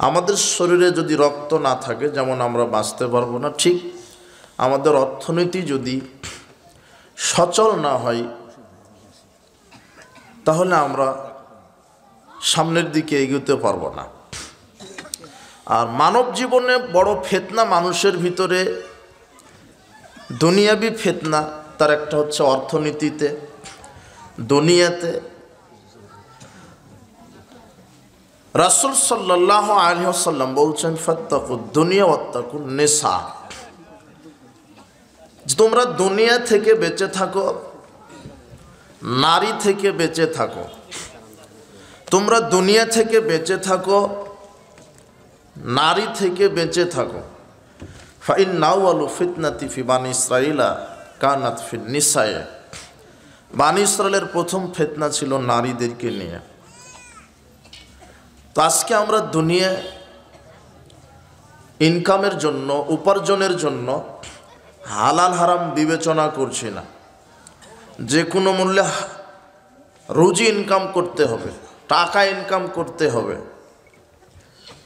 আমাদের শরীরে যদি রক্ত না থাকে যেমন আমরা বাঁচতে পারবো না, ঠিক আমাদের অর্থনীতি যদি সচল না হয় তাহলে আমরা সামনের দিকে এগোতে পারবো না। আর মানব জীবনে বড় ফিতনা মানুষের ভিতরে, দুনিয়াবি ফিতনা, তার একটা হচ্ছে অর্থনীতিতে, দুনিয়াতে। রাসূল সাল্লাল্লাহু আলাইহি ওয়াসাল্লাম বলছেন, ফাত্তাকুদ দুনিয়া ওয়াত্তাকুন নিসা, তোমরা দুনিয়া থেকে বেঁচে থাকো, নারী থেকে বেঁচে থাকো। তোমরা দুনিয়া থেকে বেঁচে থাকো, নারী থেকে বেঁচে থাকো। ফাইন্না আউয়ালু ফিতনাতি ফি বানি ইসরাঈলা কানাত ফিন নিসায়ে, বানি ইসরায়েলের প্রথম ফিতনা ছিল নারীদেরকে নিয়ে। তো আজকে আমরা দুনিয়া ইনকামের জন্য, উপার্জনের জন্য হালাল হারাম বিবেচনা করছি না। যে কোনো মূল্যে রুজি ইনকাম করতে হবে, টাকা ইনকাম করতে হবে,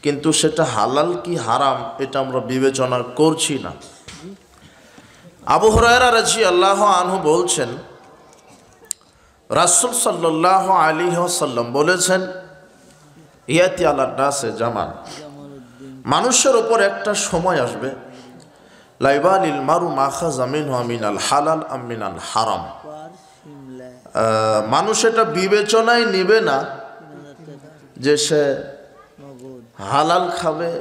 কিন্তু সেটা হালাল কি হারাম এটা আমরা বিবেচনা করছি না। আবু হুরায়রা রাদিয়াল্লাহু আনহু বলছেন, রাসূল সাল্লাল্লাহু আলাইহি ওয়াসাল্লাম বলেছেন, ইয়াতি আলান নাসে জামান, মানুষের উপর একটা সময় আসবে, লাইবালিল মারু মা খাযা মিনহু মিনাল হালাল আম মিনাল হারাম, মানুষ এটা বিবেচনায় নেবে না যে সে হালাল খাবে,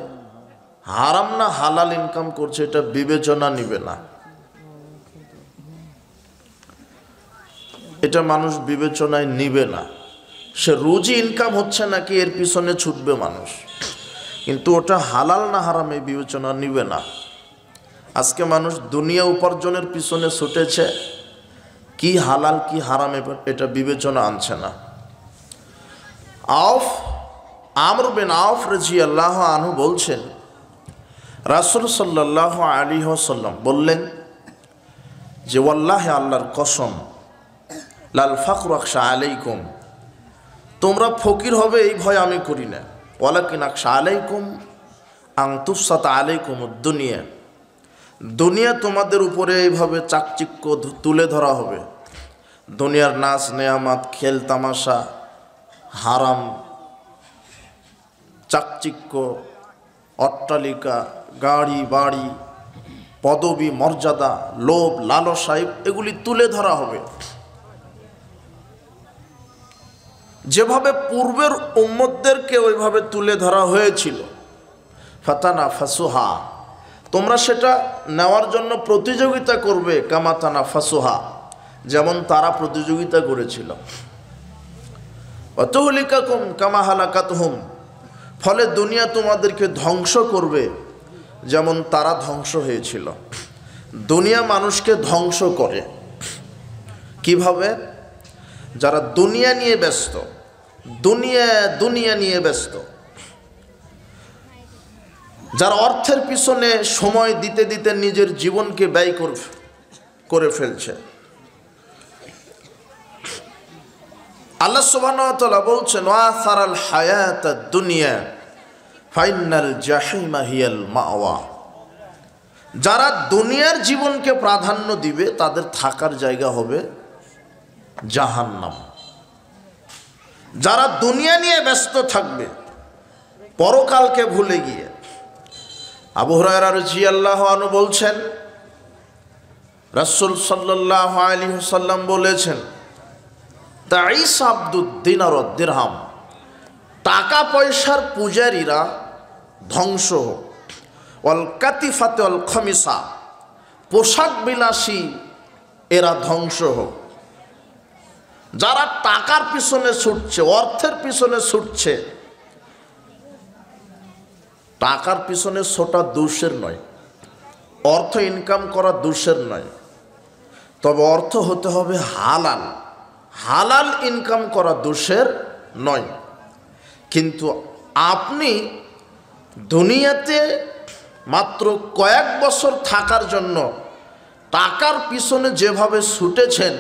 হারাম না হালাল ইনকাম করছে, এটা বিবেচনা নিবে না। এটা মানুষ বিবেচনায় নিবে না। সে রুজি ইনকাম হচ্ছে নাকি এর পিছনে ছুটবে মানুষ, কিন্তু ওটা হালাল না হারাম এই বিবেচনা নিবে না। আজকে মানুষ দুনিয়া উপার্জনের পিছনে ছুটেছে, কি হালাল কি হারাম এটা বিবেচনা আনছে না। আমর বিন আওফ রাদিয়াল্লাহু আনহু বলছেন, রাসূল সাল্লাল্লাহু আলাইহি ওয়াসাল্লাম বললেন যে, ওয়াল্লাহি আল্লাহর কসম, লাল ফাকরু আখশা আলাইকুম, তোমরা ফকির হবে এই ভয় আমি করি না, ওয়ালাকিন আখশা আলাইকুম আন তুফসাতা আলাইকুমুদ দুনিয়া, দুনিয়া তোমাদের উপরে এইভাবে চাকচিক্য তুলে ধরা হবে। দুনিয়ার নাচ নেয়ামাত, খেল তামাশা, হারাম, চাকচিক্য, অট্টালিকা, গাড়ি বাড়ি, পদবি মর্যাদা, লোভ লালসা, এগুলি তুলে ধরা হবে। যেভাবে পূর্বের উম্মতদেরকে ওইভাবে তুলে ধরা হয়েছিল। ফাতানা ফাসুহা, তোমরা সেটা নেওয়ার জন্য প্রতিযোগিতা করবে, কামাতানা ফাসুহা, যেমন তারা প্রতিযোগিতা করেছিল। অতহলিকাকুম কামা হালাকাতহুম, ফলে দুনিয়া তোমাদেরকে ধ্বংস করবে যেমন তারা ধ্বংস হয়েছিল। দুনিয়া মানুষকে ধ্বংস করে কিভাবে? যারা দুনিয়া নিয়ে ব্যস্ত, দুনিয়া নিয়ে ব্যস্ত, যারা অর্থের পিছনে সময় দিতে দিতে নিজের জীবনকে ব্যয় করে ফেলছে। আল্লাহ সুবহানাহু ওয়া তাআলা বলছেন, ওয়াসারাল হায়াতাদ দুনিয়া ফাইনাল জাহিমা হিয়াল মাওয়া, যারা দুনিয়ার জীবনকে প্রাধান্য দিবে তাদের থাকার জায়গা হবে জাহান্নাম। যারা দুনিয়া নিয়ে ব্যস্ত থাকবে পরকালকে ভুলে গিয়ে। আবু হুরায়রা রাদিয়াল্লাহু আনহু বলছেন, রাসূল সাল্লাল্লাহু আলাইহি ওয়াসাল্লাম বলেছেন, তাইস আব্দুদ দিনার ওয়াদ দিরহাম, টাকা পয়সার পূজারীরা ধ্বংস হোক, ওয়াল কাতিফাত ওয়াল খামিসা, পোশাক বিলাসী এরা ধ্বংস হোক। যারা টাকার পিছনে ছুটছে, অর্থের পিছনে ছুটছে, টাকার পিছনে ছোটা দোষের নয়, অর্থ ইনকাম করা দোষের নয়, তবে অর্থ হতে হবে হালাল, হালাল ইনকাম করা দোষের নয়। কিন্তু আপনি দুনিয়াতে মাত্র কয়েক বছর থাকার জন্য টাকার পিছনে যেভাবে ছুটেছেন,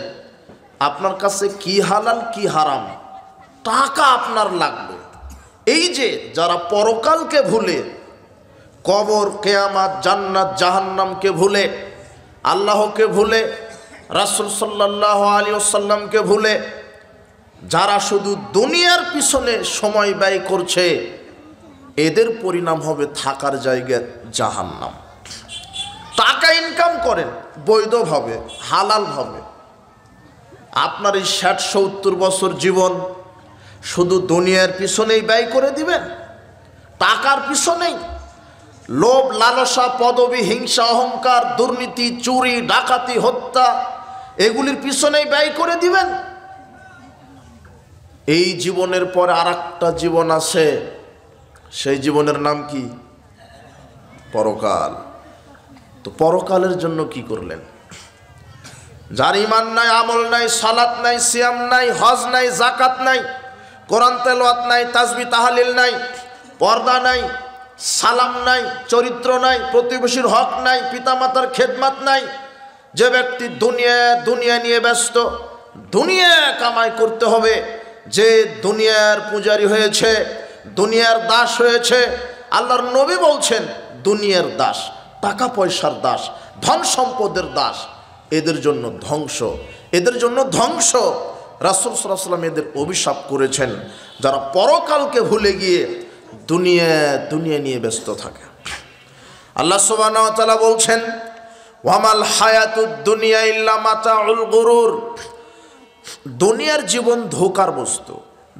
আপনার কাছে কি হালাল কি হারাম টাকা আপনার লাগবে, এই যে যারা পরকালকে ভুলে, কবর, কিয়ামত, জান্নাত, জাহান্নামকে ভুলে, আল্লাহকে ভুলে, রাসূল সাল্লাল্লাহু আলাইহি ওয়াসাল্লামকে ভুলে যারা শুধু দুনিয়ার পিছনে সময় ব্যয় করছে, এদের পরিণাম হবে থাকার জায়গা জাহান্নাম। টাকা ইনকাম করেন বৈধভাবে, হালালভাবে। আপনার এই ৬০-৭০ বছর জীবন শুধু দুনিয়ার পিছনেই ব্যয় করে দিবেন, টাকার পিছনেই, লোভ, লালসা, পদবি, হিংসা, অহংকার, দুর্নীতি, চুরি, ডাকাতি, হত্যা, এগুলির পিছনেই ব্যয় করে দিবেন? এই জীবনের পরে আরেকটা জীবন আছে, সেই জীবনের নাম কি? পরকাল। তো পরকালের জন্য কি করলেন? যার ঈমান নাই, আমল নাই, সালাত নাই, সিয়াম নাই, হজ নাই, যাকাত নাই, কোরআন তেলাওয়াত নাই, তাসবিহ তাহলিল নাই, পর্দা নাই, সালাম নাই, চরিত্র নাই, প্রতিবেশীর হক নাই, পিতামাতার খেদমত নাই, যে ব্যক্তি দুনিয়া নিয়ে ব্যস্ত, দুনিয়া কামাই করতে হবে, যে দুনিয়ার পূজারি হয়েছে, দুনিয়ার দাস হয়েছে, আল্লাহর নবী বলছেন দুনিয়ার দাস, টাকা পয়সার দাস, ধন সম্পদের দাস, এদের জন্য ধ্বংস, এদের জন্য ধ্বংস। রাসূল সাল্লাল্লাহু আলাইহি ওয়াসাল্লাম এদের অভিশাপ করেছেন যারা পরকালকে ভুলে গিয়ে দুনিয়া নিয়ে ব্যস্ত থাকে। আল্লাহ সুবহানাহু ওয়া তাআলা বলছেন, ওয়ামাল হায়াতুদ দুনিয়া ইল্লা মাতাউল গুরুর। দুনিয়ার জীবন ধোঁকার বস্তু,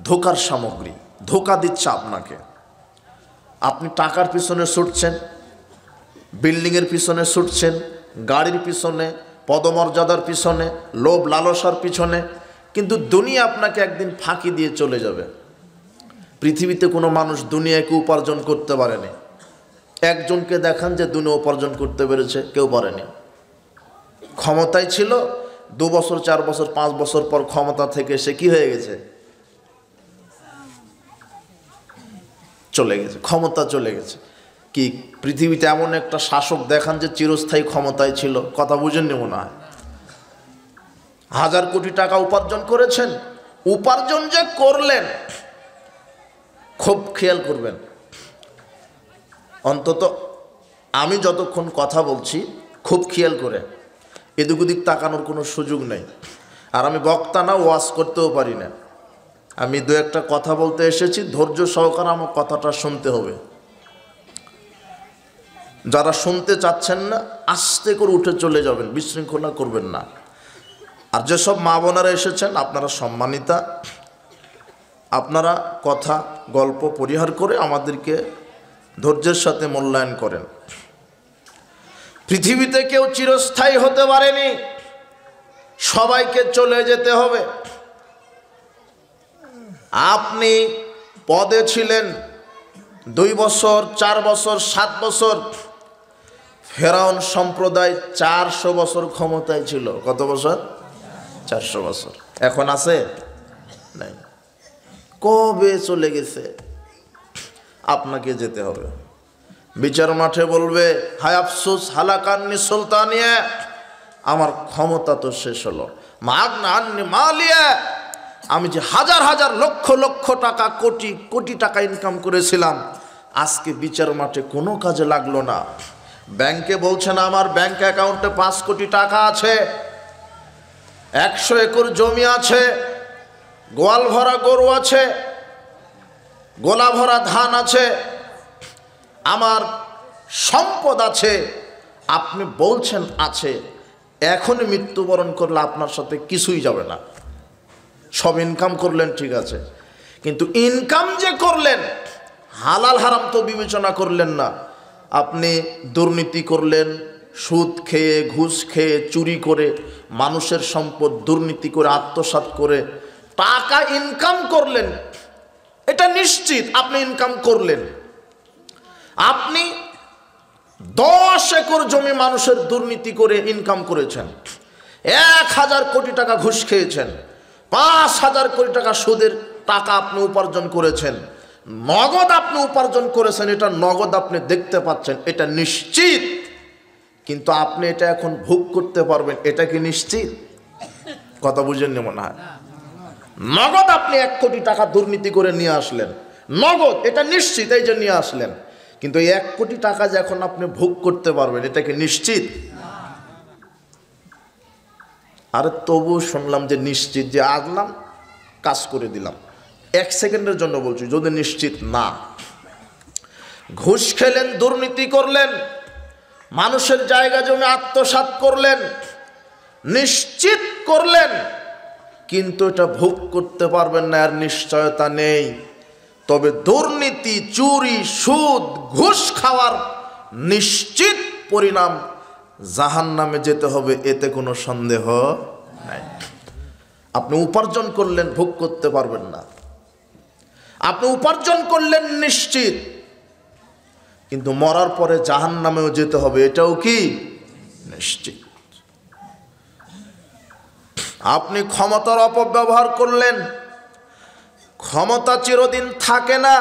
ধোঁকার সামগ্রী, ধোঁকা দিচ্ছে আপনাকে। আপনি টাকার পিছনে ছুটছেন, বিল্ডিংয়ের পিছনে ছুটছেন, গাড়ির পিছনে, পদমর্যাদার পিছনে, লোভ লালসার পিছনে, কিন্তু দুনিয়া আপনাকে একদিন ফাঁকি দিয়ে চলে যাবে। পৃথিবীতে কোনো মানুষ দুনিয়াকে উপার্জন করতে পারেনি। একজনকে দেখান যে দুনিয়া উপার্জন করতে পেরেছে, কেউ পারেনি। ক্ষমতায় ছিল, 2 বছর 4 বছর 5 বছর পর ক্ষমতা থেকে সে কি হয়ে গেছে? চলে গেছে, ক্ষমতা চলে গেছে। কি পৃথিবীতে এমন একটা শাসক দেখান যে চিরস্থায়ী ক্ষমতায় ছিল? কথা বুঝেননি মনে হয়। 1000 কোটি টাকা উপার্জন করেছেন, উপার্জন যে করলেন খুব খেয়াল করবেন। অন্তত আমি যতক্ষণ কথা বলছি খুব খেয়াল করে, এদিক ওদিক তাকানোর কোনো সুযোগ নেই। আর আমি বক্তা না, ওয়াজ করতেও পারি না। আমি 2-1টা কথা বলতে এসেছি, ধৈর্য সহকারে আমার কথাটা শুনতে হবে। যারা শুনতে চাচ্ছেন না আস্তে করে উঠে চলে যাবেন, বিশৃঙ্খলা করবেন না। আর যেসব মা বোনেরা এসেছেন আপনারা সম্মানিতা, আপনারা কথা গল্প পরিহার করে আমাদেরকে ধৈর্যের সাথে মূল্যায়ন করেন। পৃথিবীতে কেউ চিরস্থায়ী হতে পারেনি, সবাইকে চলে যেতে হবে। আপনি পদে ছিলেন 2 বছর 4 বছর 7 বছর, ফেরাউন সম্প্রদায় 400 বছর ক্ষমতায় ছিল। কত বছর? 400 বছর। এখন আছে? নাই। কবে চলে গেছে? আপনাকে যেতে হবে। বিচার মাঠে বলবে, হায় আফসোস হালাকান্নি সুলতানিয়া, আমার ক্ষমতা তো শেষ হলো। মাগনা আন্নি মালিয়া, আমি যে হাজার হাজার লক্ষ লক্ষ টাকা, কোটি কোটি টাকা ইনকাম করেছিলাম, আজকে বিচার মাঠে কোনো কাজে লাগলো না। ব্যাংকে বলছেন আমার ব্যাংক অ্যাকাউন্টে 5 কোটি টাকা আছে, 100 একর জমি আছে, গোয়াল ভরা গরু আছে, গোলা ভরা ধান আছে, আমার সম্পদ আছে। আপনি বলছেন আছে, এখনই মৃত্যুবরণ করলে আপনার সাথে কিছুই যাবে না। সব ইনকাম করলেন ঠিক আছে, কিন্তু ইনকাম যে করলেন হালাল হারাম তো বিবেচনা করলেন না। আপনি দুর্নীতি করলেন, সুদ খেয়ে, ঘুষ খেয়ে, চুরি করে, মানুষের সম্পদ দুর্নীতি করে আত্মসাৎ করে টাকা ইনকাম করলেন। এটা নিশ্চিত আপনি ইনকাম করলেন। আপনি 10 একর জমি মানুষের দুর্নীতি করে ইনকাম করেছেন, 1000 কোটি টাকা ঘুষ খেয়েছেন, 5000 কোটি টাকা সুদের টাকা আপনি উপার্জন করেছেন, নগদ আপনি উপার্জন করেছেন, এটা নগদ আপনি দেখতে পাচ্ছেন, এটা নিশ্চিত। কিন্তু আপনি এটা এখন ভোগ করতে পারবেন, এটা কি নিশ্চিত? কথা বুঝেননি মনে হয়। নগদ আপনি 1 কোটি টাকা দুর্নীতি করে নিয়ে আসলেন, নগদ, এটা নিশ্চিত, এই যে নিয়ে আসলেন। কিন্তু 1 কোটি টাকা যে এখন আপনি ভোগ করতে পারবেন, এটা কি নিশ্চিত? আরে তবু শুনলাম যে নিশ্চিত, যে আসলাম কাজ করে দিলাম। 1 সেকেন্ডের জন্য বলছি, যদি নিশ্চিত না। ঘুষ খেলেন, দুর্নীতি করলেন, মানুষের জায়গা জমি আত্মসাৎ করলেন, নিশ্চিত করলেন, কিন্তু এটা ভোগ করতে পারবেন না, এর নিশ্চয়তা নেই। তবে দুর্নীতি, চুরি, সুদ, ঘুষ খাওয়ার নিশ্চিত পরিণাম জাহান্নামে যেতে হবে, এতে কোনো সন্দেহ নাই। আপনি উপার্জন করলেন, ভোগ করতে পারবেন না। আপনি উপার্জন করলেন নিশ্চিত, কিন্তু মরার পরে জাহান্নামেও যেতে হবে, এটাও কি নিশ্চিত। আপনি ক্ষমতার অপব্যবহার করলেন, ক্ষমতা চিরদিন থাকে না।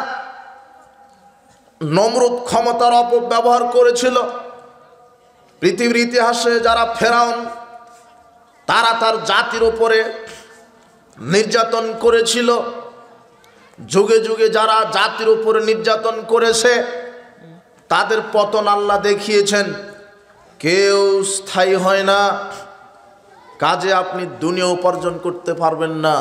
নমরুদ ক্ষমতার অপব্যবহার করেছিল। পৃথিবীর ইতিহাসে যারা ফেরাউন, তারা তার জাতির উপরে নির্যাতন করেছিল। যুগে যুগে যারা জাতির উপরে নির্যাতন করেছে, তাদের পতন আল্লাহ দেখিয়েছেন। কেউ স্থায়ী হয় না। কাজে আপনি দুনিয়া উপার্জন করতে পারবেন না।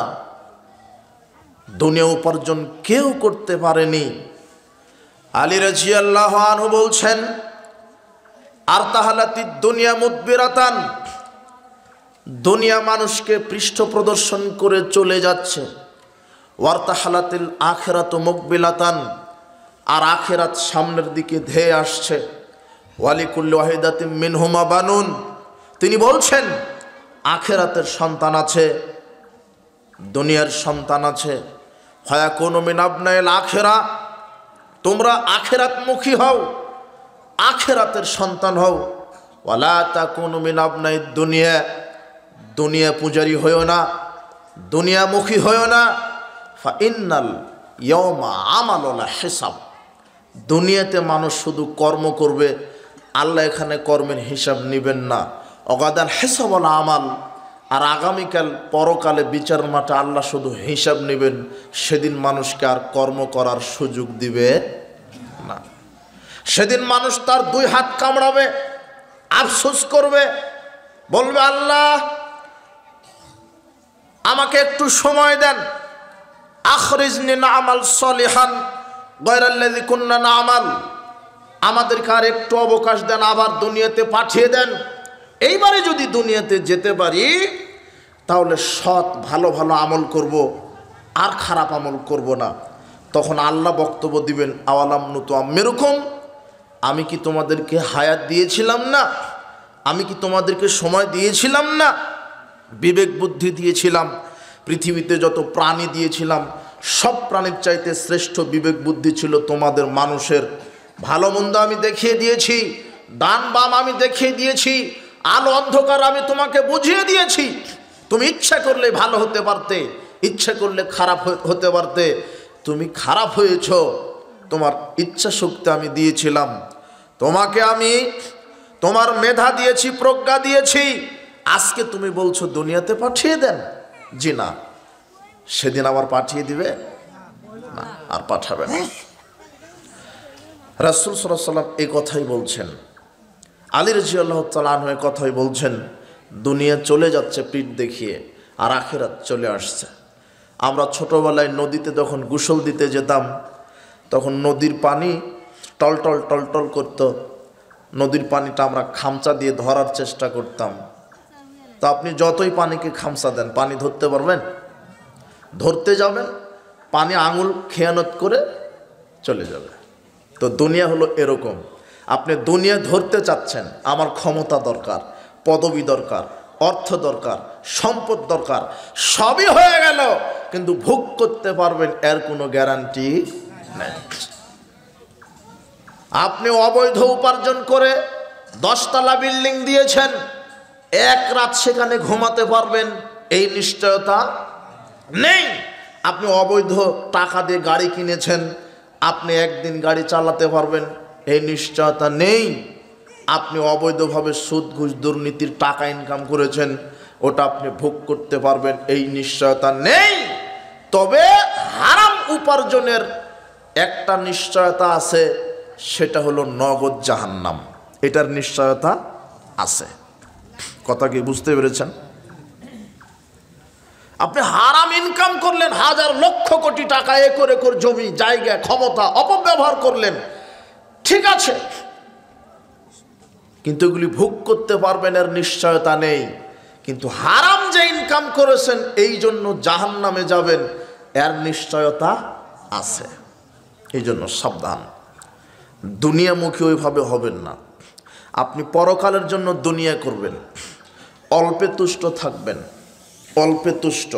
দুনিয়া উপার্জন কেউ করতে পারেনি। আলী রাদিয়াল্লাহু আনহু বলছেন, আর তাহালাতি দুনিয়া মুদবিরাতান, দুনিয়া মানুষকে পৃষ্ঠ প্রদর্শন করে চলে যাচ্ছে। ওয়ারতাহালাতিল আখিরাতু মুকবিলাতান, আর আখিরাত সামনের দিকে ধেয়ে আসছে। ওয়ালিকুল্লি ওয়াহিদাতিন মিনহুমা বানুন, তিনি বলছেন আখিরাতের সন্তান আছে, দুনিয়ার সন্তান আছে। ফায়াকুনু মিন আবনাইল আখিরা, তোমরা আখিরাতমুখী হও, আখিরাতের সন্তান হও। ওয়ালা তাকুনু মিন আবনাইদ দুনিয়া, দুনিয়া পূজারী হইও না, দুনিয়ামুখী হইও না। ফাইন্নাল ইয়াওমা আমালুল হিসাব, দুনিয়াতে মানুষ শুধু কর্ম করবে, আল্লাহ এখানে কর্মের হিসাব নেবেন না। অগাদাল হিসাবুল আমাল, আর আগামীকাল পরকালে বিচার মাঠে আল্লাহ শুধু হিসাব নেবেন। সেদিন মানুষকে আর কর্ম করার সুযোগ দিবে না। সেদিন মানুষ তার 2 হাত কামড়াবে, আফসোস করবে, বলবে আল্লাহ আমাকে একটু সময় দেন, আখরিজনি না'মাল সলিহান গায়রাল্লাযী কুন্না না'মাল, আমাদেরকে আর একটু অবকাশ দেন, আবার দুনিয়াতে পাঠিয়ে দেন। এইবারে যদি দুনিয়াতে যেতে পারি, তাহলে সৎ ভালো ভালো আমল করব, আর খারাপ আমল করব না। তখন আল্লাহ বক্তব্য দিবেন, আওয়ালাম নুতুআম্মিরুকুম, আমি কি তোমাদেরকে হায়াত দিয়েছিলাম না? আমি কি তোমাদেরকে সময় দিয়েছিলাম না? বিবেক বুদ্ধি দিয়েছিলাম। পৃথিবীতে যত প্রাণী দিয়েছিলাম, সব প্রাণীর চাইতে শ্রেষ্ঠ বিবেক বুদ্ধি ছিল তোমাদের মানুষের। ভালো মন্দ আমি দেখিয়ে দিয়েছি, ডান বাম আমি দেখিয়ে দিয়েছি, আলো অন্ধকার আমি তোমাকে বুঝিয়ে দিয়েছি। তুমি ইচ্ছা করলে ভালো হতে পারতে, ইচ্ছা করলে খারাপ হতে পারতে। তুমি খারাপ হয়েছ, তোমার ইচ্ছা শক্তি আমি দিয়েছিলাম। তোমাকে আমি তোমার মেধা দিয়েছি, প্রজ্ঞা দিয়েছি। আজকে তুমি বলছো দুনিয়াতে পাঠিয়ে দেন। জি না, সেদিন আবার পাঠিয়ে দিবে না, আর পাঠাবে না। রাসূল সাল্লাল্লাহু আলাইহি ওয়াসাল্লাম এই কথাই বলছেন। আলী রাদিয়াল্লাহু তাআলা আনহু এই কথাই বলছেন, দুনিয়া চলে যাচ্ছে পিঠ দেখিয়ে, আর আখিরাত চলে আসছে। আমরা ছোটবেলায় নদীতে যখন গোসল দিতে যেতাম, তখন নদীর পানি টলটল টলটল করত। নদীর পানিটা আমরা খামচা দিয়ে ধরার চেষ্টা করতাম। তো আপনি যতই পানিকে খামচা দেন, পানি ধরতে পারবেন? ধরতে যাবেন, পানি আঙুল খেয়ানত করে চলে যাবে। তো দুনিয়া হলো এরকম। আপনি দুনিয়া ধরতে চাচ্ছেন, আমার ক্ষমতা দরকার, পদবি দরকার, অর্থ দরকার, সম্পদ দরকার, সবই হয়ে গেল, কিন্তু ভোগ করতে পারবেন এর কোনো গ্যারান্টি নেই। আপনি অবৈধ উপার্জন করে 10 তলা বিল্ডিং দিয়েছেন, 1 রাত সেখানে ঘুমাতে পারবেন এই নিশ্চয়তা নেই। আপনি অবৈধ টাকা দিয়ে গাড়ি কিনেছেন, আপনি একদিন গাড়ি চালাতে পারবেন এই নিশ্চয়তা নেই। আপনি অবৈধভাবে সুদ ঘুষ দুর্নীতির টাকা ইনকাম করেছেন, ওটা আপনি ভোগ করতে পারবেন এই নিশ্চয়তা নেই। তবে হারাম উপার্জনের একটা নিশ্চয়তা আছে, সেটা হলো নগদ জাহান্নাম। এটার নিশ্চয়তা আছে। কথা কি বুঝতে পেরেছেন? আপনি হারাম ইনকাম করলেন, হাজার লক্ষ কোটি টাকা, একর একর জমি জায়গা ক্ষমতা অপব্যবহার করলেন, ঠিক আছে, কিন্তু এগুলি ভোগ করতে পারবেন এর নিশ্চয়তা নেই। কিন্তু হারাম যে ইনকাম করেছেন এই জন্য জাহান্নামে যাবেন, এর নিশ্চয়তা আছে। এই জন্য সাবধান, দুনিয়ামুখী ওইভাবে হবেন না। আপনি পরকালের জন্য দুনিয়া করবেন, অল্পে তুষ্ট থাকবেন, অল্পে তুষ্ট।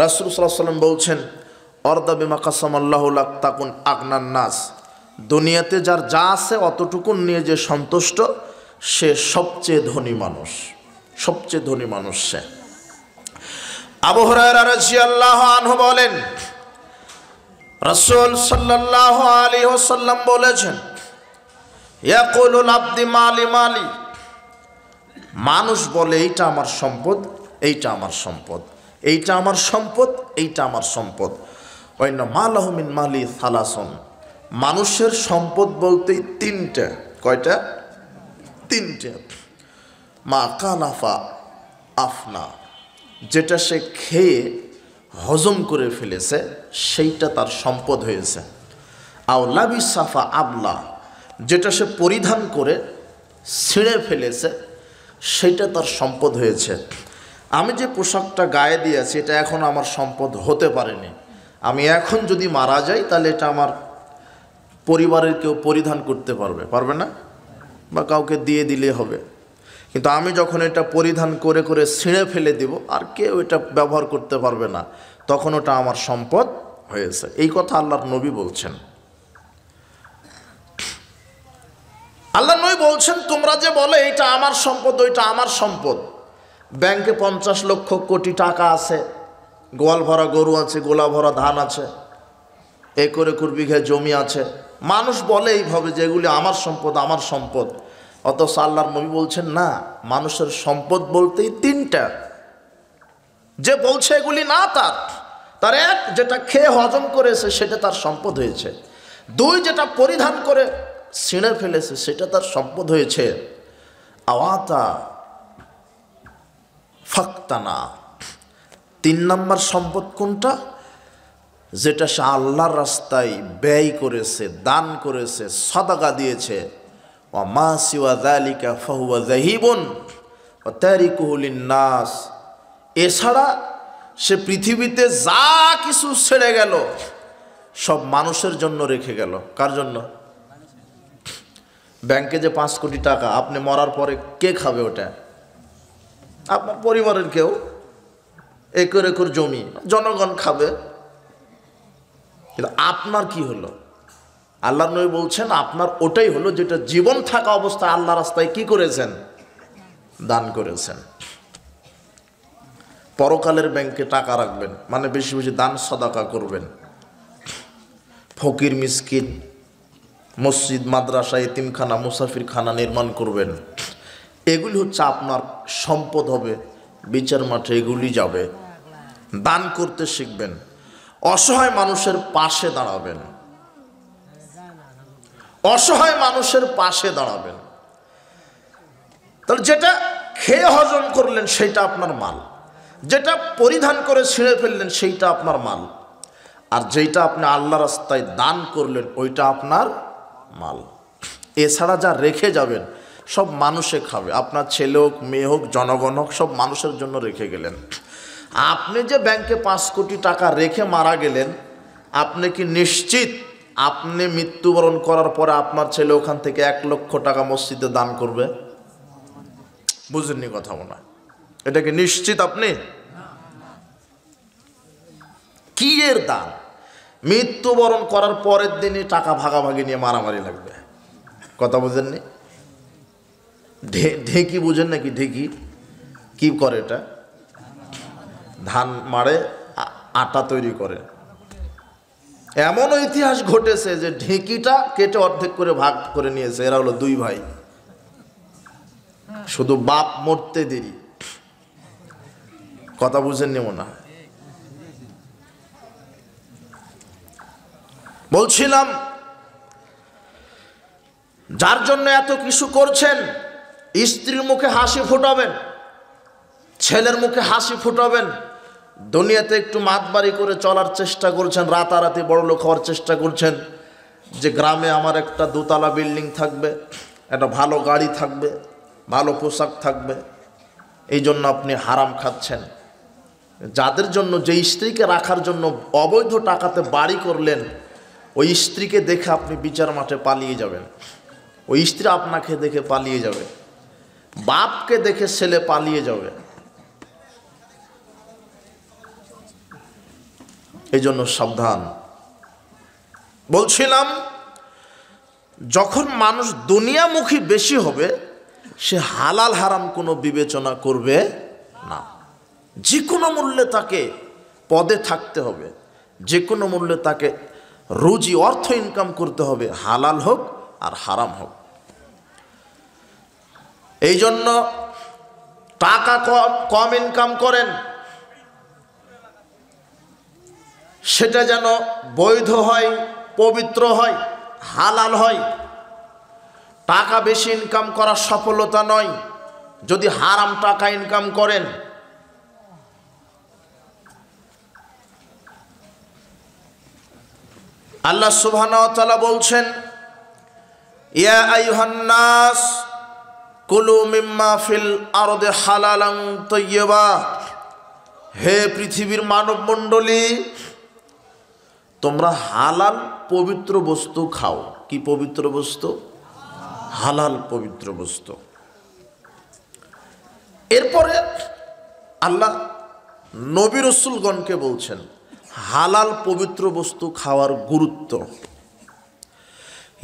রাসূল সাল্লাল্লাহু আলাইহি ওয়াসাল্লাম বলছেন, অরদা বিমা কাসামাল্লাহু লাক তাকুন আগনান নাস। দুনিয়াতে যার যা আছে অতটুকু নিয়ে যে সন্তুষ্ট, সে সবচেয়ে ধনী মানুষ, সবচেয়ে ধনী মানুষ সে। আবু হুরায়রা রাদিয়াল্লাহু আনহু বলেন, রাসূল সাল্লাল্লাহু আলাইহি ওয়াসাল্লাম বলেছেন, ইয়াকুলুল আবদি মালি মালি। মানুষ বলে এইটা আমার সম্পদ, এইটা আমার সম্পদ, এইটা আমার সম্পদ, এইটা আমার সম্পদ। ওয়াইন্না মালাহু মিন মালি সালাসুন। মানুষের সম্পদ বলতেই তিনটা। কয়টা? তিনটে। মা কালাফা আফনা, যেটা সে খেয়ে হজম করে ফেলেছে সেইটা তার সম্পদ হয়েছে। আও লাবিসাফা আবলা, যেটা সে পরিধান করে ছিঁড়ে ফেলেছে সেইটা তার সম্পদ হয়েছে। আমি যে পোশাকটা গায়ে দিয়েছি এটা এখন আমার সম্পদ হতে পারেনি, আমি এখন যদি মারা যাই তাহলে এটা আমার পরিবারের কেউ পরিধান করতে পারবে, পারবে না, বা কাউকে দিয়ে দিলে হবে। কিন্তু আমি যখন এটা পরিধান করে করে ছিঁড়ে ফেলে দিব, আর কেউ এটা ব্যবহার করতে পারবে না, তখন ওটা আমার সম্পদ হয়েছে। এই কথা আল্লাহর নবী বলছেন। আল্লাহর নবী বলছেন, তোমরা যে বলে এটা আমার সম্পদ, ওইটা আমার সম্পদ। ব্যাংকে 50 লক্ষ কোটি টাকা আছে, গোয়াল ভরা গরু আছে, গোলা ভরা ধান আছে, একর একর বিঘা জমি আছে। মানুষ বলে এইভাবে যে এগুলি আমার সম্পদ, আমার সম্পদ। অথচ আল্লাহর নবী বলছেন না, মানুষের সম্পদ বলতেই তিনটা। যে বলছে এগুলি না তার এক, যেটা খেয়ে হজম করেছে সেটা তার সম্পদ হয়েছে। দুই, যেটা পরিধান করে ছিঁড়ে ফেলেছে সেটা তার সম্পদ হয়েছে। আওয়াতা ফাক্তানা, 3 নম্বর সম্পদ কোনটা? যেটা সে আল্লাহর রাস্তায় ব্যয় করেছে, দান করেছে, সাদাকা দিয়েছে। ওয়া মা সিওয়া যালিকা ফাহুয়া যাহিবুন ওয়া তারিকুহু লিন-নাস। এছাড়া সে পৃথিবীতে যা কিছু ছেড়ে গেল সব মানুষের জন্য রেখে গেল। কার জন্য? ব্যাংকে যে 5 কোটি টাকা, আপনি মরার পরে কে খাবে ওটা? আপনার পরিবারের কেউ। একর একর জমি, জনগণ খাবে। কিন্তু আপনার কি হলো? আল্লাহর নবী বলছেন আপনার ওটাই হলো যেটা জীবন থাকা অবস্থায় আল্লাহ রাস্তায় কি করেছেন? দান করেছেন। পরকালের ব্যাংকে টাকা রাখবেন, মানে বেশি বেশি দান সাদাকা করবেন, ফকির মিসকিন, মসজিদ মাদ্রাসা এতিমখানা মুসাফিরখানা নির্মাণ করবেন। এগুলি হচ্ছে আপনার সম্পদ হবে, বিচার মাঠে এগুলি যাবে। দান করতে শিখবেন, অসহায় মানুষের পাশে দাঁড়াবেন, অসহায় মানুষের পাশে দাঁড়াবেন। তাহলে যেটা খেয়ে হজম করলেন সেইটা আপনার মাল, যেটা পরিধান করে ছিঁড়ে ফেললেন সেইটা আপনার মাল, আর যেটা আপনি আল্লাহ রাস্তায় দান করলেন ওইটা আপনার মাল। এছাড়া যা রেখে যাবেন সব মানুষে খাবে, আপনার ছেলে হোক, মেয়ে হোক, জনগণ হোক, সব মানুষের জন্য রেখে গেলেন। আপনি যে ব্যাংকে 5 কোটি টাকা রেখে মারা গেলেন, আপনি কি নিশ্চিত আপনি মৃত্যুবরণ করার পরে আপনার ছেলে ওখান থেকে 1 লক্ষ টাকা মসজিদে দান করবে? বুঝেননি কথা মনে হয়? এটা কি নিশ্চিত আপনি? কি এর দান? মৃত্যুবরণ করার পরের দিনই টাকা ভাগাভাগি নিয়ে মারামারি লাগবে। কথা বুঝেননি? ঢেঁকি বুঝেন নাকি? ঢেঁকি কি করে? এটা ধান মাড়ে, আটা তৈরি করে। এমন ইতিহাস ঘটেছে যে ঢেঁকিটা কেটে অর্ধেক করে ভাগ করে নিয়েছে। এরা হলো 2 ভাই, শুধু বাপ মরতে দেরি। কথা বুঝেননি মনে হয়? বলছিলাম যার জন্য এত কিছু করছেন, স্ত্রীর মুখে হাসি ফোটাবেন, ছেলের মুখে হাসি ফোটাবেন, দুনিয়াতে একটু মাতবাড়ি করে চলার চেষ্টা করছেন, রাতারাতি বড়লোক হওয়ার চেষ্টা করছেন, যে গ্রামে আমার একটা দোতলা বিল্ডিং থাকবে, একটা ভালো গাড়ি থাকবে, ভালো পোশাক থাকবে, এই জন্য আপনি হারাম খাচ্ছেন। যাদের জন্য, যে স্ত্রীকে রাখার জন্য অবৈধ টাকাতে বাড়ি করলেন, ওই স্ত্রীকে দেখে আপনি বিচার মাঠে পালিয়ে যাবেন, ওই স্ত্রী আপনাকে দেখে পালিয়ে যাবে, বাপকে দেখে ছেলে পালিয়ে যাবে। এই জন্য সাবধান। বলছিলাম যখন মানুষ দুনিয়ামুখী বেশি হবে, সে হালাল হারাম কোনো বিবেচনা করবে না। যে কোনো মূল্যে তাকে পদে থাকতে হবে, যে কোনো মূল্যে তাকে রুজি অর্থ ইনকাম করতে হবে, হালাল হোক আর হারাম হোক। এই জন্য টাকা কম ইনকাম করেন, সেটা যেন বৈধ হয়, পবিত্র হয়, হালাল হয়। টাকা বেশি ইনকাম করা সফলতা নয়। যদি হারাম টাকা ইনকাম করেন, আল্লাহ সুবহানাহু ওয়া তাআলা বলছেন, ইয়া আইয়ুহান নাস কুলু মিম্মা ফিল আরদি হালালান তাইয়্যিবা। হে পৃথিবীর মানব মণ্ডলী, তোমরা হালাল পবিত্র বস্তু খাও। কি পবিত্র বস্তু? হালাল পবিত্র বস্তু। এরপরে আল্লাহ নবী রাসূলগণকে বলছেন হালাল পবিত্র বস্তু খাওয়ার গুরুত্ব।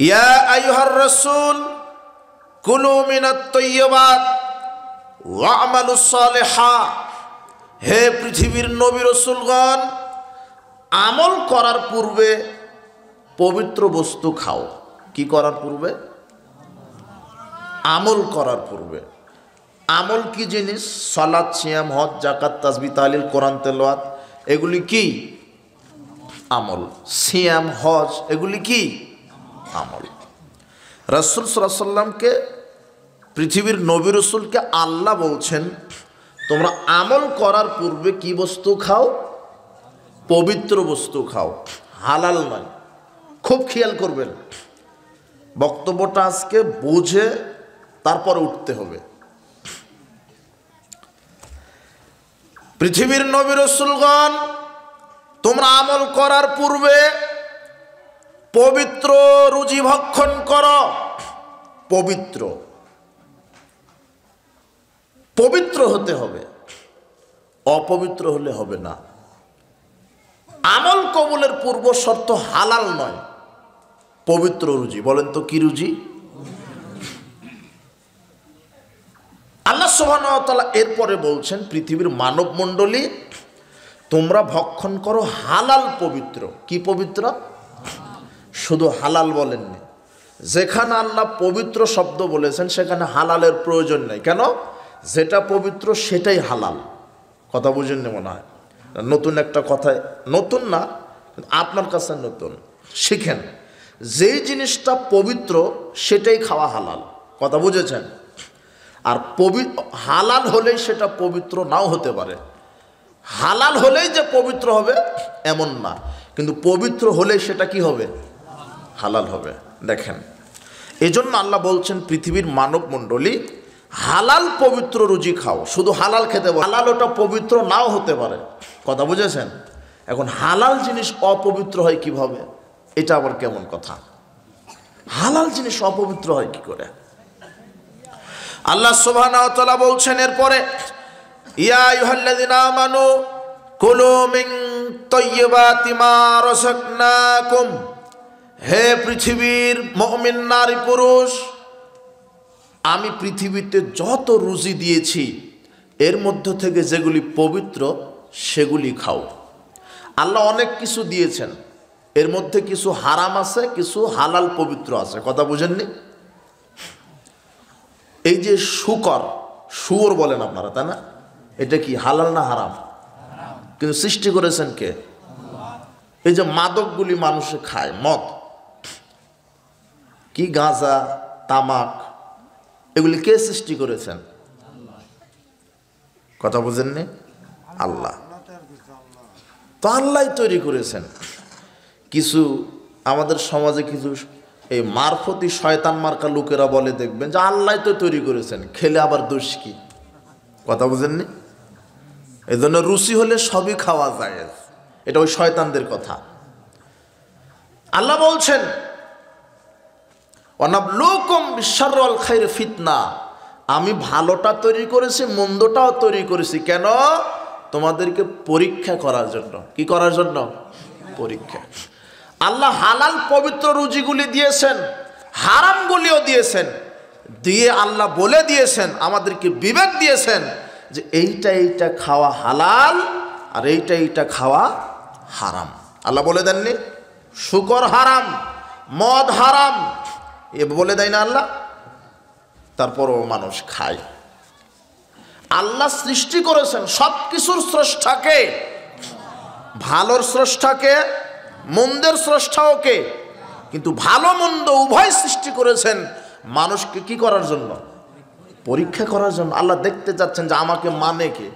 ইয়া আইয়ুহার রাসূল কুলু মিনাত তাইয়্যিবাত ওয়া'মালুস সালিহা। হে পৃথিবীর নবী রাসূলগণ, আমল করার পূর্বে পবিত্র বস্তু খাও। কি করার পূর্বে? আমল করার পূর্বে। আমল কি জিনিস? সালাত, সিয়াম, হজ, যাকাত, তাসবিহ, তাহলিল, কোরআন তেলাওয়াত, এগুলি কি আমল। সিয়াম, হজ, এগুলি কি আমল। রাসূল সাল্লাল্লাহু আলাইহি ওয়াসাল্লামকে, পৃথিবীর নবী রাসূলকে আল্লাহ বলছেন তোমরা আমল করার পূর্বে কি বস্তু খাও? পবিত্র বস্তু খাও, হালাল নয়। খুব খেয়াল করবেন, বক্তব্যটা আজকে বুঝে তারপরে উঠতে হবে। পৃথিবীর নবী রাসূলগণ, তোমরা আমল করার পূর্বে পবিত্র রুজি ভক্ষণ করো। পবিত্র পবিত্র হতে হবে, অপবিত্র হলে হবে না। আমল কবুলের পূর্ব শর্ত হালাল নয়, পবিত্র রুজি। বলেন তো কি রুজি? আল্লাহ সুবহানাহু ওয়া তাআলা এরপরে বলছেন পৃথিবীর মানব মণ্ডলী, তোমরা ভক্ষণ করো হালাল পবিত্র। কি পবিত্র? শুধু হালাল বলেননি, যেখানে আল্লাহ পবিত্র শব্দ বলেছেন সেখানে হালালের প্রয়োজন নেই। কেন? যেটা পবিত্র সেটাই হালাল। কথা বুঝেননি মনে হয়। নতুন একটা কথায়, নতুন না আপনার কাছে নতুন, শিখেন। যেই জিনিসটা পবিত্র সেটাই খাওয়া হালাল। কথা বুঝেছেন? আর হালাল হলেই সেটা পবিত্র নাও হতে পারে। হালাল হলেই যে পবিত্র হবে এমন না, কিন্তু পবিত্র হলেই সেটা কি হবে? হালাল হবে। দেখেন, এজন্য আল্লাহ বলছেন পৃথিবীর মানব মণ্ডলী, হালাল পবিত্র রুজি খাও। শুধু হালাল খেতে পারো, হালাল ওটা পবিত্র নাও হতে পারে। কথা বুঝেছেন? এখন হালাল জিনিস অপবিত্র হয় কিভাবে? এটা আবার কেমন কথা? হালাল জিনিস অপবিত্র হয় কি করে? আল্লাহ সুবহানাহু ওয়া তাআলা বলছেন এরপরে, ইয়া আইয়ুহাল্লাযিনা আমানু কুলু মিন তাইয়্যিবাতি মা রাযাকনাকুম। হে পৃথিবীর মুমিন নারী পুরুষ, আমি পৃথিবীতে যত রুজি দিয়েছি এর মধ্য থেকে যেগুলি পবিত্র সেগুলি খাও। আল্লাহ অনেক কিছু দিয়েছেন, এর মধ্যে কিছু হারাম আছে, কিছু হালাল পবিত্র আছে। কথা বুঝেননি? এই যে শুয়োর বলেন আপনারা, তাই না? এটা কি হালাল না হারাম? কিন্তু সৃষ্টি করেছেন কে? এই যে মাদকগুলি মানুষে খায়, মদ কি, গাঁজা, তামাক, এগুলি কে সৃষ্টি করেছেন? কথা বুঝেননি? আল্লাহ। তো আল্লাহ তৈরি করেছেন। কিছু আমাদের সমাজে কিছু এই মারফতি শয়তান মার্কা লোকেরা বলে, দেখবেন যে আল্লাহ তো তৈরি করেছেন, খেলে আবার দোষ কি? কথা বুঝেননি? এই জন্য রুচি হলে সবই খাওয়া যায়, এটা ওই শয়তানদের কথা। আল্লাহ বলছেন ওয়ানাবলুকুম বিশাররিল খাইরি ফিতনা, আমি ভালোটা তৈরি করেছি, মন্দটাও তৈরি করেছি। কেন? তোমাদেরকে পরীক্ষা করার জন্য। কি করার জন্য? পরীক্ষা। আল্লাহ হালাল পবিত্র রুজিগুলি দিয়েছেন, হারামগুলিও দিয়েছেন, দিয়ে আল্লাহ বলে দিয়েছেন, আমাদেরকে বিবেক দিয়েছেন যে এইটা খাওয়া হালাল আর এইটা খাওয়া হারাম। আল্লাহ বলে দেননি শুকর হারাম, মদ হারাম, এ বলে দেয় না আল্লাহ? তারপরও মানুষ খায়। আল্লাহ সৃষ্টি করেছেন সব কিছুর স্রষ্টাকে, ভালোর স্রষ্টাকে, মন্দের স্রষ্টাও কে, কিন্তু ভালো মন্দ উভয় সৃষ্টি করেছেন মানুষকে কি করার জন্য? পরীক্ষা করার জন্য। আল্লাহ দেখতে যাচ্ছেন যে আমাকে মানে কে।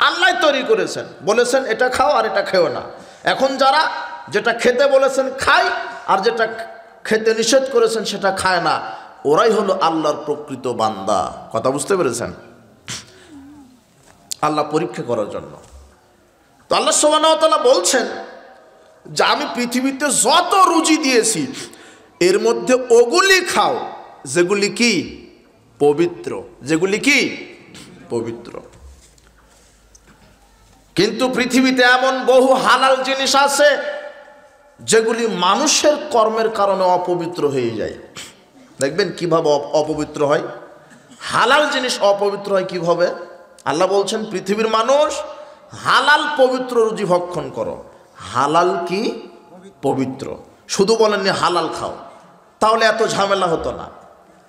আল্লাহ তৈরি করেছেন, বলেছেন এটা খাও আর এটা খেও না। এখন যারা যেটা খেতে বলেছেন খায়, আর যেটা খেতে নিষেধ করেছেন সেটা খায় না, ওরাই হলো আল্লাহর প্রকৃত বান্দা। কথা বুঝতে পেরেছেন? আল্লাহ পরীক্ষা করার জন্য। তো আল্লাহ সুবহানাহু ওয়া তাআলা বলছেন যে আমি পৃথিবীতে যত রুজি দিয়েছি এর মধ্যে ওগুলি খাও যেগুলি কি পবিত্র, যেগুলি কি পবিত্র। কিন্তু পৃথিবীতে এমন বহু হালাল জিনিস আছে যেগুলি মানুষের কর্মের কারণে অপবিত্র হয়ে যায়। দেখবেন কিভাবে অপবিত্র হয়। হালাল জিনিস অপবিত্র হয় কিভাবে? আল্লাহ বলছেন পৃথিবীর মানুষ হালাল পবিত্র রুজি ভক্ষণ করো। হালাল কি পবিত্র, শুধু বলেননি হালাল খাও, তাহলে এত ঝামেলা হতো না।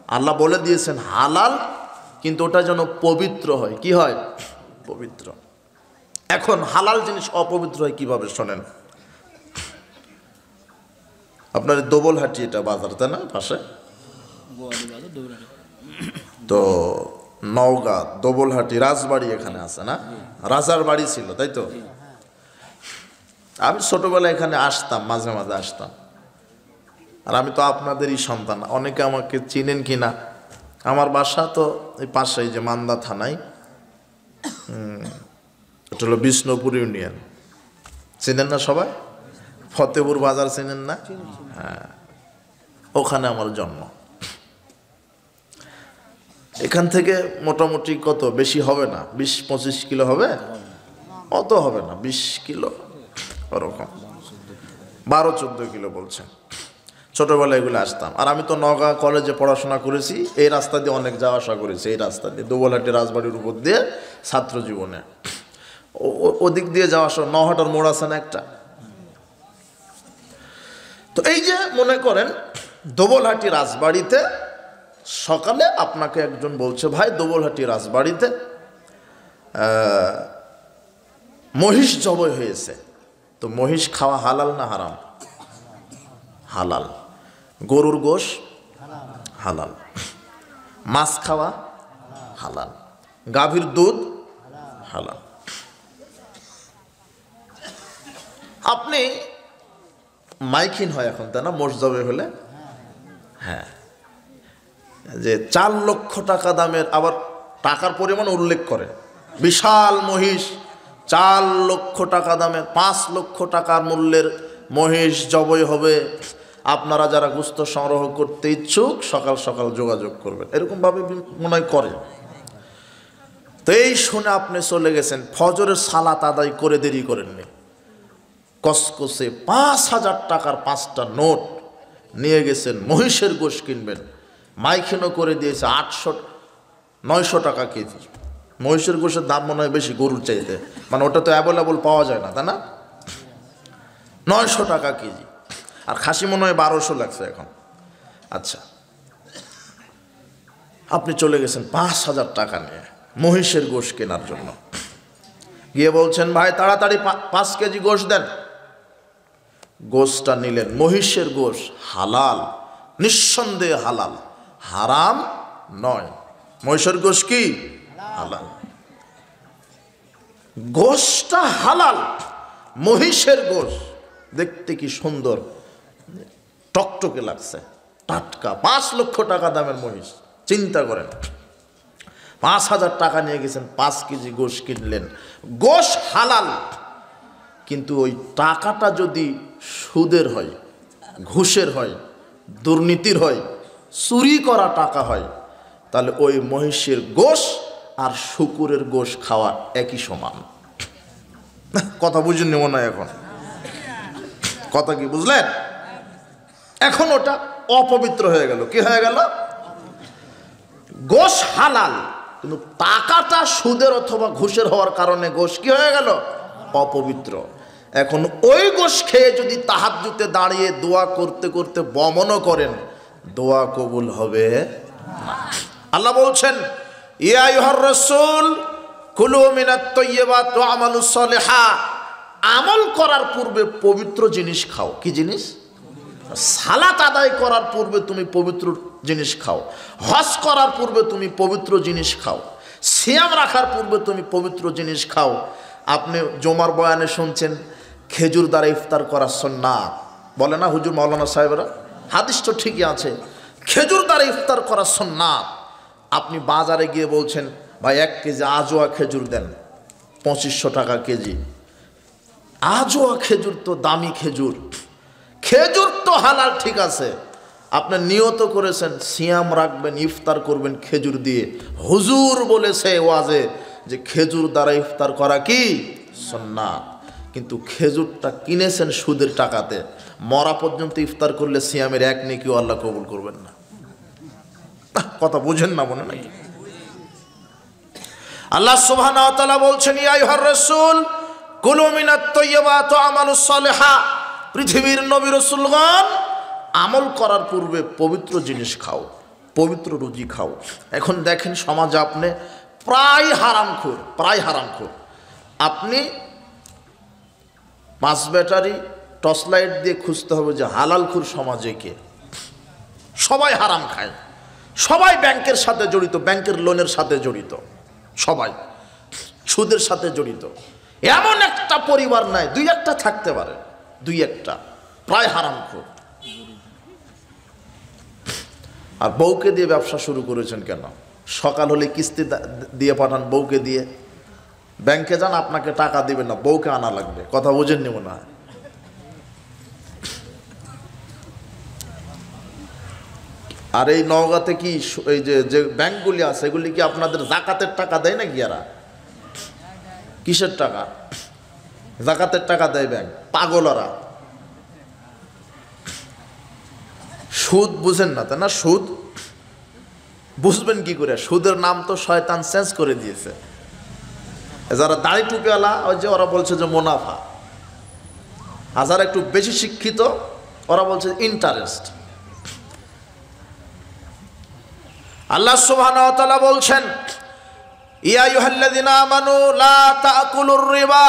আল্লাহ বলে দিয়েছেন হালাল, কিন্তু ওটা যেন পবিত্র হয়। কি হয়? পবিত্র। এখন হালাল জিনিস অপবিত্র হয় কিভাবে শোনেন। আপনার দোবলহাটি এটা বাজার, তাই না? পাশে তো নওগাঁ, দোবলহাটি, রাজবাড়ি এখানে আছে না? রাজার বাড়ি ছিল, তাই তো? আমি ছোটবেলায় এখানে আসতাম, মাঝে মাঝে আসতাম। আর আমি তো আপনাদেরই সন্তান, অনেকে আমাকে চিনেন কিনা। আমার বাসা তো এই পাশেই, যে মান্দা থানায়, এটা হলো বিষ্ণুপুর ইউনিয়ন। চিনেন না সবাই? ফতেপুর বাজার চিনেন না? হ্যাঁ, ওখানে আমার জন্ম। এখান থেকে মোটামুটি কত বেশি হবে না, 20-25 কিলো হবে, অত হবে না, 20 কিলো ওরকম, 12-14 কিলো বলছেন। ছোটবেলায় এগুলো আসতাম। আর আমি তো নওগাঁ কলেজে পড়াশোনা করেছি, এই রাস্তা দিয়ে অনেক যাওয়া আসা করেছি, এই রাস্তা দিয়ে দোবলহাটি রাজবাড়ির উপর দিয়ে ছাত্র জীবনে। ওদিক দিয়ে যাওয়া আসা, নহাটার মোড় আছে না একটা। তো এই যে মনে করেন দোবলহাটি রাজবাড়িতে সকালে আপনাকে একজন বলছে ভাই দোবলহাটি রাজবাড়িতে মহিষ জবাই হয়েছে, তো মহিষ খাওয়া হালাল না হারাম? হালাল। গরুর গোশ হালাল, মাছ খাওয়া হালাল, গাভীর দুধ হালাল। আপনি মাইকিন হয় এখন, তাই না? মোষ জবাই হলে, হ্যাঁ, যে 4 লক্ষ টাকা দামের, আবার টাকার পরিমাণ উল্লেখ করে, বিশাল মহিষ 4 লক্ষ টাকা দামের, 5 লক্ষ টাকার মূল্যের মহিষ জবাই হবে। আপনারা যারা গোশত সংগ্রহ করতে ইচ্ছুক সকাল সকাল যোগাযোগ করবেন, এরকমভাবে মনে হয় করে। তো এই শুনে আপনি চলে গেছেন, ফজরের সালাত আদায় করে দেরি করেননি, কসকসে 5,000 টাকার 5টা নোট নিয়ে গেছেন, মহিষের গোশ কিনবেন। মাইকিনও করে দিয়েছে 800-900 টাকা কেজি। মহিষের গোশের দাম মনে হয় বেশি গরুর চাইতে, মানে ওটা তো অ্যাভেলেবল পাওয়া যায় না, তাই না? 900 টাকা কেজি। আর খাসি মনে হয় 1200 লাগছে এখন। আচ্ছা, আপনি চলে গেছেন 5,000 টাকা নিয়ে মহিষের গোশ কেনার জন্য। গিয়ে বলছেন ভাই তাড়াতাড়ি 5 কেজি গোশ দেন। গোশটা নিলেন, মহিষের গোশ, হালাল, নিঃসন্দেহে হালাল, হারাম নয়। মহিষের গোশ কি হালাল, গোশটা হালাল, মহিষের গোশ। দেখতে কি সুন্দর, টকটকে লাগছে, টাটকা। 5 লক্ষ টাকা দামের মহিষ, চিন্তা করেন। 5,000 টাকা নিয়ে গেছেন, 5 কেজি গোশ কিনলেন। গোশ হালাল, কিন্তু ওই টাকাটা যদি সুদের হয়, ঘুষের হয়, দুর্নীতির হয়, চুরি করা টাকা হয়, তাহলে ওই মহিষের গোশ আর শুকুরের গোশ খাওয়া একই সমান। কথা বুঝেননি মনে হয় এখন? কথা কি বুঝলেন? এখন ওটা অপবিত্র হয়ে গেল। কি হয়ে গেল? গোশ হালাল, কিন্তু টাকাটা সুদের অথবা ঘুষের হওয়ার কারণে গোশ কি হয়ে গেল? অপবিত্র। এখন ওই গোশ খেয়ে যদি তাহাজ্জুদে দাঁড়িয়ে দোয়া করতে করতে বমনও করেন, দোয়া কবুল হবে না। আল্লাহ বলছেন, ইয়া আইয়ুহার রাসূল কুলু মিনাত তাইয়্যিবাত ওয়া আমালুস সালিহা। আমল করার পূর্বে পবিত্র জিনিস খাও। কি জিনিস? সালাত আদায় করার পূর্বে তুমি পবিত্র জিনিস খাও, হজ করার পূর্বে তুমি পবিত্র জিনিস খাও, সিয়াম রাখার পূর্বে তুমি পবিত্র জিনিস খাও। আপনি জুমার বয়ানে শুনছেন খেজুর দ্বারা ইফতার করা সুন্নাত, বলে না হুজুর মাওলানা সাহেবরা? হাদিস তো ঠিকই আছে, খেজুর দ্বারা ইফতার করা সুন্নাত। আপনি বাজারে গিয়ে বলছেন ভাই 1 কেজি আজোয়া খেজুর দেন, 2500 টাকা কেজি। আজোয়া খেজুর তো দামি খেজুর, খেজুর তো হালাল, ঠিক আছে। আপনি নিয়ত করেছেন সিয়াম রাখবেন, ইফতার করবেন খেজুর দিয়ে। হুজুর বলেছে ওয়াজে যে খেজুর দ্বারা ইফতার করা কি সুন্নাত, কিন্তু খেজুরটা কিনেছেন সুদের টাকাতে। মরা পর্যন্ত ইফতার করলে সিয়ামের 1 নেকিও আল্লাহ কবুল করবেন না। কথা বুঝেন না মনে নাকি? আল্লাহ সুবহানাহু ওয়া তাআলা বলছেন, ইয়া আইয়ুহার রাসূল কুলু মিনাত তাইয়্যিবাত ওয়া আমালুস সালিহা। পৃথিবীর নবী রাসূলগণ আমল করার পূর্বে পবিত্র জিনিস খাও, পবিত্র রুজি খাও। এখন দেখেন সমাজে আপনি প্রায় হারামখোর। আপনি 5 ব্যাটারি টর্চ লাইট দিয়ে খুঁজতে হবে যে হালালখোর সমাজে কে। সবাই হারাম খায়, সবাই ব্যাংকের সাথে জড়িত, ব্যাংকের লোনের সাথে জড়িত, সবাই সুদের সাথে জড়িত। এমন একটা পরিবার নাই, 2-1টা থাকতে পারে, 2-1টা প্রায় হারামখোর। আর বউকে দিয়ে ব্যবসা শুরু করেছেন কেন? সকাল হলে কিস্তি দিয়ে পাঠান, বউকে দিয়ে। ব্যাংকে যান, আপনাকে টাকা দিবেন না, বউকে আনা লাগবে। কথা বুঝেননি মনে হয়? আর এই নওগাঁতে কি এই যে ব্যাংকগুলি আছে এগুলি কি আপনাদের যাকাতের টাকা দেয় নাকি? এরা কিসের টাকা? যাকাতের টাকা দেয় ব্যাংক। পাগলরা। সুদ বুঝেন না তাই না? সুদ বুঝবেন কি করে? সুদের নাম তো শয়তান চেঞ্জ করে দিয়েছে। যারা দাড়ি টুপিওয়ালা ওই যে ওরা বলছে যে মুনাফা, আর যারা একটু বেশি শিক্ষিত ওরা বলছে ইন্টারেস্ট। আল্লাহ সুবহানাহু ওয়া তাআলা বলছেন, ইয়া আইয়ুহাল্লাযিনা আমানু লা তাকুলুর রিবা।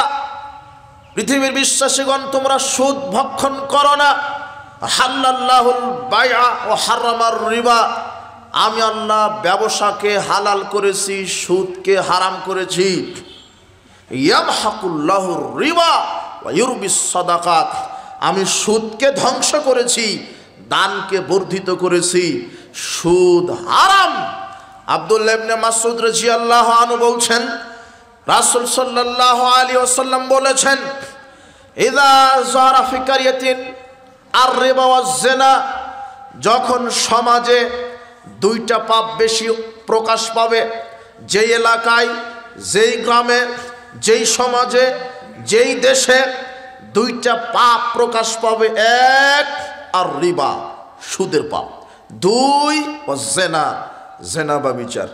পৃথিবীর বিশ্বাসীগণ তোমরা সুদ ভক্ষণ করো না। হাল্লাল্লাহুল বাইআ ওয়া হারামার রিবা। আমি আল্লাহ ব্যবসাকে হালাল করেছি, সুদকে হারাম করেছি। ইয়ামহাকুল্লাহুর রিবা ওয়া ইউরবিস সাদাকাত। আমি সুদকে ধ্বংস করেছি, দানকে বর্ধিত করেছি। সুদ হারাম। আব্দুল্লাহ ইবনে মাসউদ রাদিয়াল্লাহু আনহু বলছেন, রাসূল সাল্লাল্লাহু আলাইহি ওয়াসাল্লাম বলেছেন, ইযা যারা ফি কারিয়াতিন আর রিবা ওয়াজ জিনা। যখন সমাজে 2টা পাপ বেশি প্রকাশ পাবে, যেই এলাকায়, যেই গ্রামে, যেই সমাজে, যেই দেশে 2টা পাপ প্রকাশ পাবে, 1 আর রিবা সুদের পাপ, 2 জিনা জিনা বা বিচার।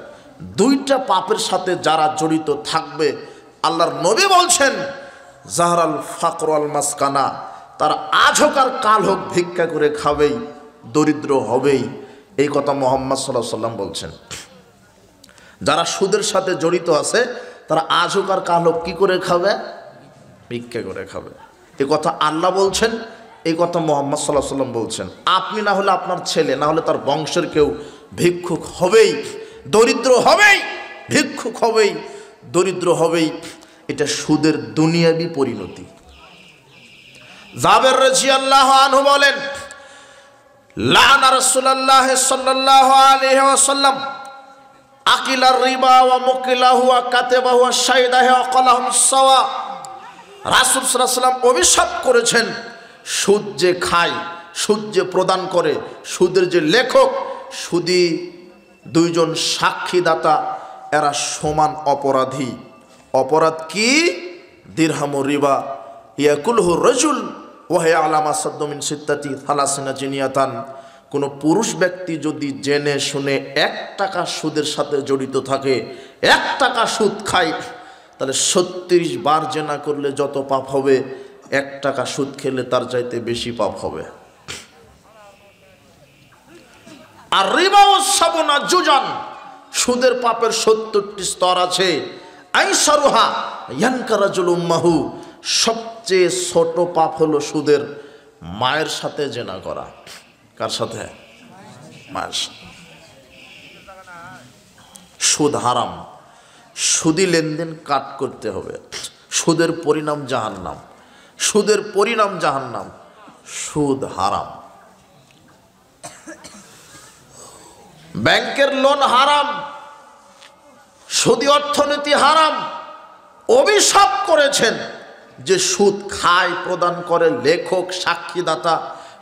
2টা পাপের সাথে যারা জড়িত থাকবে, আল্লাহর নবী বলছেন জাহরাল ফাকর আল মাসকানা, তারা আজ হোক আর কাল হোক ভিক্ষা করে খাবেই, দরিদ্র হবেই। এই কথা মুহাম্মদ সাল্লাল্লাহু আলাইহি ওয়াসাল্লাম বলছেন। যারা সুদের সাথে জড়িত আছে তারা আজ হোক আর কাল হোক কী করে খাবে? ভিক্ষা করে খাবে। এ কথা আল্লাহ বলছেন, এই কথা মুহাম্মদ সাল্লাল্লাহু আলাইহি ওয়াসাল্লাম বলছেন। আপনি না হলে আপনার ছেলে, না হলে তার বংশের কেউ ভিক্ষুক হবেই, দরিদ্র হবেই, ভিক্ষুক হবেই, দরিদ্র হবেই। এটা সুদের দুনিয়াবি পরিণতি। জাবের রাদিয়াল্লাহু আনহু বলেন, লানা রাসূলুল্লাহ সাল্লাল্লাহু আলাইহি ওয়াসাল্লাম আকিলার রিবা ওয়া মুকিলাহু ওয়া কাতাবাহু ওয়া শাহিদাহু ওয়া ক্বালাহুম সাওয়া। রাসূল সাল্লাল্লাহু আলাইহি ওয়াসাল্লাম অভিশাপ করেছেন সুদ যে খায়, সুদ যে প্রদান করে, সুদের যে লেখক, সুদী দুইজন সাক্ষীদাতা, এরা সমান অপরাধী। অপরাধ কি? দিরহামু রিবা ইয়াকুলহু রাজুল ওয়া হিয়া আলামা সাদ্দু মিন সিত্তাতি সালাসিনা জিনিয়াতান। কোনো পুরুষ ব্যক্তি যদি জেনে শুনে 1 টাকা সুদের সাথে জড়িত থাকে, 1 টাকা সুদ খায়, তাহলে 36 বার জেনা করলে যত পাপ হবে, 1 টাকা সুদ খেলে তার চাইতে বেশি পাপ হবে। আর রিবা ও সাবনা জুজান, সুদের পাপের 70টি স্তর আছে। আইসারুহা ইয়ানকারাজুল উম্মাহু, সবচেয়ে ছোট পাপ হলো সুদের মায়ের সাথে জেনা করা। কার সাথে? মায়ের সাথে। সুদ হারাম, সুদি লেনদেন কাট করতে হবে। সুদের পরিণাম জাহান্নাম, সুদের পরিণাম জাহান্নাম। সুদ হারাম। ব্যাংকের লোন হারাম, সুদি অর্থনীতি হারাম। অভিশাপ করেছেন যে সুদ খায়, প্রদান করে লেখক, সাক্ষীদাতা,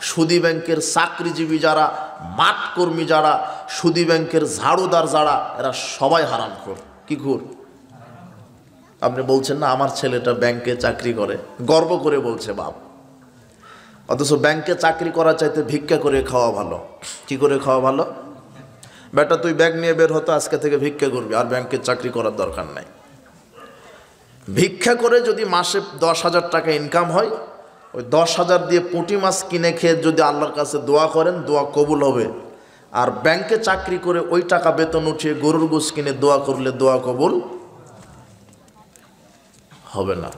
সুদি ব্যাংকের চাকরিজীবী যারা, মাঠ কর্মী যারা, সুদি ব্যাংকের ঝাড়ুদার যারা, এরা সবাই হারামখোর। কি ঘুর? আপনি বলছেন না আমার ছেলেটা ব্যাংকে চাকরি করে, গর্ব করে বলছে বাপ, অথচ ব্যাংকে চাকরি করা চাইতে ভিক্ষা করে খাওয়া ভালো। কি করে খাওয়া ভালো? বেটা তুই ব্যাগ নিয়ে বের হতো, আজকে থেকে ভিক্ষা করবি, আর ব্যাংকের চাকরি করার দরকার নাই। ভিক্ষা করে যদি মাসে 10,000 টাকা ইনকাম হয়, ওই 10,000 দিয়ে পুঁটি মাছ কিনে খেয়ে যদি আল্লাহর কাছে দোয়া করেন, দোয়া কবুল হবে। আর ব্যাংকে চাকরি করে ওই টাকা বেতন উঠিয়ে গরুর গোশত কিনে দোয়া করলে দোয়া কবুল হবে না।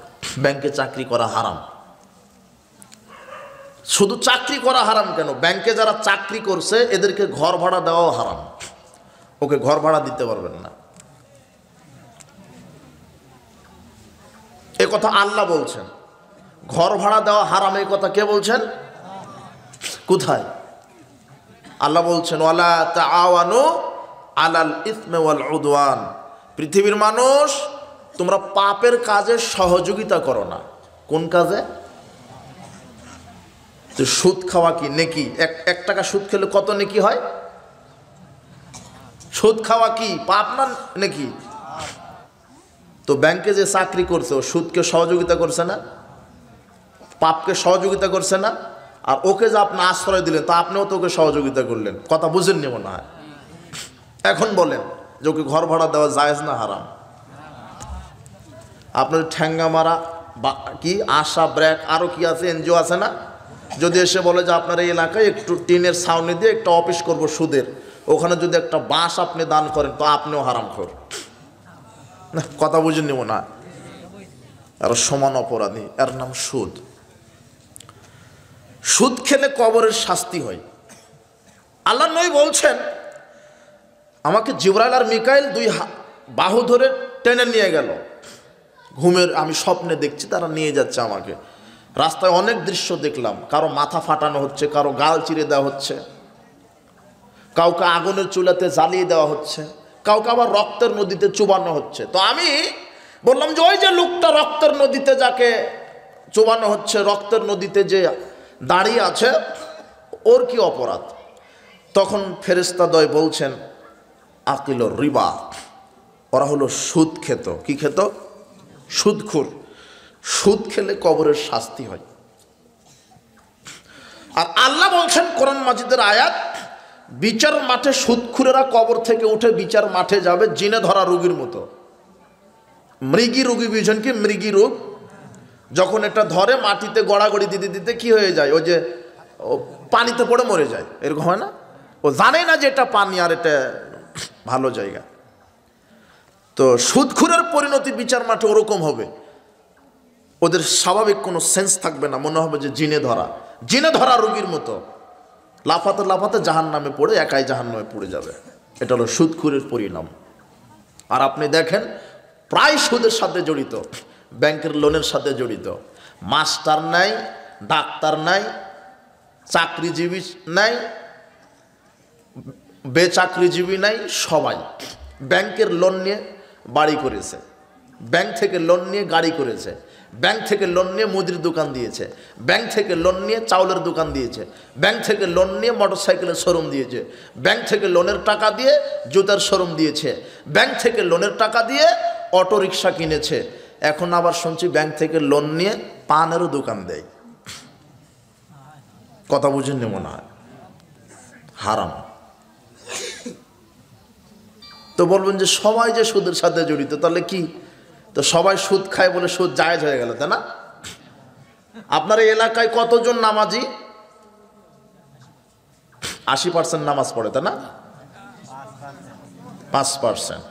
ব্যাংকে চাকরি করা হারাম। শুধু চাকরি করা হারাম কেন, ব্যাংকে যারা চাকরি করছে এদেরকে ঘর ভাড়া দেওয়াও হারাম। ওকে ঘর ভাড়া দিতে পারবেন না। এ কথা আল্লাহ বলছেন। ঘর ভাড়া দেওয়া হারাম, এই কথা কে বলছেন? কোথায়? আল্লাহ বলছেন ওয়ালা তাআওয়ানু আলাল ইসমি ওয়াল উদওয়ান। পৃথিবীর মানুষ, তোমরা পাপের কাজে সহযোগিতা করো না। কোন কাজে? তো সুদ খাওয়া কি নেকি? 1 টাকা সুদ খেলে কত নেকি হয়? সুদ খাওয়া কি পাপ না নেকি? তো ব্যাংকে যে চাকরি করছে ও সুদকে সহযোগিতা করছে না, পাপকে সহযোগিতা করছে না? আর ওকে যে আপনি আশ্রয় দিলেন, তা আপনিও তো ওকে সহযোগিতা করলেন। কথা বুঝেননি মনে হয়। এখন বলেন যে ওকে ঘর ভাড়া দেওয়া জায়েজ না হারাম? আপনার ঠ্যাঙ্গা মারা বা কি আশা ব্র্যাক আরও কি আছে, এনজিও আছে না, যদি এসে বলে যে আপনার এই এলাকায় একটু টিনের ছাউনি দিয়ে একটা অফিস করব সুদের, ওখানে যদি একটা বাঁশ আপনি দান করেন, তো আপনিও হারামখোর। না, কথা বুঝেননি মনে হয়। আর সমান অপরাধী, এর নাম সুদ। সুদ খেলে কবরের শাস্তি হয়। আল্লাহ নবী বলছেন, আমাকে জিবরাইল আর মিকাইল 2 বাহু ধরে টেনে নিয়ে গেল। ঘুমের আমি স্বপ্নে দেখছি তারা নিয়ে যাচ্ছে আমাকে। রাস্তায় অনেক দৃশ্য দেখলাম, কারো মাথা ফাটানো হচ্ছে, কারো গাল চিরে দেওয়া হচ্ছে, কাউকে আগুনের চুলাতে জ্বালিয়ে দেওয়া হচ্ছে, কাউকে আবার রক্তের নদীতে চুবানো হচ্ছে। তো আমি বললাম যে ওই যে লোকটা রক্তের নদীতে যাকে চুবানো হচ্ছে, রক্তের নদীতে যে দাঁড়িয়ে আছে, ওর কি অপরাধ? তখন ফেরেশতাদ্বয় বলছেন আকিল রিবা, ওরা হলো সুদ খেত। কি খেত? সুদখোর। সুদ খেলে কবরের শাস্তি হয়। আর আল্লাহ বলছেন কোরআন মাজিদের আয়াত, বিচার মাঠে সুদখোরেরা কবর থেকে উঠে বিচার মাঠে যাবে জিনে ধরা রোগীর মতো। মৃগী রোগী বুঝেন কি? মৃগী রোগ যখন এটা ধরে মাটিতে গড়াগড়ি দিতে দিতে কি হয়ে যায়, ওই যে পানিতে পড়ে মরে যায়, এরকম হয় না? ও জানে না যে এটা পানি আর এটা ভালো জায়গা। তো সুদখোরের পরিণতি বিচার মাঠে ওরকম হবে, ওদের স্বাভাবিক কোনো সেন্স থাকবে না, মনে হবে যে জিনে ধরা রোগীর মতো লাফাতে লাফাতে জাহান্নামে পড়ে একাই জাহান্নামে পড়ে যাবে। এটা হলো সুদখোরের পরিণাম। আর আপনি দেখেন প্রায় সুদের সাথে জড়িত, ব্যাংকের লোনের সাথে জড়িত, মাস্টার নাই, ডাক্তার নাই, চাকরিজীবী নাই, বেচাকরিজীবী নাই, সবাই ব্যাংকের লোন নিয়ে বাড়ি করেছে, ব্যাংক থেকে লোন নিয়ে গাড়ি করেছে, ব্যাংক থেকে লোন নিয়ে মুদির দোকান দিয়েছে, ব্যাংক থেকে লোন নিয়ে চাউলের দোকান দিয়েছে, ব্যাংক থেকে লোন নিয়ে মোটরসাইকেলের শোরুম দিয়েছে, ব্যাংক থেকে লোনের টাকা দিয়ে জুতার শোরুম দিয়েছে, ব্যাংক থেকে লোনের টাকা দিয়ে অটো রিক্সা কিনেছে। এখন আবার শুনছি ব্যাংক থেকে লোন নিয়ে পানেরও দোকান দেয়। কথা বুঝেননি মনে হয়? হারাম। তো বলবেন যে সবাই যে সুদের সাথে জড়িত, তাহলে কি? তো সবাই সুদ খায় বলে সুদ জায়েজ হয়ে গেল, তাই না? আপনার এই এলাকায় কতজন নামাজি? 80% নামাজ পড়ে, তাই না? 5%।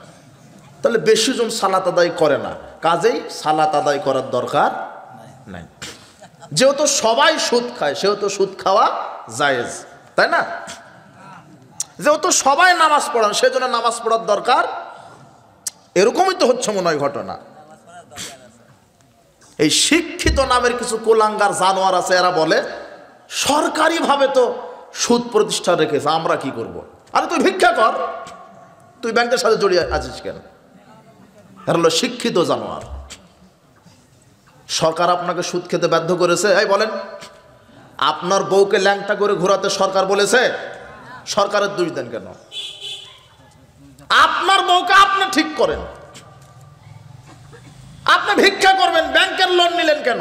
তাহলে বেশি জন সালাত আদায় করে না, কাজেই সালাত আদায় করার দরকার নাই। যেহেতু সবাই সুদ খায় সেহেতু সুদ খাওয়া জায়েজ, তাই না? যেহেতু সবাই নামাজ পড়েন সেজন্য নামাজ পড়ার দরকার। এরকমই তো হচ্ছে মনে হয় ঘটনা। এই শিক্ষিত নামের কিছু কুলাঙ্গার জানোয়ার আছে, এরা বলে সরকারিভাবে তো সুদ প্রতিষ্ঠা রেখেছে, আমরা কি করব? আরে তুই ভিক্ষা কর, তুই ব্যাংকের সাথে জড়িয়ে আছিস কেন? এরা হলো শিক্ষিত জানোয়ার। সরকার আপনাকে সুদ খেতে বাধ্য করেছে? এই বলেন, আপনার বউকে ল্যাংটা করে ঘোরাতে সরকার বলেছে? সরকারের দোষ দেন কেন? আপনার বউকে আপনি ঠিক করেন, আপনি ভিক্ষা করবেন, ব্যাংকের লোন নিলেন কেন?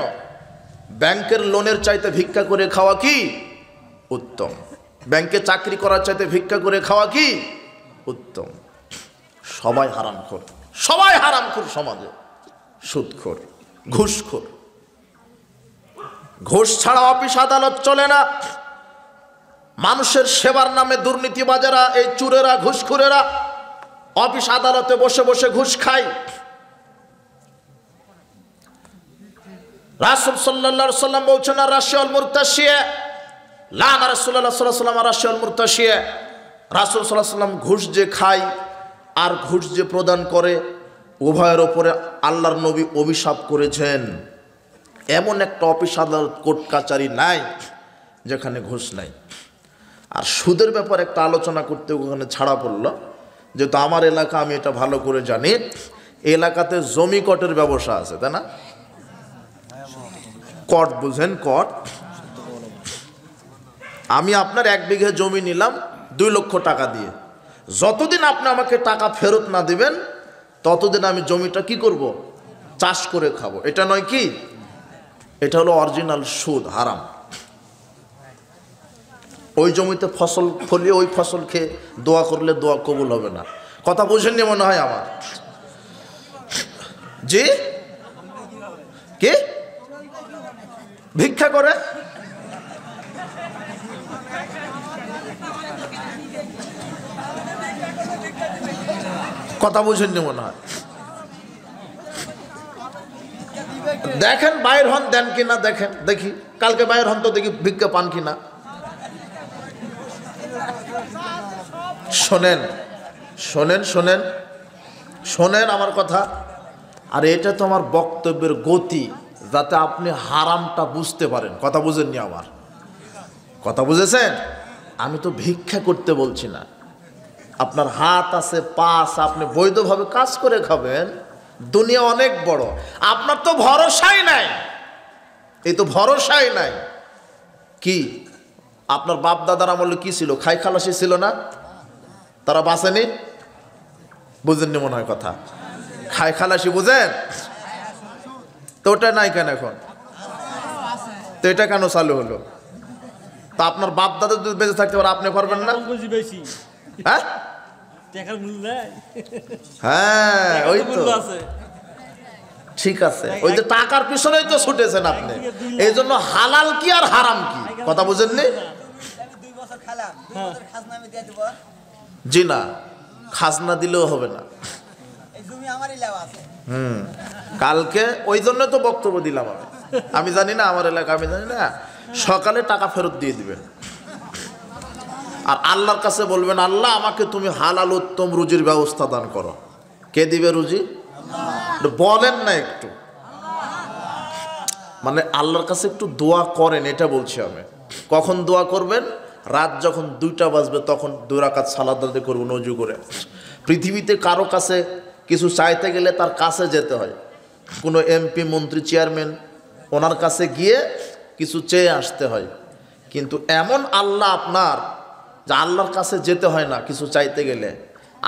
ব্যাংকের লোনের চাইতে ভিক্ষা করে খাওয়া কি উত্তম? ব্যাংকে চাকরি করার চাইতে ভিক্ষা করে খাওয়া কি উত্তম? সবাই হারামখোর, সবাই হারামখোর সমাজে, সুদখোর, ঘুষখোর। ঘুষ ছাড়া অফিস আদালত চলে না। মানুষের সেবার নামে দুর্নীতিবাজেরা, এই চুরেরা, ঘুষখোরেরা অফিস আদালতে বসে বসে ঘুষ খায়। রাসূল সাল্লাল্লাহু আলাইহি ওয়াসাল্লাম বলছেন, রাশিয়াল মুরতাশিয়া লানা রাসূলুল্লাহ সাল্লাল্লাহু আলাইহি ওয়াসাল্লাম রাশিয়াল মুরতাশিয়া। রাসূল সাল্লাল্লাহু আলাইহি ওয়াসাল্লাম ঘুষ যে খায় আর ঘুষ যে প্রদান করে, উভয়ের ওপরে আল্লাহর নবী অভিশাপ করেছেন। এমন একটা অফিস আদালত, কোর্ট কাচারি নাই যেখানে ঘুষ নাই। আর সুদের ব্যাপারে একটা আলোচনা করতে ওখানে ছাড়া পড়লো, যেহেতু আমার এলাকা, আমি এটা ভালো করে জানি। এলাকাতে জমি কটের ব্যবসা আছে, তাই না? কট বুঝেন? কট। আমি আপনার 1 বিঘে জমি নিলাম 2 লক্ষ টাকা দিয়ে। যতদিন আপনি আমাকে টাকা ফেরত না দিবেন ততদিন আমি জমিটা কি করব? চাষ করে খাবো। এটা নয় কি? এটা হলো অরিজিনাল সুদ, হারাম। ওই জমিতে ফসল ফলিয়ে ওই ফসল খেয়ে দোয়া করলে দোয়া কবুল হবে না। কথা বুঝেননি মনে হয় আমার? জি, কি ভিক্ষা করে? কথা বুঝেননি মনে হয়। দেখেন বাইর হন, দেন কিনা দেখেন, দেখি কালকে বাইর হন তো দেখি ভিক্ষা পান কিনা। শোনেন শোনেন শোনেন শোনেন আমার কথা। আর এটা তো আমার বক্তব্যের গতি, যাতে আপনি হারামটা বুঝতে পারেন। কথা বুঝেননি আমার? কথা বুঝেছেন? আমি তো ভিক্ষা করতে বলছি না। আপনার হাত আছে, পা আছে, আপনি বৈধভাবে কাজ করে খাবেন। দুনিয়া অনেক বড়, আপনার তো ভরসাই নাই। এই তো ভরসাই নাই। কি আপনার বাপ দাদার আমলে কি ছিল? খাই খালাসি ছিল না? তারা বাঁচেনি? বুঝেননি মনে হয় কথা। খাই খালাসি বুঝেন তো? ওটা নাই কেন এখন? তো এটা কেন চালু হলো? তা আপনার বাপ দাদা যদি বেঁচে থাকতে পারে আপনি পারবেন না? হ্যাঁ হ্যাঁ, ওই তো ঠিক আছে। ওই যে টাকার পিছনেই তো ছুটেছেন আপনি। এই জন্য হালাল কি আর হারাম কি কথা বুঝেননি? জি না, খাজনা দিলেও হবে না। কালকে ওই জন্য তো বক্তব্য দিলাম আমি জানি না আমার এলাকা, আমি জানি না, সকালে টাকা ফেরত দিয়ে দিবেন আর আল্লাহর কাছে বলবেন, আল্লাহ আমাকে তুমি হালাল উত্তম রুজির ব্যবস্থা দান করো। কে দিবে রুজি? বলেন না একটু, মানে আল্লাহর কাছে একটু দোয়া করেন, এটা বলছি আমি। কখন দোয়া করবেন? রাত যখন 2টা বাজবে তখন 2 রাকাত সালাত আদায় করবেন ওযু করে। পৃথিবীতে কারো কাছে কিছু চাইতে গেলে তার কাছে যেতে হয়, কোনো এমপি, মন্ত্রী, চেয়ারম্যান, ওনার কাছে গিয়ে কিছু চেয়ে আসতে হয়। কিন্তু এমন আল্লাহ আপনার, যে আল্লাহর কাছে যেতে হয় না কিছু চাইতে গেলে।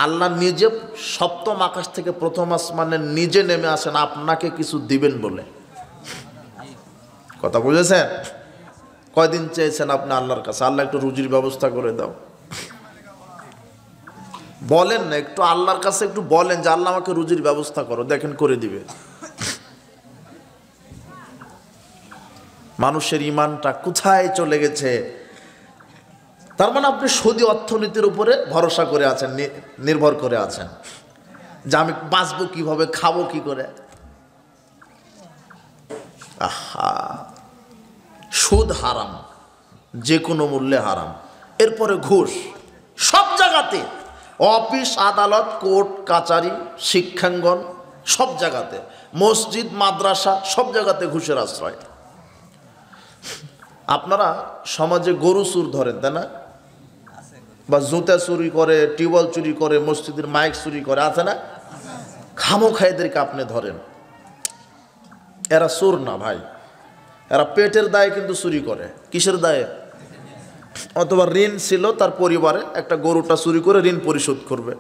আল্লাহ নিজে 7ম আকাশ থেকে 1ম আসমানে নিজে নেমে আসেন আপনাকে কিছু দিবেন বলে। কথা বুঝেছেন? কয়দিন চেয়েছেন আপনি আল্লাহর কাছে, আল্লাহ একটু রুজির ব্যবস্থা করে দাও? বলেন না একটু আল্লাহর কাছে, একটু বলেন যে আল্লাহ আমাকে রুজির ব্যবস্থা করো, দেখেন করে দিবে। মানুষের ইমানটা কোথায় চলে গেছে? তার মানে আপনি সুদী অর্থনীতির উপরে ভরসা করে আছেন, নির্ভর করে আছেন, যে আমি বাঁচবো কিভাবে, খাবো কি করে। আহা, সুদ হারাম, যে কোনো মূল্যে হারাম। এরপরে ঘুষ, সব জায়গাতে, অফিস, আদালত, কোর্ট কাচারি, শিক্ষাঙ্গন, সব জায়গাতে, মসজিদ, মাদ্রাসা, সব জায়গাতে ঘুষের আশ্রয়। আপনারা সমাজে গরু চুর ধরেন, তাই না? বা জুতা চুরি করে, টিউবওয়েল চুরি করে, মসজিদের মাইক চুরি করে, আছে না? খামোখা এদেরকে আপনি ধরেন। এরা চোর না ভাই, এরা পেটের দায়ে কিন্তু চুরি করে। কিসের দায়ে? অথবা ঋণ ছিল তার পরিবারে, একটা গরুটা চুরি করে ঋণ পরিশোধ করবে,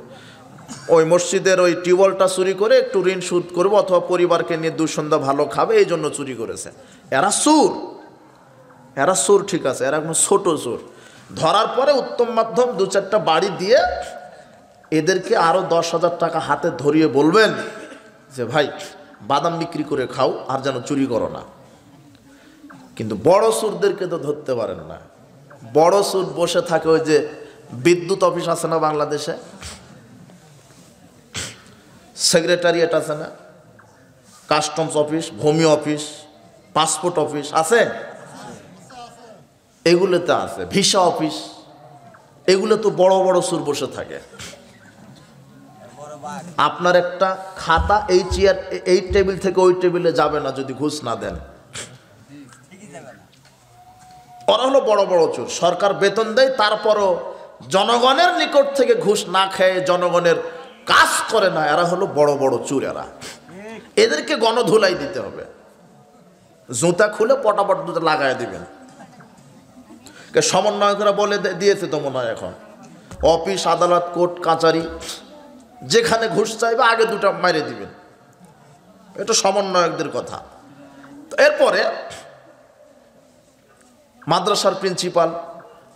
ওই মসজিদের ওই টিউবওয়েলটা চুরি করে একটু ঋণ শোধ করবে, অথবা পরিবারকে নিয়ে দুঃসন্ধ্যা ভালো খাবে, এই জন্য চুরি করেছে। এরা চোর, এরা চোর, ঠিক আছে, এরা কোনো ছোট চোর। ধরার পরে উত্তম মাধ্যম 2-4টা বাড়ি দিয়ে এদেরকে আরও 10,000 টাকা হাতে ধরিয়ে বলবেন যে ভাই বাদাম বিক্রি করে খাও, আর যেন চুরি করো না। কিন্তু বড় চোরদেরকে তো ধরতে পারেন না। বড় চোর বসে থাকে ওই যে বিদ্যুৎ অফিস আছে না বাংলাদেশে, সেক্রেটারিয়েট আছে না, কাস্টমস অফিস, ভূমি অফিস, পাসপোর্ট অফিস আছে, এগুলোতে আছে, ভিসা অফিস, এগুলো তো বড় বড় চোর বসে থাকে। আপনার একটা খাতা এই চেয়ার, এই টেবিল থেকে ওই টেবিলে যাবে না যদি ঘুষ না দেন। ওরা হলো বড় বড় চোর। সরকার বেতন দেয়, তারপরও জনগণের নিকট থেকে ঘুষ না খেয়ে জনগণের কাজ করে না, এরা হলো বড় বড় চোর। এদেরকে গণধুলাই দিতে হবে, জুতা খুলে পটাপট দুটো লাগাই দিবেন। সমন্বয়করা বলে দিয়েছে তো মনে হয় এখন, অফিস, আদালত, কোর্ট কাচারি, যেখানে ঘুষ চাইবে আগে 2টা মাইরে দিবেন। এটা সমন্বয়কদের কথা। এরপরে মাদ্রাসার প্রিন্সিপাল,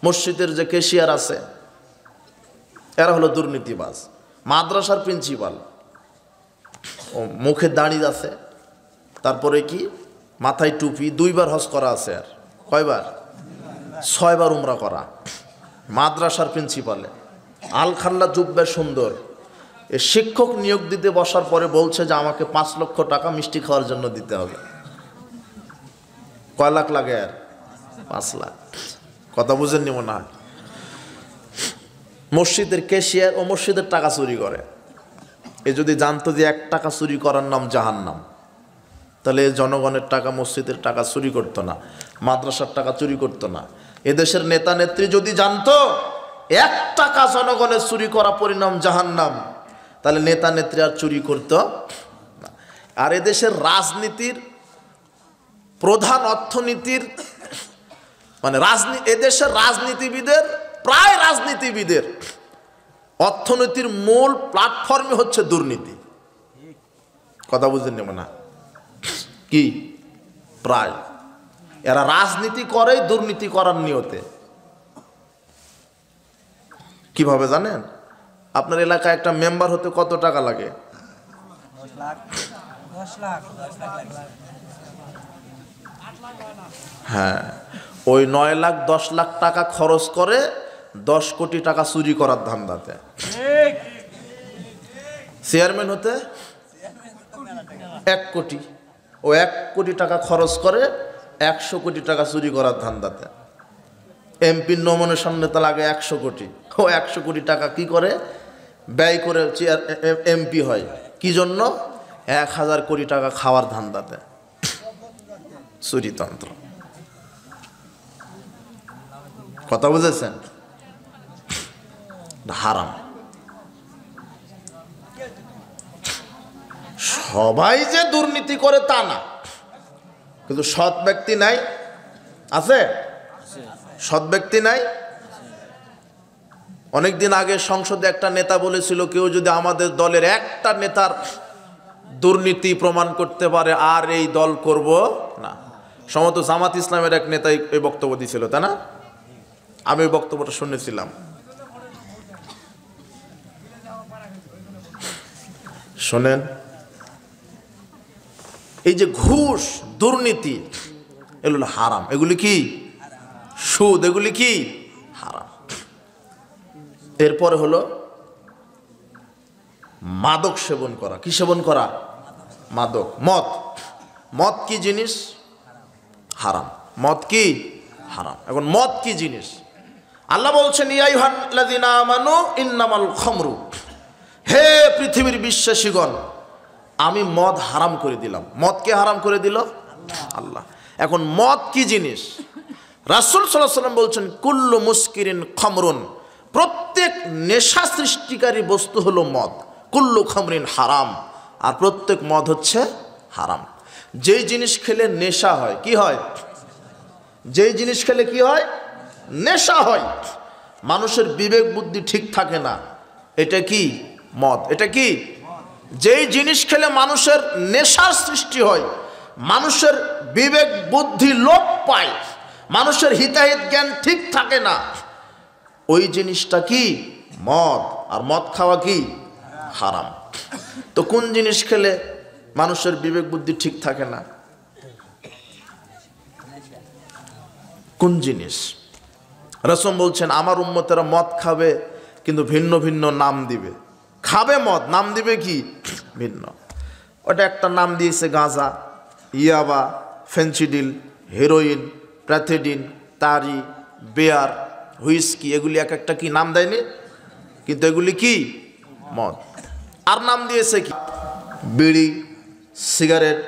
মসজিদের যে ক্যাশিয়ার আছে, এরা হলো দুর্নীতিবাজ। মাদ্রাসার প্রিন্সিপাল, ও মুখে দাড়ি আছে, তারপরে কি মাথায় টুপি, 2বার হজ করা আছে, আর কয়বার? 6বার উমরা করা। মাদ্রাসার প্রিন্সিপালে আলখাল্লা জুব্বে সুন্দর। এ শিক্ষক নিয়োগ দিতে বসার পরে বলছে যে আমাকে 5 লক্ষ টাকা মিষ্টি খাওয়ার জন্য দিতে হবে। কয় লাখ লাগে? আর 5 লাখ। কথা বুঝেননি মনে হয়। মসজিদের ক্যাশিয়ার, ও মসজিদের টাকা চুরি করে। এ যদি জানতো যে 1 টাকা চুরি করার নাম জাহান্নাম, তাহলে জনগণের টাকা, মসজিদের টাকা চুরি করতো না, মাদ্রাসার টাকা চুরি করতো না। এদেশের নেতা নেত্রী যদি জানতো 1 টাকা জনগণের চুরি করা পরিণাম জাহান্নাম, তাহলে নেতা নেত্রী আর চুরি করতো না। আর এদেশের রাজনীতির প্রধান, অর্থনীতির মানে এদেশের রাজনীতিবিদের, প্রায় রাজনীতিবিদের অর্থনীতির মূল প্ল্যাটফর্মই হচ্ছে দুর্নীতি। কথা বুঝলেন না? কি প্রায় এরা রাজনীতি করে দুর্নীতি করার নিয়তে। কিভাবে জানেন? আপনার এলাকায় একটা মেম্বার হতে কত টাকা লাগে? 10 লাখ। হ্যাঁ, ওই 9 লাখ 10 লাখ টাকা খরচ করে 10 কোটি টাকা চুরি করার ধান্দাতে। চেয়ারম্যান হতে 1 কোটি, ও 1 কোটি টাকা খরচ করে 100 কোটি টাকা চুরি করার ধান্দাতে। এমপির নমিনেশন নেতা লাগে 100 কোটি, ও 100 কোটি টাকা কি করে ব্যয় করে এমপি হয়, কি জন্য? 1000 কোটি টাকা খাওয়ার ধান্দাতে। চুরিতন্ত্র, কথা বুঝেছেন? হারাম। সবাই যে দুর্নীতি করে তা না, কিন্তু সৎ ব্যক্তি নাই, আছে? সৎ ব্যক্তি নাই। অনেকদিন আগে সংসদে একটা নেতা বলেছিল, কেউ যদি আমাদের দলের একটা নেতার দুর্নীতি প্রমাণ করতে পারে আর এই দল করব না। সম্ভবত জামাত ইসলামের এক নেতাই এই বক্তব্য দিয়েছিল, তাই না? আমি ওই বক্তব্যটা শুনেছিলাম। শোনেন, এই যে ঘুষ, দুর্নীতি, এগুলো হারাম। এগুলি কি? সুদ, এগুলি কি? হারাম। এরপরে হলো মাদক সেবন করা। কি সেবন করা? মাদক, মদ। মদ কি জিনিস? হারাম। মদ কি? হারাম। এখন মদ কি জিনিস? আল্লাহ বলছেন, ইয়া আইয়ুহাল্লাযীনা আমানু ইন্নামাল খামরু, হে পৃথিবীর বিশ্বাসীগণ, আমি মদ হারাম করে দিলাম। মদ কে হারাম করে দিল? আল্লাহ। এখন মদ কি জিনিস? রাসূল সাল্লাল্লাহু আলাইহি ওয়াসাল্লাম বলছেন, কুল্লু মুসকিরিন খামরুন, প্রত্যেক নেশা সৃষ্টিকারী বস্তু হলো মদ। কুল্লু খামরিন হারাম, আর প্রত্যেক মদ হচ্ছে হারাম। যেই জিনিস খেলে নেশা হয়, কি হয়? যেই জিনিস খেলে কি হয়? নেশা হয়। মানুষের বিবেক বুদ্ধি ঠিক থাকে না, এটা কি? মদ। এটা কি? যেই জিনিস খেলে মানুষের নেশার সৃষ্টি হয়, মানুষের বিবেক বুদ্ধি লোপ পায়, মানুষের হিতাহিত জ্ঞান ঠিক থাকে না, ওই জিনিসটা কি? মদ। আর মদ খাওয়া কি? হারাম। তো কোন জিনিস খেলে মানুষের বিবেক বুদ্ধি ঠিক থাকে না? কোন জিনিস? রাসূল বলছেন, আমার উম্মতেরা মদ খাবে, কিন্তু ভিন্ন ভিন্ন নাম দিবে। খাবে মদ, নাম দিবে কি? ভিন্ন। ওটা একটা নাম দিয়েছে গাঁজা, ইয়াবা, ফেন্সিডিল, হেরোইন, প্যাথেডিন, তারি, বেয়ার, হুইস্কি, এগুলি এক একটা কি নাম দেয়নি? কিন্তু এগুলি কি? মদ। আর নাম দিয়েছে কি? বিড়ি, সিগারেট,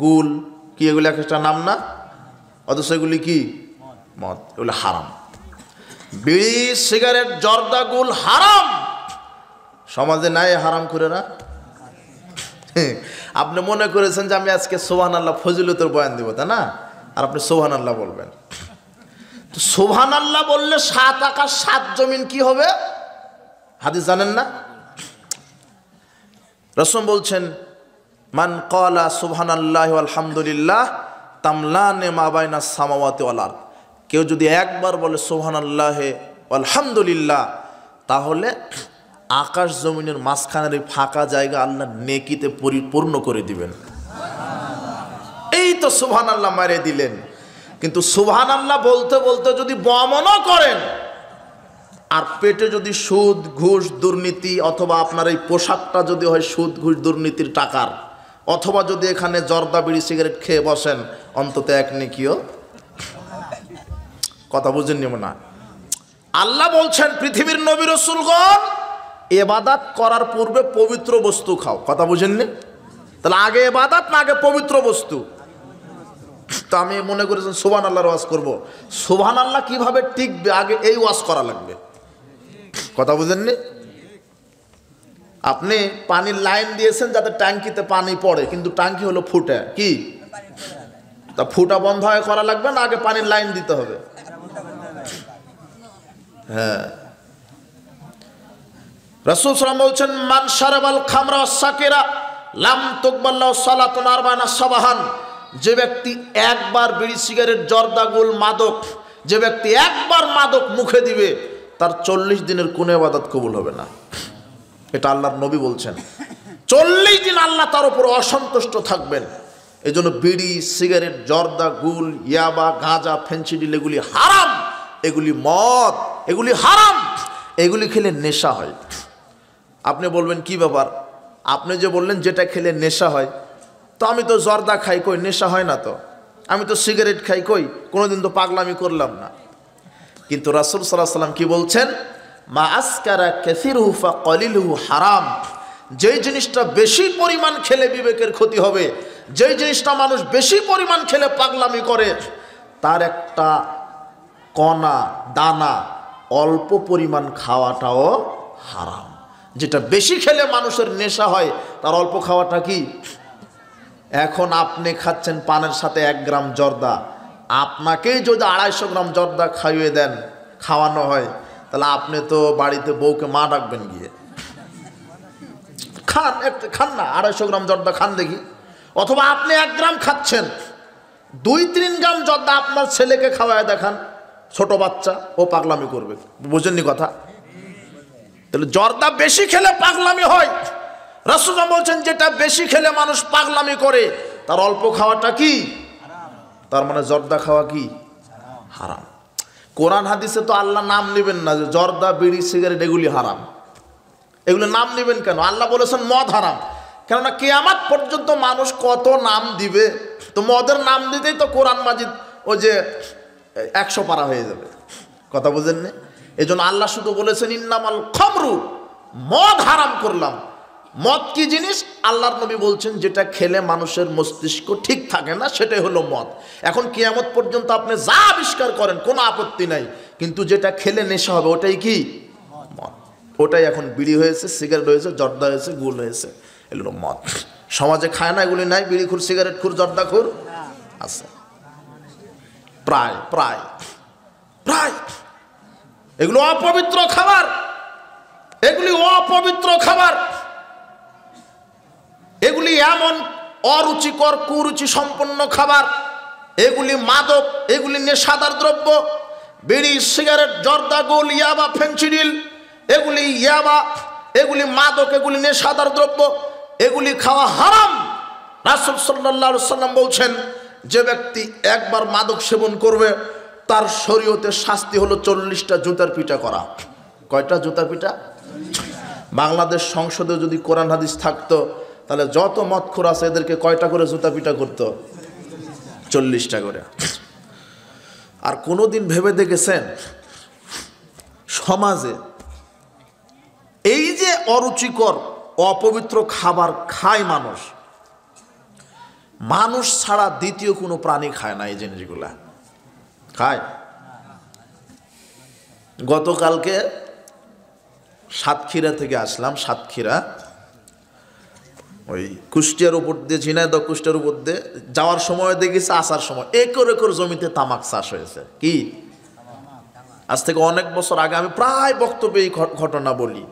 গুল, কি এগুলি এক একটা নাম না? অথচ এগুলি কি? মদ। এগুলি হারাম। বিড়ি, সিগারেট, জর্দা, গুল হারাম। সমাজে নাই হারাম করে না? আপনি মনে করেছেন যে আমি আজকে সুবহানাল্লাহ ফজিলতের বয়ান দিব, তাই না? আর আপনি সুবহানাল্লাহ বলবেন। তো সুবহানাল্লাহ বললে 7 আকাশ 7 জমিন কি হবে? হাদিস জানেন না? রাসূল বলছেন, মান ক্বালা সুবহানাল্লাহি ওয়াল হামদুলিল্লাহ তামলানে মা বাইনাস সামাওয়াতি ওয়াল আরদ, কেউ যদি একবার বলে সুবহানাল্লাহি ওয়াল হামদুলিল্লাহ, তাহলে আকাশ জমিনের মাঝখানের এই ফাঁকা জায়গা আল্লাহ নেকিতে পরিপূর্ণ করে দিবেন। এই তো সুবহানাল্লাহ মারে দিলেন। কিন্তু সুবহানাল্লাহ বলতে বলতে যদি বমনও করেন, আর পেটে যদি সুদ, ঘুষ, দুর্নীতি, অথবা আপনার এই পোশাকটা যদি হয় সুদ, ঘুষ, দুর্নীতির টাকার, অথবা যদি এখানে জর্দা, বিড়ি, সিগারেট খেয়ে বসেন, অন্তত এক নেকিও। কথা বুঝেননি মনে হয়? আল্লাহ বলছেন, পৃথিবীর নবী রাসূলগণ ইবাদত করার পূর্বে পবিত্র বস্তু খাও। কথা বুঝেননি? তাহলে আগে ইবাদত না আগে পবিত্র বস্তু? তো আমি মনে করেছেন সুবহানাল্লাহর ওয়াজ করব। সুবহানাল্লাহ কিভাবে টিকবে, আগে এই ওয়াজ করা লাগবে। কথা বুঝেননি? আপনি পানির লাইন দিয়েছেন যাতে ট্যাঙ্কিতে পানি পড়ে, কিন্তু ট্যাঙ্কি হলো ফুটা। কি? তা ফুটা বন্ধ হয়ে করা লাগবে না আগে পানির লাইন দিতে হবে? হ্যাঁ। রাসূল সাল্লাল্লাহু আলাইহি ওয়াসাল্লাম বলছেন, মান শারাবাল খামরা ওয়াস সাকিরা লাম তুকবাল লাহু সালাতুন 40 সাবাহান, যে ব্যক্তি একবার বিড়ি, সিগারেট, জর্দা, গুল, মাদক, যে ব্যক্তি একবার মাদক মুখে দিবে, তার 40 দিনের কোনো ইবাদত কবুল হবে না। এটা আল্লাহর নবী বলছেন। 40 দিন আল্লাহ তার উপর অসন্তুষ্ট থাকবেন। এই জন্য বিড়ি, সিগারেট, জর্দা, গুল, ইয়াবা, গাঁজা, ফেন্সিডিল এগুলি হারাম, এগুলি মদ, এগুলি হারাম। এগুলি খেলে নেশা হয়। আপনি বলবেন কি ব্যাপার? আপনি যে বললেন যেটা খেলে নেশা হয়, তো আমি তো জর্দা খাই, কই নেশা হয় না তো, আমি তো সিগারেট খাই, কই কোনোদিন তো পাগলামি করলাম না। কিন্তু রাসূল সাল্লাল্লাহু আলাইহি ওয়াসাল্লাম কি বলছেন, মা আসকারা কাসিরুহু ফাকালিলুহু হারাম। যেই জিনিসটা বেশি পরিমাণ খেলে বিবেকের ক্ষতি হবে, যেই জিনিসটা মানুষ বেশি পরিমাণ খেলে পাগলামি করে, তার একটা কণা দানা অল্প পরিমাণ খাওয়াটাও হারাম। যেটা বেশি খেলে মানুষের নেশা হয়, তার অল্প খাওয়াটা কি? এখন আপনি খাচ্ছেন পানের সাথে 1 গ্রাম জর্দা, আপনাকেই যদি 250 গ্রাম জর্দা খাইয়ে দেন, খাওয়ানো হয়, তাহলে আপনি তো বাড়িতে বউকে মা ডাকবেন গিয়ে, খান একটু, খান না 250 গ্রাম জর্দা খান দেখি। অথবা আপনি 1 গ্রাম খাচ্ছেন, 2-3 গ্রাম জর্দা আপনার ছেলেকে খাওয়ায় দেখান, ছোট বাচ্চা, ও পাগলামি করবে। বুঝেননি কথা? তাহলে জর্দা বেশি খেলে পাগলামি হয়। রাসূল বলছেন যেটা বেশি খেলে মানুষ পাগলামি করে, তার অল্প খাওয়াটা কি? তার মানে জর্দা খাওয়া কি? হারাম। কোরআন হাদিসে তো আল্লাহ নাম নেবেন না যে জর্দা, বিড়ি, সিগারেট এগুলি হারাম। এগুলো নাম নেবেন কেন? আল্লাহ বলেছেন মদ হারাম। কেননা কিয়ামত পর্যন্ত মানুষ কত নাম দিবে, তো মদের নাম দিতেই তো কোরআন মাজিদ ওই যে 100 পারা হয়ে যাবে। কথা বুঝেননি? এই জন্য আল্লাহ শুধু বলেছেন ইন্নামাল খামরু, মদ হারাম করলাম। মদ কি জিনিস? আল্লাহর নবী বলছেন যেটা খেলে মানুষের মস্তিষ্ক ঠিক থাকে না, সেটাই হলো মদ। এখন কিয়ামত পর্যন্ত আপনি যা আবিষ্কার করেন কোনো আপত্তি নাই, কিন্তু যেটা খেলে নেশা হবে ওটাই কি? মদ। ওটাই এখন বিড়ি হয়েছে, সিগারেট হয়েছে, জর্দা হয়েছে, গুল হয়েছে, এগুলো মদ। সমাজে খায় না এগুলি নাই? বিড়ি খুর, সিগারেট খুর, জর্দা খুর আছে প্রায় প্রায় প্রায়। এগুলো অপবিত্র খাবার, এগুলি অপবিত্র খাবার, এগুলি এমন অরুচিকর কুরুচি সম্পন্ন খাবার, এগুলি মাদক, এগুলি নেশাদার দ্রব্য। বিড়ি, সিগারেট, জর্দা, গোল, ইয়াবা, ফেনসিডিল, এগুলি ইয়াবা, এগুলি মাদক, এগুলি নেশাদার দ্রব্য, এগুলি খাওয়া হারাম। রাসূল সাল্লাল্লাহু আলাইহি ওয়াসাল্লাম বলছেন যে ব্যক্তি একবার মাদক সেবন করবে, তার শরীয়তের শাস্তি হলো 40টা জুতার পিটা করা। কয়টা জুতার পিটা? বাংলাদেশ সংসদে যদি কোরআন হাদিস থাকতো, তাহলে যত মদখোর আছে এদেরকে কয়টা করে জুতা পিটা করতো? 40টা করে। আর কোনোদিন ভেবে দেখেছেন সমাজে এই যে অরুচিকর অপবিত্র খাবার খায় মানুষ, মানুষ ছাড়া দ্বিতীয় কোনো প্রাণী খায় না এই জিনিসগুলা? খায়। গতকালকে সাতক্ষীরা থেকে আসলাম, সাতক্ষীরা ওই কুষ্টিয়ার উপর দিয়ে, ঝিনাইদহ কুষ্টিয়ার উপর দিয়ে যাওয়ার সময় দেখেছি আসার সময় একর একর জমিতে তামাক চাষ হয়েছে। কি? আজ থেকে অনেক বছর আগে আমি প্রায় বক্তব্যে এই ঘটনা বলি,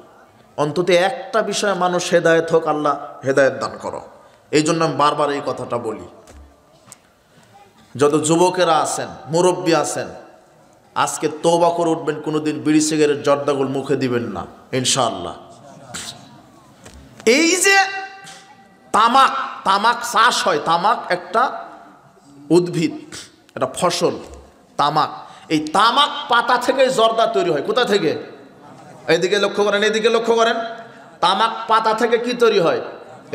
অন্তত একটা বিষয়ে মানুষ হেদায়েত হোক, আল্লাহ হেদায়েত দান করো, এই জন্য আমি বারবার এই কথাটা বলি। যত যুবকেরা আছেন, মুরব্বী আছেন, আজকে তওবা করে উঠবেন, কোনোদিন বিড়ি, সিগারেট, জর্দাগুল মুখে দিবেন না ইনশাআল্লাহ। এই যে তামাক, তামাক চাষ হয়, তামাক একটা উদ্ভিদ, একটা ফসল তামাক। এই তামাক পাতা থেকে জর্দা তৈরি হয়। কোথা থেকে? এইদিকে লক্ষ্য করেন, এইদিকে লক্ষ্য করেন। তামাক পাতা থেকে কি তৈরি হয়?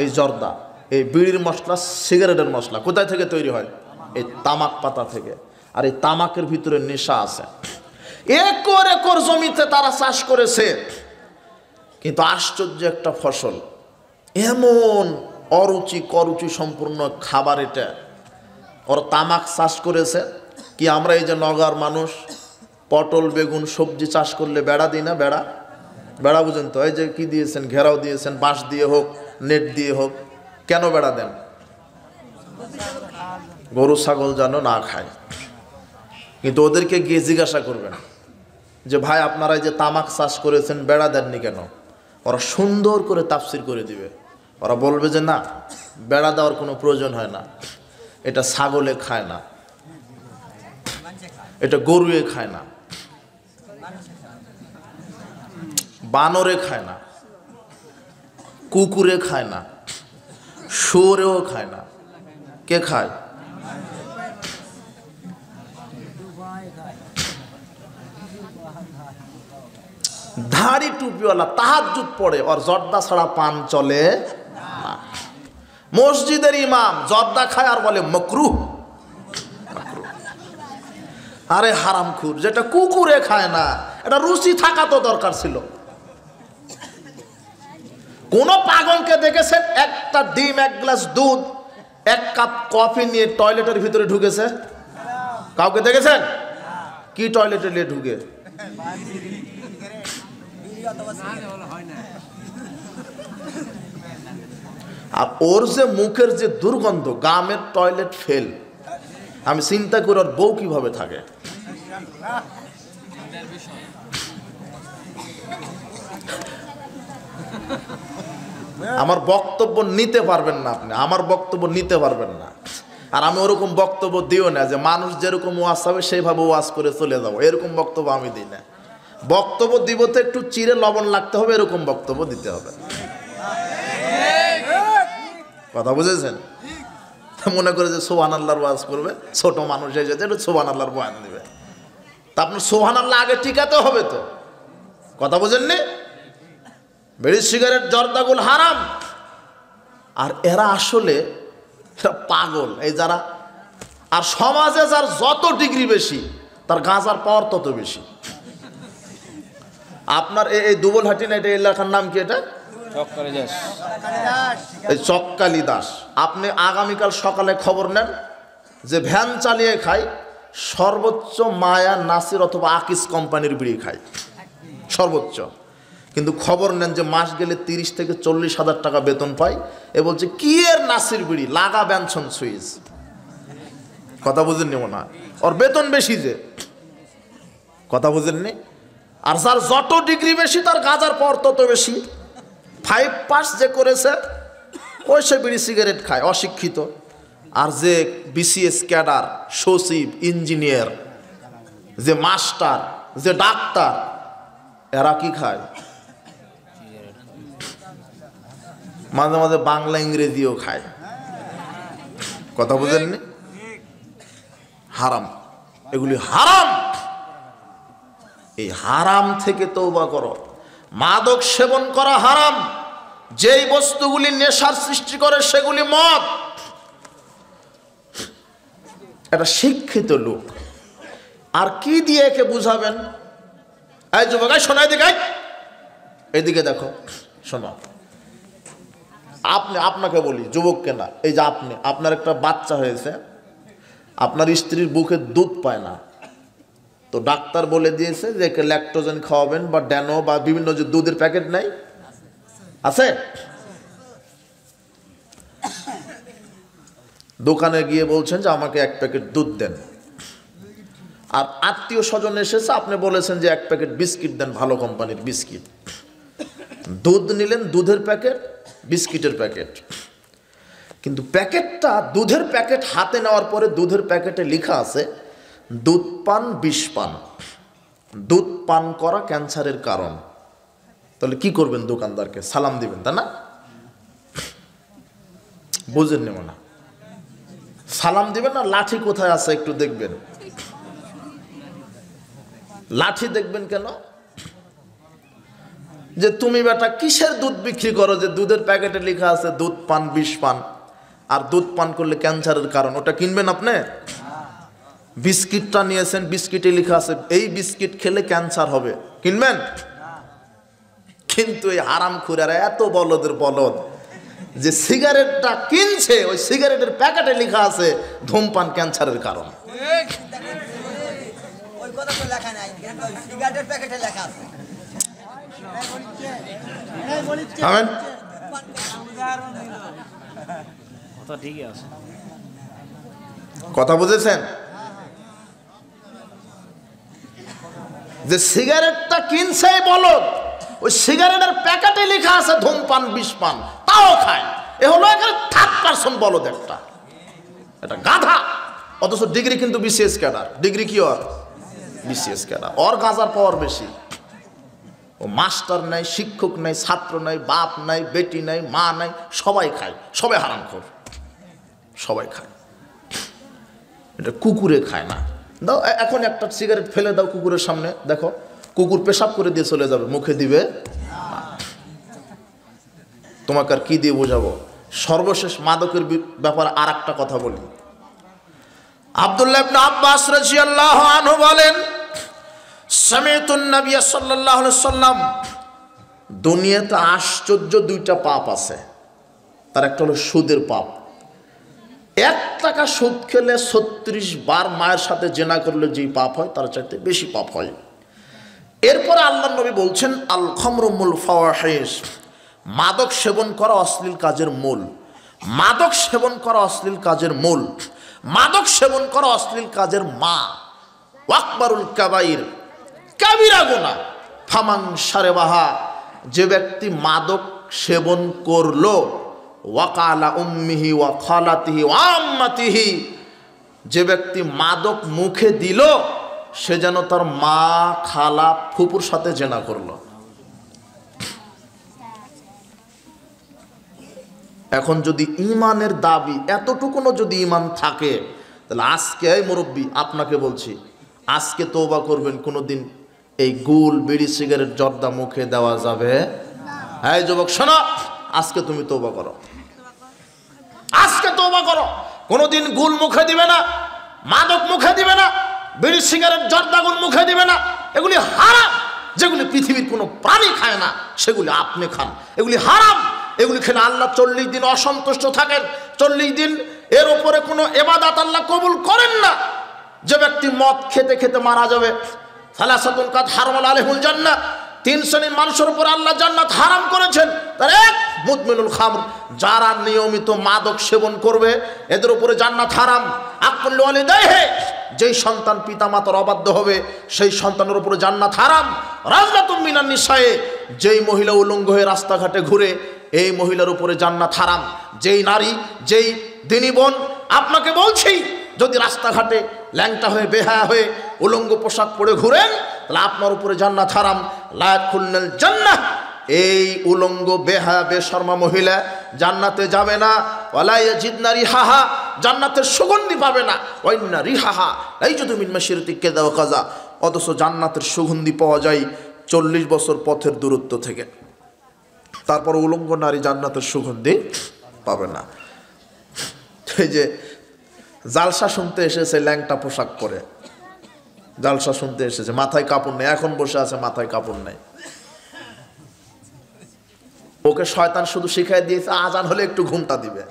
এই জর্দা। এই বিড়ির মশলা, সিগারেটের মশলা কোথায় থেকে তৈরি হয়? এই তামাক পাতা থেকে। আর এই তামাকের ভিতরে নেশা আছে। একর একর জমিতে তারা চাষ করেছে, কিন্তু আশ্চর্য একটা ফসল, এমন অরুচি করুচি সম্পূর্ণ খাবার এটা। ওরা তামাক চাষ করেছে কি? আমরা এই যে নগর মানুষ পটল, বেগুন, সবজি চাষ করলে বেড়া দিই না? বেড়া, বেড়া বুঝেন তো? এই যে কি দিয়েছেন, ঘেরাও দিয়েছেন, বাঁশ দিয়ে হোক, নেট দিয়ে হোক। কেন বেড়া দেন? গরু ছাগল যেন না খায়। কিন্তু ওদেরকে গিয়ে জিজ্ঞাসা করবেন যে ভাই আপনারা যে তামাক চাষ করেছেন বেড়া দেননি কেন? ওরা সুন্দর করে তাফসির করে দিবে। ওরা বলবে যে না, বেড়া দেওয়ার কোনো প্রয়োজন হয় না, এটা ছাগলে খায় না, এটা গরুয়ে খায় না, বানরে খায় না, কুকুরে খায় না, শুয়োরেও খায় না। কে খায়? ধাড়ি টুপিওয়ালা তাহাজ্জুদ পড়ে, আর জর্দা ছাড়া পান চলে না। মসজিদের ইমাম জর্দা খায় আর বলে মাকরুহ। আরে হারামখোর, যেটা কুকুরে খায় না, এটা রুচি থাকা তো দরকার ছিল। কোন পাগলকে দেখেছেন একটা ডিম, এক গ্লাস দুধ, এক কাপ কফি নিয়ে টয়লেটের ভিতরে ঢুকেছে? কাউকে দেখেছেন? কি টয়লেটে নিয়ে ঢুকে? আর ওর যে মুখের যে দুর্গন্ধ, গ্রামের টয়লেট ফেল। আমি চিন্তা করি ওর বউ কিভাবে থাকে। আমার বক্তব্য নিতে পারবেন না আপনি, আমার বক্তব্য নিতে পারবেন না। আর আমি ওরকম বক্তব্য দিও না যে মানুষ যেরকম ওয়াজ হবে সেইভাবে ওয়াজ করে চলে যাবো, এরকম বক্তব্য আমি দিই না। বক্তব্য দিব তো একটু চিড়ে লবণ লাগতে হবে, এরকম বক্তব্য দিতে হবে। কথা বুঝেছেন? মনে করে যে সুবহানাল্লাহর ওয়াজ করবে, ছোট মানুষ এসে একটু সুবহানাল্লাহর বয়ান দিবে, তা আপনার সুবহানাল্লাহ আগে টিকাতে হবে তো। কথা বুঝেননি? বিড়ি সিগারেট জর্দাগুল হারাম। আর এরা আসলে পাগল, এই যারা। আর সমাজে যার যত ডিগ্রি বেশি, তার গাঁজার পাওয়ার তত বেশি। আপনার এই দুবলহাটি না, এটা এলাকার নাম কি? এটা এই চক্কালি দাস। আপনি আগামীকাল সকালে খবর নেন যে ভ্যান চালিয়ে খায়, সর্বোচ্চ মায়া, নাসির অথবা আকিস কোম্পানির বিড়ি খায় সর্বোচ্চ। কিন্তু খবর নেন যে মাস গেলে 30 থেকে 40,000 টাকা বেতন পায়। এ বলছে কি এর নাসির বিড়ি, লাগা ব্যঞ্জন সুইচ। কথা বুঝেননি মনে হয়? ওর বেতন বেশি যে। কথা বুঝেননি? আর যার যত ডিগ্রি বেশি, তার গাঁজার পর তত বেশি। 5 পাস যে করেছে ওই সে বিড়ি সিগারেট খায়, অশিক্ষিত। আর যে বিসিএস ক্যাডার, সচিব, ইঞ্জিনিয়ার, যে মাস্টার, যে ডাক্তার, এরা কি খায়? মাঝে মাঝে বাংলা ইংরেজিও খায়। কথা বুঝেননি? হারাম, এগুলি হারাম। এই হারাম থেকে তওবা করো। মাদক সেবন করা হারাম। যেই বস্তুগুলি নেশার সৃষ্টি করে সেগুলি মদ। এটা শিক্ষিত লোক। আর কি দিয়ে একে বুঝাবেন? এই যুবক, শোনো এদিকে, এদিকে দেখো, শোনো। আপনাকে বলি, যুবককে না। এই যে আপনার একটা বাচ্চা হয়েছে, আপনার স্ত্রীর বুকে দুধ পায় না, তো ডাক্তার বলে দিয়েছে যে একে ল্যাকটোজেন খাওয়াবেন, বা ড্যানো, বা বিভিন্ন যে দুধের প্যাকেট নেই আছে, দোকানে গিয়ে বলছেন যে আমাকে 1 প্যাকেট দুধ দেন। আর আত্মীয় স্বজন এসেছে, আপনি বলেছেন যে 1 প্যাকেট বিস্কিট দেন, ভালো কোম্পানির বিস্কিট। দুধ নিলেন, দুধের প্যাকেট, বিস্কিটের প্যাকেট। কিন্তু প্যাকেটটা, দুধের প্যাকেট হাতে নেওয়ার পরে দুধের প্যাকেটে লেখা আছে দুধ পান বিষ পান, দুধ পান করা ক্যান্সারের কারণ। তাহলে কি করবেন? দোকানদারকে সালাম দিবেন, তা না? বুঝেন নি মনে? সালাম দিবেন না? লাঠি কোথায় আছে একটু দেখবেন। লাঠি দেখবেন কেন? যে তুমি বেটা কিসের দুধ বিক্রি করো যে দুধের প্যাকেটে লেখা আছে দুধ পান বিষ পান, আর দুধ পান করলে ক্যান্সারের কারণ, ওটা কিনবেন আপনি? বিস্কিটটা নিয়েছেন, বিস্কিটে লেখা আছে এই বিস্কিট খেলে ক্যান্সার হবে, কিনবেন? কিন্তু এই হারামখোরেরা এত বলদের বলদ যে সিগারেটটা কিনছে, ওই সিগারেটের প্যাকেটে লেখা আছে ধূমপান ক্যান্সারের কারণ। ওই কথা তো লেখা নাই, সিগারেটের প্যাকেটে লেখা আছে। কথা বুঝেছেন? যে সিগারেটটা কিনছে বলদ, ওই সিগারেটের প্যাকেটে লেখা আছে ধূমপান বিষ পান, তাও খায়। এ হলো এখানে 3rd-person বলদ একটা, এটা গাধা। অথচ ডিগ্রি কিন্তু বিসিএস ক্যাডার। ডিগ্রি কি ওর? BCS cadre. ওর গাঁজার পাওয়ার বেশি। ও মাস্টার নাই, শিক্ষক নাই, ছাত্র নাই, বাপ নাই, বেটি নাই, মা নাই, সবাই খায়, সবাই হারামখোর, সবাই খায়। এটা কুকুরে খায় না। দাও এখন একটা সিগারেট ফেলে দাও কুকুরের সামনে, দেখো কুকুর পেশাব করে দিয়ে চলে যাবে, মুখে দিবে। তোমাকে আর কি দিয়ে বোঝাবো? সর্বশেষ মাদকের ব্যাপারে আর একটা কথা বলি। আব্দুল্লাহ ইবনে আব্বাস রাদিয়াল্লাহু আনহু বলেন, সামিতুন নবী সাল্লাল্লাহু আলাইহি সাল্লাম, দুনিয়াতে আশ্চর্য দুইটা পাপ আছে। তার একটা হলো সুদের পাপ। 1 টাকা সুদ খেলে 36 বার মায়ের সাথে জেনা করলে যেই পাপ হয় তার চাইতে বেশি পাপ হয়। এরপরে আল্লাহর নবী বলছেন, আল খামরু মুল ফাওয়াহিশ, মাদক সেবন করা অশ্লীল কাজের মূল। মাদক সেবন করা অশ্লীল কাজের মূল, মাদক সেবন করা অশ্লীল কাজের মা। ওয়াকবারুল কাবাইর, কাবিরা গুনাহ। ফামান শারেবাহা, যে ব্যক্তি মাদক সেবন করলো, ওয়াকালা উম্মিহি ওয়া খালাতিহি ওয়া আম্মাতিহি, যে ব্যক্তি মাদক মুখে দিল সে যেন তার মা, খালা, ফুপুর সাথে জেনা করলো। এখন যদি ইমানের দাবি এতটুকুনো যদি ইমান থাকে, তাহলে আজকে এই মুরব্বী আপনাকে বলছি, আজকে তওবা করবেন, কোনোদিন এই গুল, বিড়ি, সিগারেট, জর্দা মুখে দেওয়া যাবে। এই যুবক শোনো, আজকে তুমি তওবা করো, আজকে তওবা করো। কোনোদিন গুল মুখে দিবে না, মাদক মুখে দিবে না, বিড়ি, সিগারেট, জর্দা গুল মুখে দিবে না। এগুলি হারাম। যেগুলি পৃথিবীর কোনো প্রাণী খায় না সেগুলি আপনি খান, এগুলি হারাম। এগুলি খেলে আল্লাহ 40 দিন অসন্তুষ্ট থাকেন। 40 দিন এর উপরে কোনো ইবাদত আল্লাহ কবুল করেন না। যে ব্যক্তি মদ খেতে খেতে মারা যাবে, সালাসাতুন কাদ হারাম আলাইহিল জান্নাহ, 3 শ্রেণীর মানুষের উপর আল্লাহ জান্নাত হারাম করেছেন। তার এক, মুদমিনুল খামর, যারা নিয়মিত মাদক সেবন করবে এদের উপরে জান্নাত হারাম। আকুল ওয়ালিদাইহি, যেই সন্তান পিতামাতার অবাধ্য হবে সেই সন্তানের উপরে জান্নাত হারাম। রাজলাতুম মিনান নিসায়ে, যেই মহিলা উলঙ্গ হয়ে রাস্তাঘাটে ঘুরে এই মহিলার উপরে জান্নাত হারাম। যেই নারী, যেই দিনী বোন, আপনাকে বলছি, যদি রাস্তাঘাটে ল্যাংটা হয়ে, বেহায়া হয়ে, উলঙ্গ পোশাক পরে ঘুরেন তাহলে আপনার উপরে জান্নাত হারাম। লা ইয়াদখুলুল জান্নাহ, এই উলঙ্গ, বেহায়া, বেশরমা মহিলা জান্নাতে যাবে না। ওয়ালা ইয়াজিদনা রিহাহা, জান্নাতের সুগন্ধি পাবে না। ওয়াইন্না রিহাহা লাইয়াজিদু মিন মাশরিতি কাযা ওয়া কাযা, অথচ জান্নাতের সুগন্ধি পাওয়া যায় 40 বছর পথের দূরত্ব থেকে। তারপর উলঙ্গ নারী জান্নাতের সুগন্ধি পাবে না। এই যে জালসা শুনতে এসেছে ল্যাংটা পোশাক পরে, জালসা শুনতে এসেছে, মাথায় কাপড় নেই, এখন বসে আছে মাথায় কাপড় নেই। ওকে শয়তান শুধু শিখাই দিয়েছে আজান হলে একটু ঘুমটা দিবে।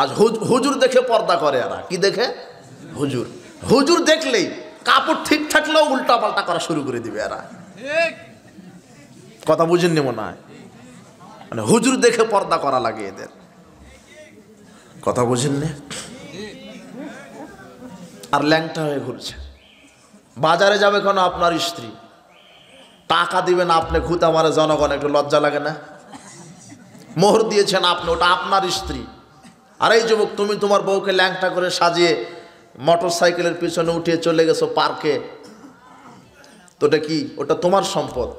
আজ হুজুর দেখে পর্দা করে এরা। কি দেখে? হুজুর। হুজুর দেখলেই কাপড় ঠিক থাকলেও উল্টা পাল্টা করা শুরু করে দিবে এরা। কথা বুঝেননি মনে হয়? মানে হুজুর দেখে পর্দা করা লাগে এদের। কথা বুঝেননি? আর ল্যাংটা হয়ে ঘুরছে। বাজারে যাবে কেন আপনার স্ত্রী, টাকা দিবেন আপনি, ঘুতা মারে জনগণ, একটু লজ্জা লাগে না? মোহর দিয়েছেন আপনি, ওটা আপনার স্ত্রী। আর এই যুবক, তুমি তোমার বউকে ল্যাংটা করে সাজিয়ে মোটর সাইকেলের পিছনে উঠিয়ে চলে গেছো পার্কে, তো ওটা কি? ওটা তোমার সম্পদ।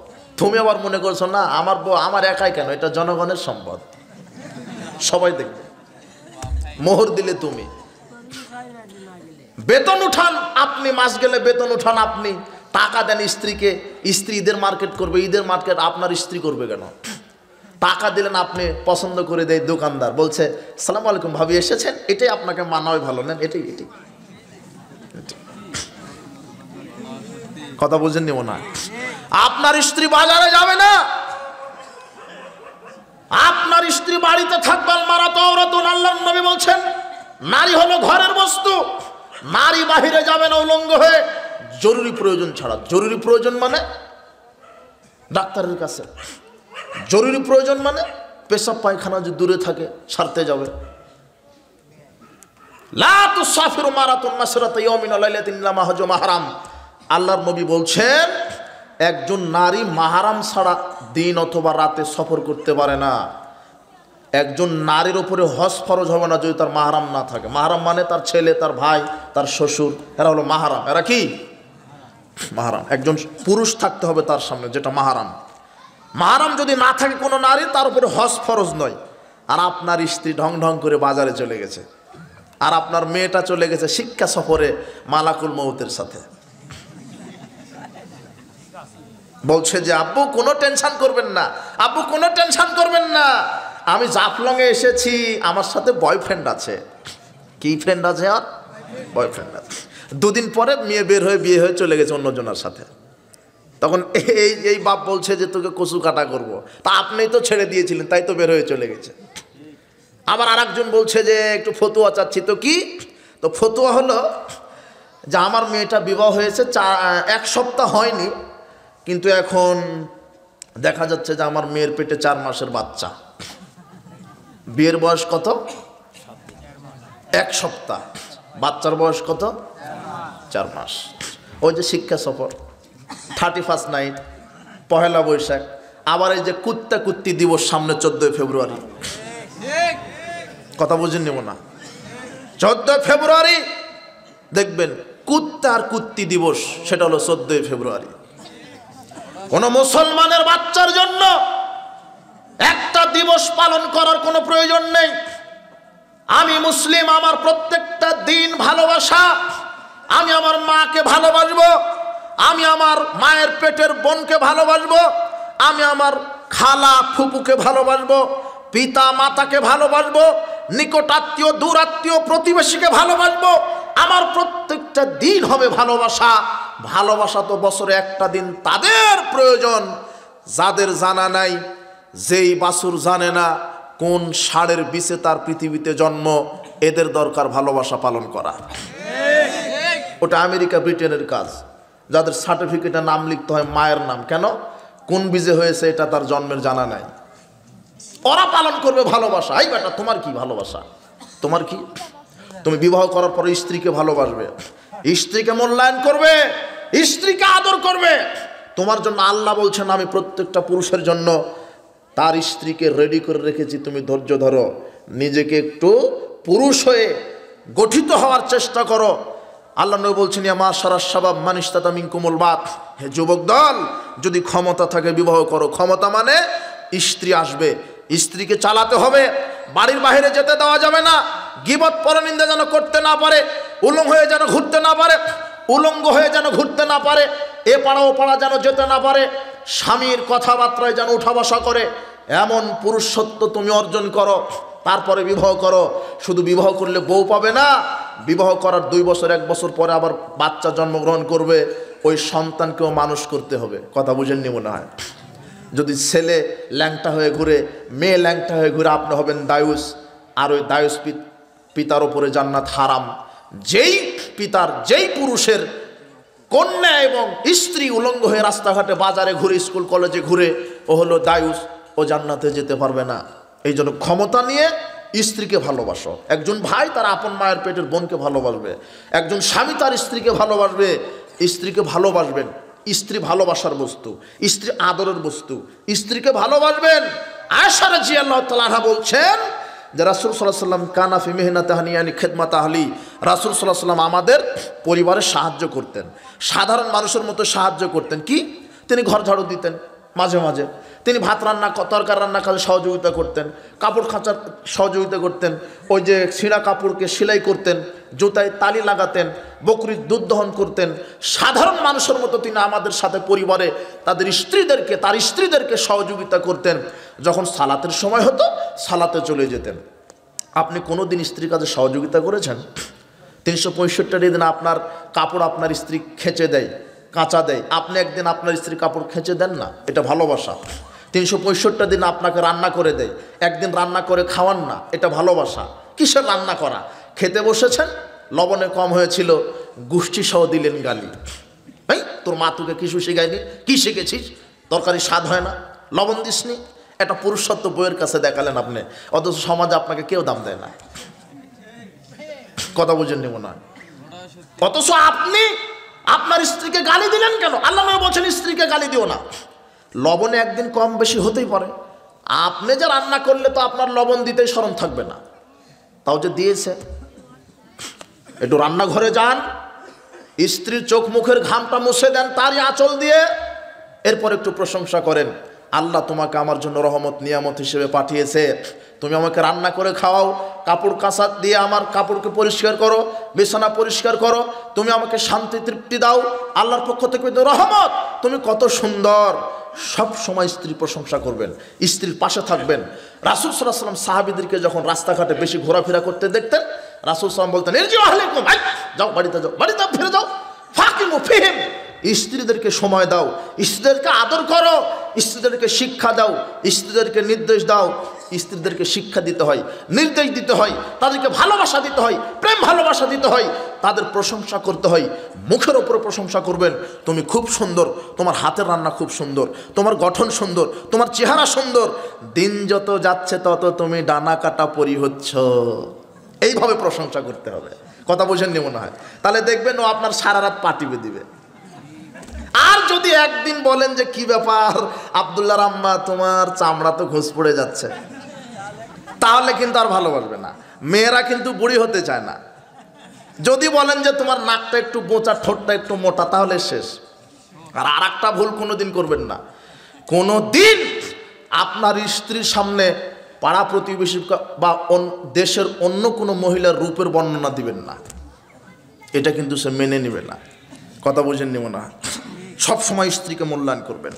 তুমি আবার মনে করছো না আমার বউ আমার একাই কেন, এটা জনগণের সম্পদ, সবাই দেখবে। মোহর দিলে তুমি, বেতন উঠান আপনি, মাস গেলে বেতন উঠান আপনি, টাকা দেন স্ত্রীকে, স্ত্রী ঈদের মার্কেট করবে, ঈদের মার্কেট আপনার স্ত্রী করবে কেন? টাকা দিলেন আপনি, পছন্দ করে দেয় দোকানদার, বলছে আসসালামু আলাইকুম ভাবি এসেছেন, এটাই আপনাকে মানায়, ভালো নেন, এটাই এটাই। কথা বুঝেননি মনে হয়? আপনার স্ত্রী বাজারে যাবে না, আপনার স্ত্রী বাড়িতে থাকবে। আল্লাহর নবী বলছেন নারী হলো ঘরের বস্তু, নারী বাহিরে যাবে না উলঙ্গ হয়ে, জরুরি প্রয়োজন ছাড়া। জরুরি প্রয়োজন মানে ডাক্তারের কাছে, জরুরি প্রয়োজন মানে পেশাব পায়খানা যদি দূরে থাকে সারতে যাবে। লা তুসাফিরু মারাতুন মাসরাতা ইয়াউমিন ওয়া লাইলাতিন ইল্লা মা হাজা মাহরাম। আল্লাহর নবী বলছেন একজন নারী মাহরাম ছাড়া দিন অথবা রাতে সফর করতে পারে না। একজন নারীর উপরে হজ ফরজ হবে না যদি তার মাহরাম না থাকে। মাহরাম মানে তার ছেলে, তার ভাই, তার শ্বশুর, এরা হলো মাহরাম। এরা কি মাহরাম? একজন পুরুষ থাকতে হবে তার সামনে, যেটা মাহরাম। মাহরাম যদি না থাকে কোনো নারী, তার উপরে হজ ফরজ নয়। আর আপনার স্ত্রী ঢং ঢং করে বাজারে চলে গেছে, আর আপনার মেয়েটা চলে গেছে শিক্ষা সফরে মালাকুল মউতের সাথে। বলছে যে আব্বু কোনো টেনশন করবেন না, আব্বু কোনো টেনশন করবেন না, আমি জাফলংয়ে এসেছি, আমার সাথে বয়ফ্রেন্ড আছে। কি ফ্রেন্ড আছে? আর বয়ফ্রেন্ড আছে। দুদিন পরে মেয়ে বের হয়ে বিয়ে হয়ে চলে গেছে অন্যজনের সাথে। তখন এই বাপ বলছে যে তোকে কচু কাটা করবো, তা আপনিই তো ছেড়ে দিয়েছিলেন, তাই তো বের হয়ে চলে গেছে। আবার আরেকজন বলছে যে একটু ফতুয়া চাচ্ছি। তো কি? তো ফতুয়া হলো যে আমার মেয়েটা বিবাহ হয়েছে 1 সপ্তাহ হয়নি, কিন্তু এখন দেখা যাচ্ছে যে আমার মেয়ের পেটে 4 মাসের বাচ্চা। বিয়ের বয়স কত? 1 সপ্তাহ। বাচ্চার বয়স কত? 4 মাস। ওই যে শিক্ষা সফর, 31st নাইট, পহেলা বৈশাখ, আবার এই যে কুত্তা কুত্তি দিবস সামনে 14 ফেব্রুয়ারি। কথা বুঝেন নেব না? 14 ফেব্রুয়ারি দেখবেন কুত্তা আর কুত্তি দিবস, সেটা হলো 14 ফেব্রুয়ারি। কোন মুসলমানের বাচ্চার জন্য একটা দিবস পালন করার কোনো প্রয়োজন নেই। আমি মুসলিম, আমার প্রত্যেকটা দিন ভালোবাসা। আমি আমার মাকে ভালোবাসবো, আমি আমার মায়ের পেটের বোনকে ভালোবাসবো, আমি আমার খালা ফুপুকে ভালোবাসবো, পিতা মাতাকে ভালোবাসবো, নিকটাত্মীয় দূরাত্মীয় প্রতিবেশীকে ভালোবাসবো। আমার প্রত্যেকটা দিন হবে ভালোবাসা। ভালোবাসা তো বছরে একটা দিন তাদের প্রয়োজন যাদের জানা নাই, যেই বাছুর জানে না কোন ষাঁড়ের বিছে তার পৃথিবীতে জন্ম, এদের দরকার ভালোবাসা পালন করা। ওটা আমেরিকা ব্রিটেনের কাজ। যাদের সার্টিফিকেটে নাম লিখতে হয় মায়ের নাম, কেন? কোন বীজে হয়েছে এটা তার জন্মের জানা নাই। ওরা পালন করবে ভালোবাসা। এই বেটা, তোমার কি ভালোবাসা? তোমার কি? তুমি বিবাহ করার পরে স্ত্রীকে ভালোবাসবে, স্ত্রীকে মূল্যায়ন করবে, স্ত্রীকে আদর করবে। তোমার জন্য আল্লাহ বলছেন আমি প্রত্যেকটা পুরুষের জন্য তার স্ত্রীকে রেডি করে রেখেছি, তুমি ধৈর্য ধরো, নিজেকে একটু পুরুষ হয়ে গঠিত হওয়ার চেষ্টা করো। আল্লাহ নবী বলছেন ইয়া মাশারাশ শাবাব মান ইসতাতা মিনকুমুল বাত, হে যুবক দল, যদি ক্ষমতা থাকে বিবাহ করো। ক্ষমতা মানে স্ত্রী আসবে, স্ত্রীকে চালাতে হবে, বাড়ির বাইরে যেতে দেওয়া যাবে না, গীবত পরনিন্দা যেন করতে না পারে, উলঙ্গ হয়ে যেন ঘুরতে না পারে, উলঙ্গ হয়ে যেন ঘুরতে না পারে, এ পাড়া ও পাড়া যেন যেতে না পারে, স্বামীর কথাবার্তায় যেন উঠা বসা করে, এমন পুরুষত্ব তুমি অর্জন করো, তারপরে বিবাহ করো। শুধু বিবাহ করলে বউ পাবে না, বিবাহ করার 2 বছর 1 বছর পরে আবার বাচ্চা জন্মগ্রহণ করবে, ওই সন্তানকেও মানুষ করতে হবে। কথা বুঝেননি মনে হয়? যদি ছেলে ল্যাংটা হয়ে ঘুরে, মেয়ে ল্যাংটা হয়ে ঘুরে, আপনি হবেন দায়ুস, আর ওই দায়ুস পিতার ওপরে জান্নাত হারাম। যেই পিতার, যেই পুরুষের কন্যা এবং স্ত্রী উলঙ্গ হয়ে রাস্তাঘাটে বাজারে ঘুরে, স্কুল কলেজে ঘুরে, ও হলো দায়ুস, ও জান্নাতে যেতে পারবে না। এই জন্য ক্ষমতা নিয়ে স্ত্রীকে ভালোবাসো। একজন ভাই তার আপন মায়ের পেটের বোনকে ভালোবাসবে, একজন স্বামী তার স্ত্রীকে ভালোবাসবে, স্ত্রীকে ভালোবাসবেন। স্ত্রী ভালোবাসার বস্তু, স্ত্রী আদরের বস্তু, স্ত্রীকে ভালোবাসবেন। আয়েশা রাদিয়াল্লাহু তাআলা আনহা বলছেন যে রাসূল সাল্লাল্লাহু আলাইহি ওয়াসাল্লাম কানা ফি মিহনাতি ইয়ানি খিদমাত আহলি, রাসূল সাল্লাল্লাহু আলাইহি ওয়াসাল্লাম আমাদের পরিবারে সাহায্য করতেন, সাধারণ মানুষের মতো সাহায্য করতেন। কি? তিনি ঘর ঝাড়ু দিতেন, মাঝে মাঝে তিনি ভাত রান্না, তরকারি রান্না কাজে সহযোগিতা করতেন, কাপড় খাঁচার সহযোগিতা করতেন, ওই যে ছিঁড়া কাপড়কে সেলাই করতেন, জুতায় তালি লাগাতেন, বকরির দুধ দহন করতেন। সাধারণ মানুষের মতো তিনি আমাদের সাথে পরিবারে তাদের স্ত্রীদেরকে, তার স্ত্রীদেরকে সহযোগিতা করতেন। যখন সালাতের সময় হতো সালাতে চলে যেতেন। আপনি কোনো দিন স্ত্রীর কাজে সহযোগিতা করেছেন? 365 দিন আপনার কাপড় আপনার স্ত্রী খেঁচে দেয়, কাঁচা দেয়, আপনি একদিন আপনার স্ত্রী কাপড় খেঁচে দেন না? এটা ভালোবাসা। 365 দিন আপনাকে রান্না করে দেয়, একদিন রান্না করে খাওয়ান না, এটা ভালোবাসা। কিসের রান্না করা? খেতে বসেছেন, লবণে কম হয়েছিল, গুষ্টি সহ দিলেন গালি। এই তোর মা তোকে কিছু শেখায়নি? কি শিখেছিস? তরকারি স্বাদ হয় না, লবণ দিসনি। এটা পুরুষত্ব বইয়ের কাছে দেখালেন আপনি, অথচ সমাজে আপনাকে কেউ দাম দেয় না। কথা বুঝেননি মনে হয়? অথচ আপনি আপনার স্ত্রীকে গালি দিলেন কেন? আল্লাহ নবী বলছেন স্ত্রীকে গালি দিও না। লবণে একদিন কম বেশি হতেই পারে, আপনি যে রান্না করলে তো আপনার লবণ দিতেই শরম থাকবে না, তাও যে দিয়েছে। একটু রান্নাঘরে যান, স্ত্রীর চোখ মুখের ঘামটা মুছে দেন তারই আঁচল দিয়ে, এরপর একটু প্রশংসা করেন, আল্লাহ তোমাকে আমার জন্য রহমত নিয়ামত হিসেবে পাঠিয়েছে, তুমি আমাকে রান্না করে খাওয়াও, কাপড় কাঁচা দিয়ে আমার কাপড়কে পরিষ্কার করো, বিছানা পরিষ্কার করো, তুমি আমাকে শান্তি তৃপ্তি দাও, আল্লাহর পক্ষ থেকে রহমত। তুমি কত সুন্দর, সব সময় স্ত্রীর প্রশংসা করবেন, স্ত্রীর পাশে থাকবেন। রাসূল সাল্লাল্লাহু আলাইহি ওয়াসাল্লাম সাহাবীদেরকে যখন রাস্তাঘাটে বেশি ঘোরাফেরা করতে দেখতেন, রাসূল সাল্লাল্লাহু আলাইহি ওয়াসাল্লাম বলতেন, ইরজিউ আহলাকুম, যাও বাড়িতে যাও, বাড়িতে ফিরে যাও। ফাকিমু ফিহিম, স্ত্রীদেরকে সময় দাও, স্ত্রীদেরকে আদর করো, স্ত্রীদেরকে শিক্ষা দাও, স্ত্রীদেরকে নির্দেশ দাও। স্ত্রীদেরকে শিক্ষা দিতে হয়, নির্দেশ দিতে হয়, তাদেরকে ভালোবাসা দিতে হয়, প্রেম ভালোবাসা দিতে হয়, তাদের প্রশংসা করতে হয়। মুখের ওপরে প্রশংসা করবেন, তুমি খুব সুন্দর, তোমার হাতের রান্না খুব সুন্দর, তোমার গঠন সুন্দর, তোমার চেহারা সুন্দর। দিন যত যাচ্ছে তত তুমি ডানা কাটা পরি হচ্ছ। এইভাবে প্রশংসা করতে হবে। কথা বোঝেননি মনে হয়? তাহলে দেখবেন ও আপনার সারা রাত পাটিবে দিবে। আর যদি একদিন বলেন যে কি ব্যাপার আব্দুল্লাহর আম্মা, তোমার চামড়া তো ঘুষ পড়ে যাচ্ছে, তাহলে কিন্তু আর ভালোবাসবে না। মেয়েরা কিন্তু বুড়ি হতে চায় না। যদি বলেন যে তোমার নাকটা একটু বোঁচা, ঠোঁটটা একটু মোটা, তাহলে শেষ। আর একটা ভুল কোনোদিন করবেন না, কোনোদিন আপনার স্ত্রীর সামনে পাড়া প্রতিবেশী বা দেশের অন্য কোনো মহিলার রূপের বর্ণনা দিবেন না। এটা কিন্তু সে মেনে নেবে না। কথা বুঝেননি মনে হয়? সবসময় স্ত্রীকে মূল্যায়ন করবেন।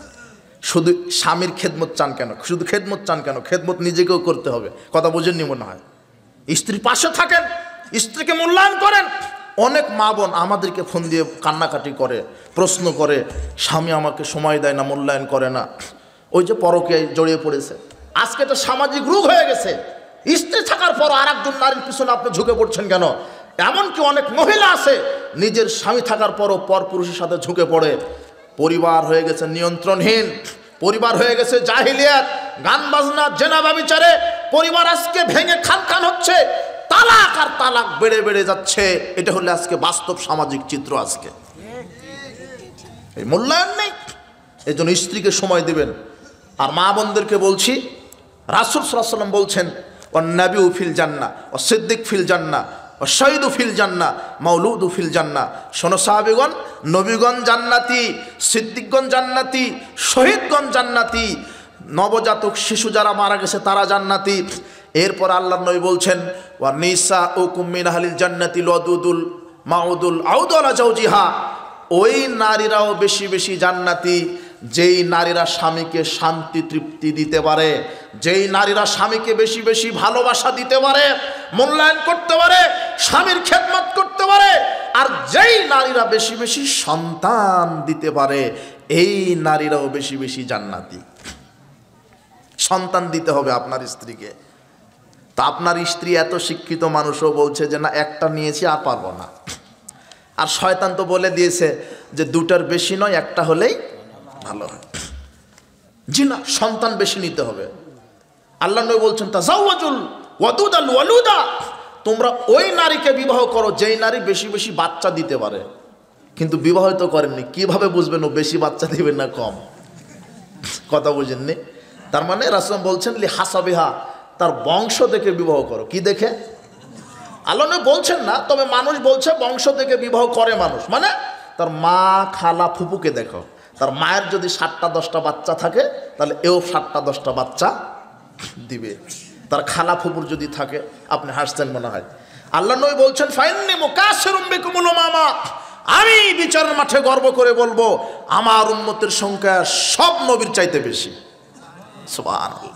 শুধু স্বামীর খেদমত চান কেন? শুধু খেদমত চান কেন? খেদমত নিজেকেও করতে হবে। কথা বুঝেননি মনে হয়? স্ত্রীর পাশে থাকেন, স্ত্রীকে মূল্যায়ন করেন। অনেক মা বোন আমাদেরকে ফোন দিয়ে কান্নাকাটি করে, প্রশ্ন করে, স্বামী আমাকে সময় দেয় না, মূল্যায়ন করে না। ওই যে পরকীয়ায় জড়িয়ে পড়েছে। আজকে এটা সামাজিক রোগ হয়ে গেছে। স্ত্রী থাকার পর আর একজন নারীর পিছনে আপনি ঝুঁকে পড়ছেন কেন? এমনকি অনেক মহিলা আছে নিজের স্বামী থাকার পরও পরপুরুষের সাথে ঝুঁকে পড়ে। পরিবার হয়ে গেছে নিয়ন্ত্রণহীন, পরিবার হয়ে গেছে জাহিলিয়াত, গান বাজনা, জেনা ব্যভিচারে পরিবার আজকে ভেঙে খান খান হচ্ছে। তালাক আর তালাক বেড়ে বেড়ে যাচ্ছে। এটা হলো আজকে বাস্তব সামাজিক চিত্র। আজকে এই মূল্যায়ন নেই। এই জন্য স্ত্রীকে সময় দিবেন। আর মা বোনদেরকে বলছি, রাসূল সাল্লাল্লাহু আলাইহি ওয়াসাল্লাম বলছেন, ওয়ান নাবিয়্যু ফিল জান্নাহ ওয়া সিদ্দিক ফিল জান্নাহ ওয়া শাহীদু ফিল জান্নাহ মাওলুদু ফিল জান্নাহ। শোনো সাহাবীগণ, নবীগণ জান্নাতি, সিদ্দিকগণ জান্নাতি, শহীদগণ জান্নাতি, নবজাতক শিশু যারা মারা গেছে তারা জান্নাতি। এরপর আল্লাহর নবী বলছেন, ওয়া নিসাউকুম মিন আহলিল জান্নাতিল ওয়াদুদুল মাউদুল আউদু আলা জাওজিহা। ওই নারীরাও বেশি বেশি জান্নাতি যেই নারীরা স্বামীকে শান্তি তৃপ্তি দিতে পারে, যেই নারীরা স্বামীকে বেশি বেশি ভালোবাসা দিতে পারে, মূল্যায়ন করতে পারে, স্বামীর খেদমত করতে পারে। আর যেই নারীরা বেশি বেশি সন্তান দিতে পারে, এই নারীরাও বেশি বেশি জান্নাতি। সন্তান দিতে হবে আপনার স্ত্রীকে। তা আপনার স্ত্রী এত শিক্ষিত মানুষও বলছে যে না, একটা নিয়েছি আর পারবো না। আর শয়তান তো বলে দিয়েছে যে দুটার বেশি নয়, একটা হলেই ভালো হয়। জি না, সন্তান বেশি নিতে হবে। আল্লাহ নবী বলছেন, তাজাওয়াজুল ওয়াদুদাল ওয়ালুদা, তোমরা ওই নারীকে বিবাহ করো যেই নারী বেশি বেশি বাচ্চা দিতে পারে। কিন্তু বিবাহ তো করেননি, কিভাবে বুঝবেন ও বেশি বাচ্চা দিবেন না কম? কথা বুঝেননি? তার মানে রাসূল বলছেন, লি হাসাবিহা, তার বংশ দেখে বিবাহ করো। কি দেখে? আল্লাহ নবী বলছেন না, তবে মানুষ বলছে বংশ দেখে বিবাহ করে মানুষ। মানে তার মা, খালা, ফুপুকে দেখো। তার মায়ের যদি 7টা 10টা বাচ্চা থাকে, তাহলে এও 7টা 10টা বাচ্চা দিবে। তার খালা ফুপুর যদি থাকে, আপনি হাসছেন মনে হয়। আল্লাহ নবী বলছেন, ফাইন্নী মুকাসসিরুম বিকুমুল উমামা, আমি বিচারের মাঠে গর্ব করে বলবো আমার উম্মতের সংখ্যা সব নবীর চাইতে বেশি। সুবহানাল্লাহ।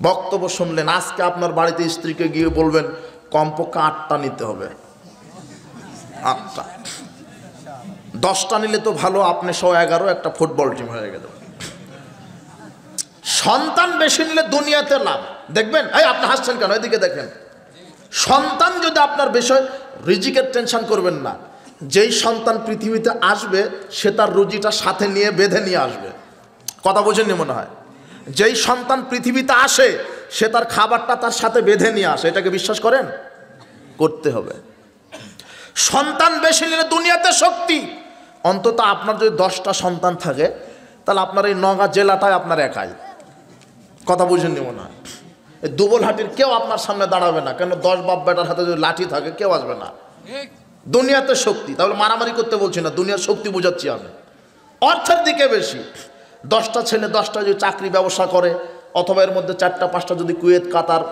বক্তব্য শুনলেন, আজকে আপনার বাড়িতে স্ত্রীকে গিয়ে বলবেন কমপক্ষে 8টা নিতে হবে। 8টা, 10টা নিলে তো ভালো, আপনি 111 একটা ফুটবল টিম হয়ে গেল। সন্তান বেশি নিলে দুনিয়াতে লাভ। দেখবেন, এই আপনি হাসছেন কেন? এদিকে দেখেন। সন্তান যদি আপনার বিষয়, রিজিকের টেনশন করবেন না। যেই সন্তান পৃথিবীতে আসবে সে তার রুজিটা সাথে নিয়ে বেঁধে নিয়ে আসবে। কথা বোঝেননি মনে হয়? যেই সন্তান পৃথিবীতে আসে সে তার খাবারটা তার সাথে বেঁধে নিয়ে আসে। এটাকে বিশ্বাস করেন? করতে হবে। সন্তান বেশি নিলে দুনিয়াতে শক্তি। অন্তত আপনার যদি 10টা সন্তান থাকে, তাহলে আপনার এই নওগাঁ জেলাটাই আপনার একাই। কথা বুঝেননি মনে হয়? এই দুবলহাটির কেউ আপনার সামনে দাঁড়াবে না। কেন? 10 বাপ বেটার হাতে যদি লাঠি থাকে কেউ আসবে না। দুনিয়াতে শক্তি। তাহলে মারামারি করতে বলছি না, দুনিয়ার শক্তি বোঝাচ্ছি আমি। অর্থের দিকে বেশি। 10টা ছেলে 10টা যদি চাকরি ব্যবসা করে, অথবা এর মধ্যে 4টা 5টা যদি কুয়েত, কাতার,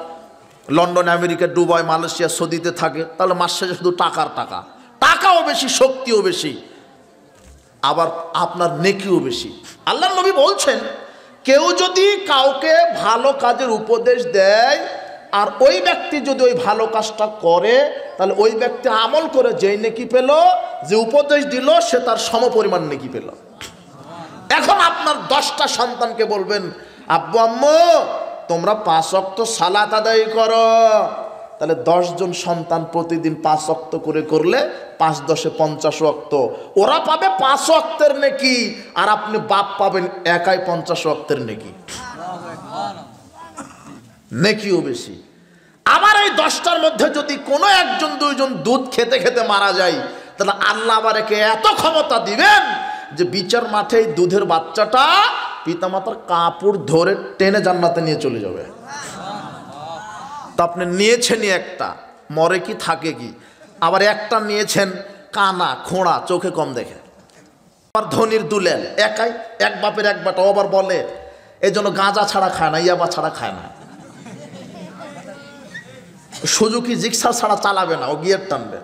লন্ডন, আমেরিকা, দুবাই, মালয়েশিয়া, সৌদিতে থাকে, তাহলে মাস শেষে শুধু টাকার টাকা। টাকাও বেশি, শক্তিও বেশি। আবার আপনার নেকিও বেশি। আল্লাহর নবী বলছেন, কেউ যদি কাউকে ভালো কাজের উপদেশ দেয় আর ওই ব্যক্তি যদি ওই ভালো কাজটা করে, তাহলে ওই ব্যক্তি আমল করে যেই নেকি পেল, যে উপদেশ দিল সে তার সমপরিমাণ নেকি পেল। এখন আপনার 10টা সন্তানকে বলবেন, আব্বু আম্মু তোমরা 5 ওয়াক্ত সালাত আদায় করো, তাহলে 10 জন সন্তান প্রতিদিন 5 ওয়াক্ত করে করলে 5 10 50 ওয়াক্ত, ওরা পাবে 5 ওয়াক্তের নেকি, আর আপনি বাপ পাবেন একাই 50 ওয়াক্তের নেকি, নেকিও বেশি। আবার এই 10টার মধ্যে যদি কোনো 1 2 জন দুধ খেতে খেতে মারা যায়, তাহলে আল্লাহ আবার একে এত ক্ষমতা দিবেন যে বিচার মাঠে এই দুধের বাচ্চাটা পিতামাতার কাপড় ধরে টেনে জান্নাতে নিয়ে চলে যাবে। তো আপনি নিয়েছেনই একটা, মরে কি থাকে কি, আবার একটা নিয়েছেন কানা খোঁড়া, চোখে কম দেখে, আবার ধনির দুলেন, একাই এক বাপের এক বাটা, আবার বলে এই জন্য গাঁজা ছাড়া খায় না, ইয়াবা ছাড়া খায় না, সুজুকি জিক্সার ছাড়া চালাবে না, ও গিয়ার টানবে।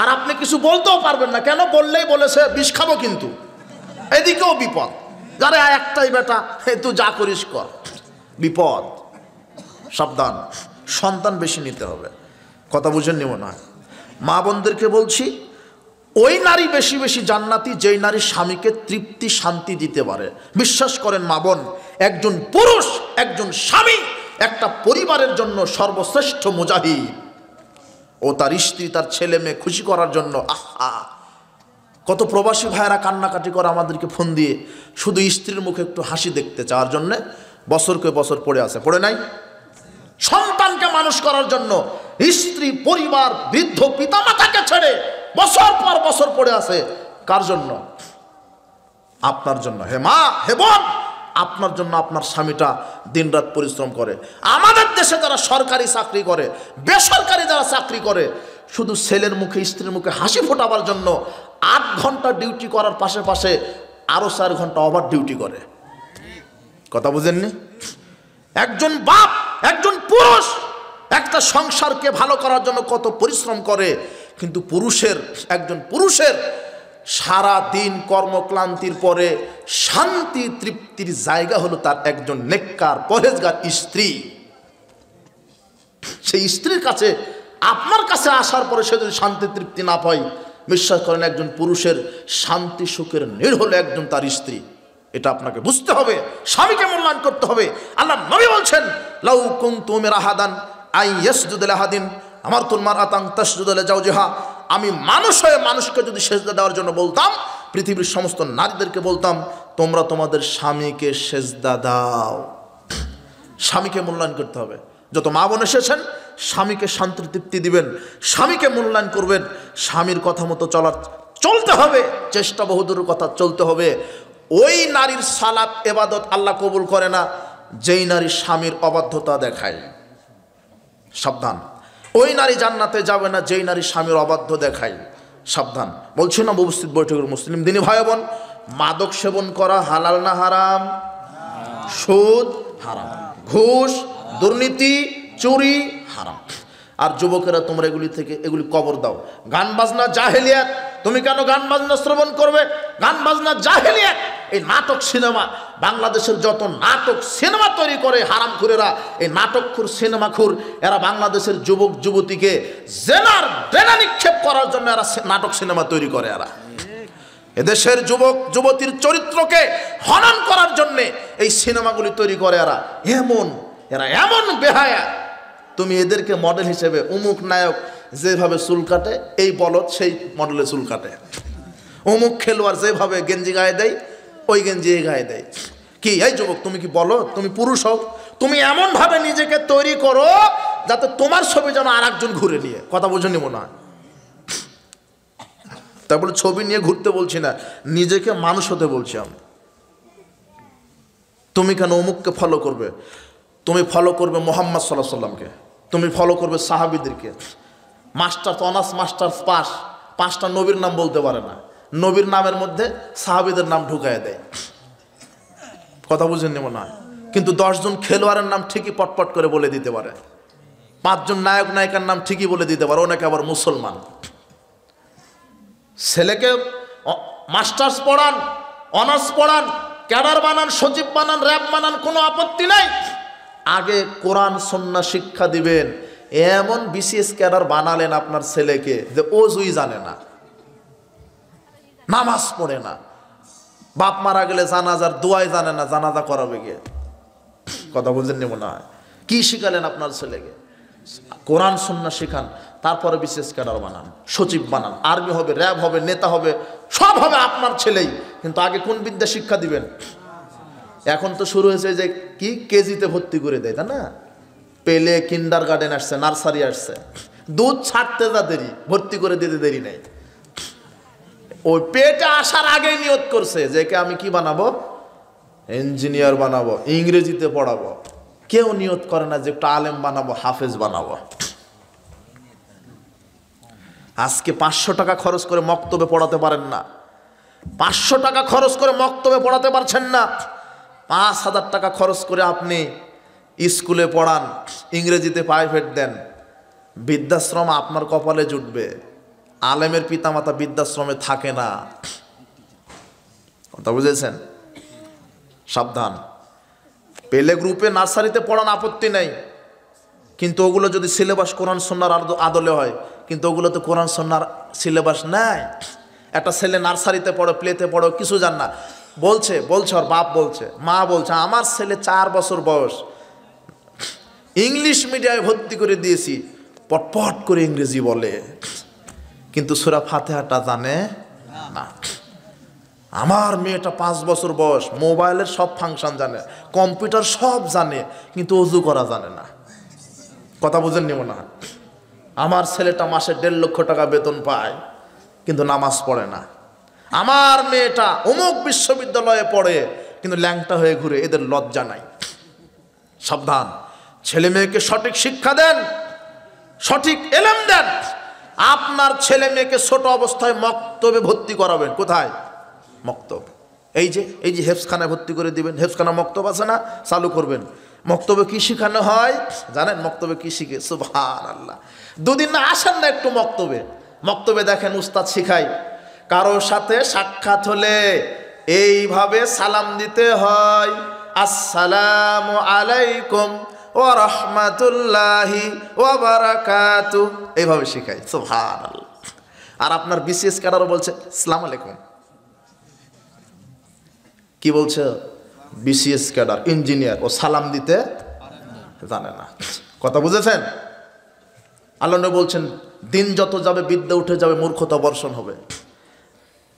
আর আপনি কিছু বলতেও পারবেন না, কেন? বললেই বলেছে বিষ খাবো, কিন্তু এদিকেও বিপদ, যারা একটাই বেটা, তুই যা করিস কর, বিপদ। সাবধান, সন্তান বেশি নিতে হবে। কথা বুঝেন নি মনে হয়? মা বোনদেরকে বলছি, ওই নারী বেশি বেশি জান্নাতি যেই নারী স্বামীকে তৃপ্তি শান্তি দিতে পারে। বিশ্বাস করেন মা বোন, একজন পুরুষ, একজন স্বামী একটা পরিবারের জন্য সর্বশ্রেষ্ঠ মুজাহিদ। ও তার স্ত্রী, তার ছেলে মেয়ে খুশি করার জন্য, আহা, কত প্রবাসী ভাইয়েরা কান্নাকাটি করে আমাদেরকে ফোন দিয়ে, শুধু স্ত্রীর মুখে একটু হাসি দেখতে চাওয়ার জন্যে বছরকে বছর পড়ে আছে, পড়ে নাই? সন্তানকে মানুষ করার জন্য স্ত্রী, পরিবার, বৃদ্ধ পিতামাতাকে ছেড়ে বছর পর বছর পড়ে আছে। কার জন্য? আপনার জন্য। হে মা, হে বোন, আপনার জন্য আপনার স্বামীটা দিনরাত পরিশ্রম করে। আমাদের দেশে যারা সরকারি চাকরি করে, বেসরকারি যারা চাকরি করে, শুধু ছেলের মুখে স্ত্রীর মুখে হাসি ফোটাবার জন্য 8 ঘন্টা ডিউটি করার পাশে পাশে আরো 4 ঘন্টা ওভার ডিউটি করে। কথা বুঝেননি? একজন বাপ, একজন পুরুষ একটা সংসারকে ভালো করার জন্য কত পরিশ্রম করে, কিন্তু একজন পুরুষের সারা দিন কর্মক্লান্তির পরে শান্তি তৃপ্তির জায়গা হলো তার একজন নেককার পরহেজগার স্ত্রী। সেই স্ত্রীর কাছে, আপনার কাছে আসার পরে সে যদি শান্তি তৃপ্তি না পায়, বিশ্বাস করেন একজন পুরুষের শান্তি সুখের নীড় হলো একজন তার স্ত্রী। এটা আপনাকে বুঝতে হবে, স্বামীকে মূল্যায়ন করতে হবে। আল্লাহ নবী বলছেন, লাউ কুনতু মিরাহাদান আই ইয়াসজুদু লিহাদিন আমারতুল মারআতান তাসজুদু লিজাওজিহা। আমি মানুষ হয়ে মানুষকে যদি সেজদা দেওয়ার জন্য বলতাম, পৃথিবীর সমস্ত নারীদেরকে বলতাম, তোমরা তোমাদের স্বামীকে সেজদা দাও। স্বামীকে মূল্যায়ন করতে হবে। যত মা বোন এসেছেন, স্বামীকে শান্তি তৃপ্তি দিবেন, স্বামীকে মূল্যায়ন করবেন, স্বামীর কথা মতো চলতে হবে, চেষ্টা বহুদূর কথা চলতে হবে। ওই নারীর সালাত ইবাদত আল্লাহ কবুল করে না যেই নারী স্বামীর অবাধ্যতা দেখায়। সাবধান, ওই নারী জান্নাতে যাবে না যেই নারী স্বামীর অবাধ্য দেখায়। সাবধান। বলছি না উপস্থিত বৈঠকের মুসলিম দিনী ভাই বোন, মাদক সেবন করা হালাল না হারাম? সুদ হারাম, ঘুষ, দুর্নীতি, চুরি হারাম। আর যুবকেরা, তোমরা এগুলি কবর দাও। গান বাজনা জাহেলিয়াত। তুমি কেন গান বাজনা শ্রবণ করবে? গান বাজনা জাহেলিয়াত। এই নাটক সিনেমা, বাংলাদেশের যত নাটক সিনেমা তৈরি করে হারামখুরেরা, এই নাটকখুর সিনেমাখুর, এরা বাংলাদেশের যুবক যুবতীকে জেনার ডেনা নিক্ষেপ করার জন্য এরা নাটক সিনেমা তৈরি করে। এদেশের যুবক যুবতীর চরিত্রকে হনন করার জন্য এই সিনেমাগুলি তৈরি করে। এরা এমন বেহায়া। তুমি এদেরকে মডেল হিসেবে, অমুক নায়ক যেভাবে চুল কাটে, এই বলদ সেই মডেলে চুল কাটে, অমুক খেলোয়াড় যেভাবে গেঞ্জি গায়ে দেয়, ওই গেঞ্জি গায়ে দেয়। কি এই যুবক, তুমি কি বলো? তুমি পুরুষ হও, তুমি এমন ভাবে নিজেকে তৈরি করো যাতে তোমার ছবি যেন আর একজন ঘুরে নিয়ে। কথা বোঝেনি মনে হয়? তাই বলে ছবি নিয়ে ঘুরতে বলছি না, নিজেকে মানুষ হতে বলছি আমি। তুমি কেন অমুককে ফলো করবে? তুমি ফলো করবে মোহাম্মদ সাল্লাল্লাহু আলাইহি সাল্লামকে, তুমি ফলো করবে সাহাবীদেরকে। মাস্টার্স, অনার্স মাস্টার্স পাস, 5টা নবীর নাম বলতে পারে না, নবীর নামের মধ্যে সাহাবীদের নাম ঢুকায় দেয়। কথা বুঝেননি মনে হয়? কিন্তু 10 জন খেলোয়াড়ের নাম ঠিকই পটপট করে বলে দিতে পারে, 5 জন নায়ক নায়িকার নাম ঠিকই বলে দিতে পারে, অনেকে আবার মুসলমান। ছেলেকে মাস্টার্স পড়ান, অনার্স পড়ান, ক্যাডার বানান, সচিব বানান, র্যাব বানান, কোনো আপত্তি নাই। আগে কোরআন সুন্নাহ শিক্ষা দিবেন। এমন বিসিএস ক্যাডার বানালেন আপনার ছেলেকে যে ওযুই জানে না, নামাজ পড়ে না, বাপ মারা গেলে জানাজার দোয়াই জানে না, জানাজা করাবে গিয়ে। কথা বুঝেননি মনে হয়? কি শিখালেন আপনার ছেলেকে? কোরআন সুন্নাহ শিখান, তারপরে বিসিএস ক্যাডার বানান, সচিব বানান, আর্মি হবে, র্যাব হবে, নেতা হবে, সব হবে আপনার ছেলেই। কিন্তু আগে কোন বিদ্যা শিক্ষা দিবেন? এখন তো শুরু হয়েছে যে কি কেজিতে ভর্তি করে দেয়, তাই না? পেলে কিন্ডার গার্ডেন আসছে, নার্সারি আসছে, দুধ ছাড়তে যা দেরি, ভর্তি করে দিতে দেরি নেই। ওই পেটে আসার আগেই নিয়ত করছে যে কে আমি কি বানাবো, ইঞ্জিনিয়ার বানাবো, ইংরেজিতে পড়াবো। কেউ নিয়ত করে না যে একটা আলেম বানাবো, হাফেজ বানাবো। আজকে 500 টাকা খরচ করে মক্তবে পড়াতে পারেন না, 500 টাকা খরচ করে মক্তবে পড়াতে পারছেন না, 5000 টাকা খরচ করে আপনি স্কুলে পড়ান, ইংরেজিতে প্রাইভেট দেন, বৃদ্ধাশ্রম আপনার কপালে জুটবে। আলেমের পিতামাতা বৃদ্ধাশ্রমে থাকে না। কথা বুঝেছেন? সাবধান। পেলে গ্রুপে নার্সারিতে পড়ান, আপত্তি নেই, কিন্তু ওগুলো যদি সিলেবাস কোরআন সুন্নাহর আদলে হয়, কিন্তু ওগুলো তো কোরআন সুন্নাহর সিলেবাস নাই। একটা ছেলে নার্সারিতে পড়ো, প্লেতে পড়ো, কিছু জান না, বলছে ওর বাপ বলছে, মা বলছে, আমার ছেলে 4 বছর বয়স, ইংলিশ মিডিয়ামে ভর্তি করে দিয়েছি, পটপট করে ইংরেজি বলে, কিন্তু সূরা ফাতিহাটা জানে না। আমার মেয়েটা 5 বছর বয়স, মোবাইলের সব ফাংশন জানে, কম্পিউটার সব জানে, কিন্তু ওযু করা জানে না। কথা বুঝেননি মনে হয়? আমার ছেলেটা মাসে 1.5 লক্ষ টাকা বেতন পায়, কিন্তু নামাজ পড়ে না। আমার মেয়েটা অমুক বিশ্ববিদ্যালয়ে পড়ে, কিন্তু ল্যাংটা হয়ে ঘুরে, এদের লজ্জা নাই। সাবধান। ছেলে মেয়েকে সঠিক শিক্ষা দেন, সঠিক এলেম দেন। আপনার ছেলে মেয়েকে ছোট অবস্থায় মক্তবে ভর্তি করাবেন। কোথায়? মক্তব। এই যে হেফজখানায় ভর্তি করে দিবেন। হেফজখানা মক্তব আছে না, চালু করবেন। মক্তবে কি শিখানো হয় জানেন? মক্তবে কি শিখে? সুবহানাল্লাহ। 2 দিন না আসেন না একটু মক্তবে। মক্তবে দেখেন উস্তাদ শিখায়, কারোর সাথে সাক্ষাৎ হলে এইভাবে সালাম দিতে হয়, আসসালামু আলাইকুম ওয়া রাহমাতুল্লাহি ওয়া বারাকাতুহু, এইভাবে শিখায়। সুবহানাল্লাহ। আর আপনার বিসিএস ক্যাডারও বলছে আসসালামু আলাইকুম। কি বলছে? বিসিএস ক্যাডার, ইঞ্জিনিয়ার, ও সালাম দিতে জানে না। কথা বুঝেছেন? আল্লাহ নবী বলছেন, দিন যত যাবে বিদ্যা উঠে যাবে, মূর্খতা বর্ষণ হবে।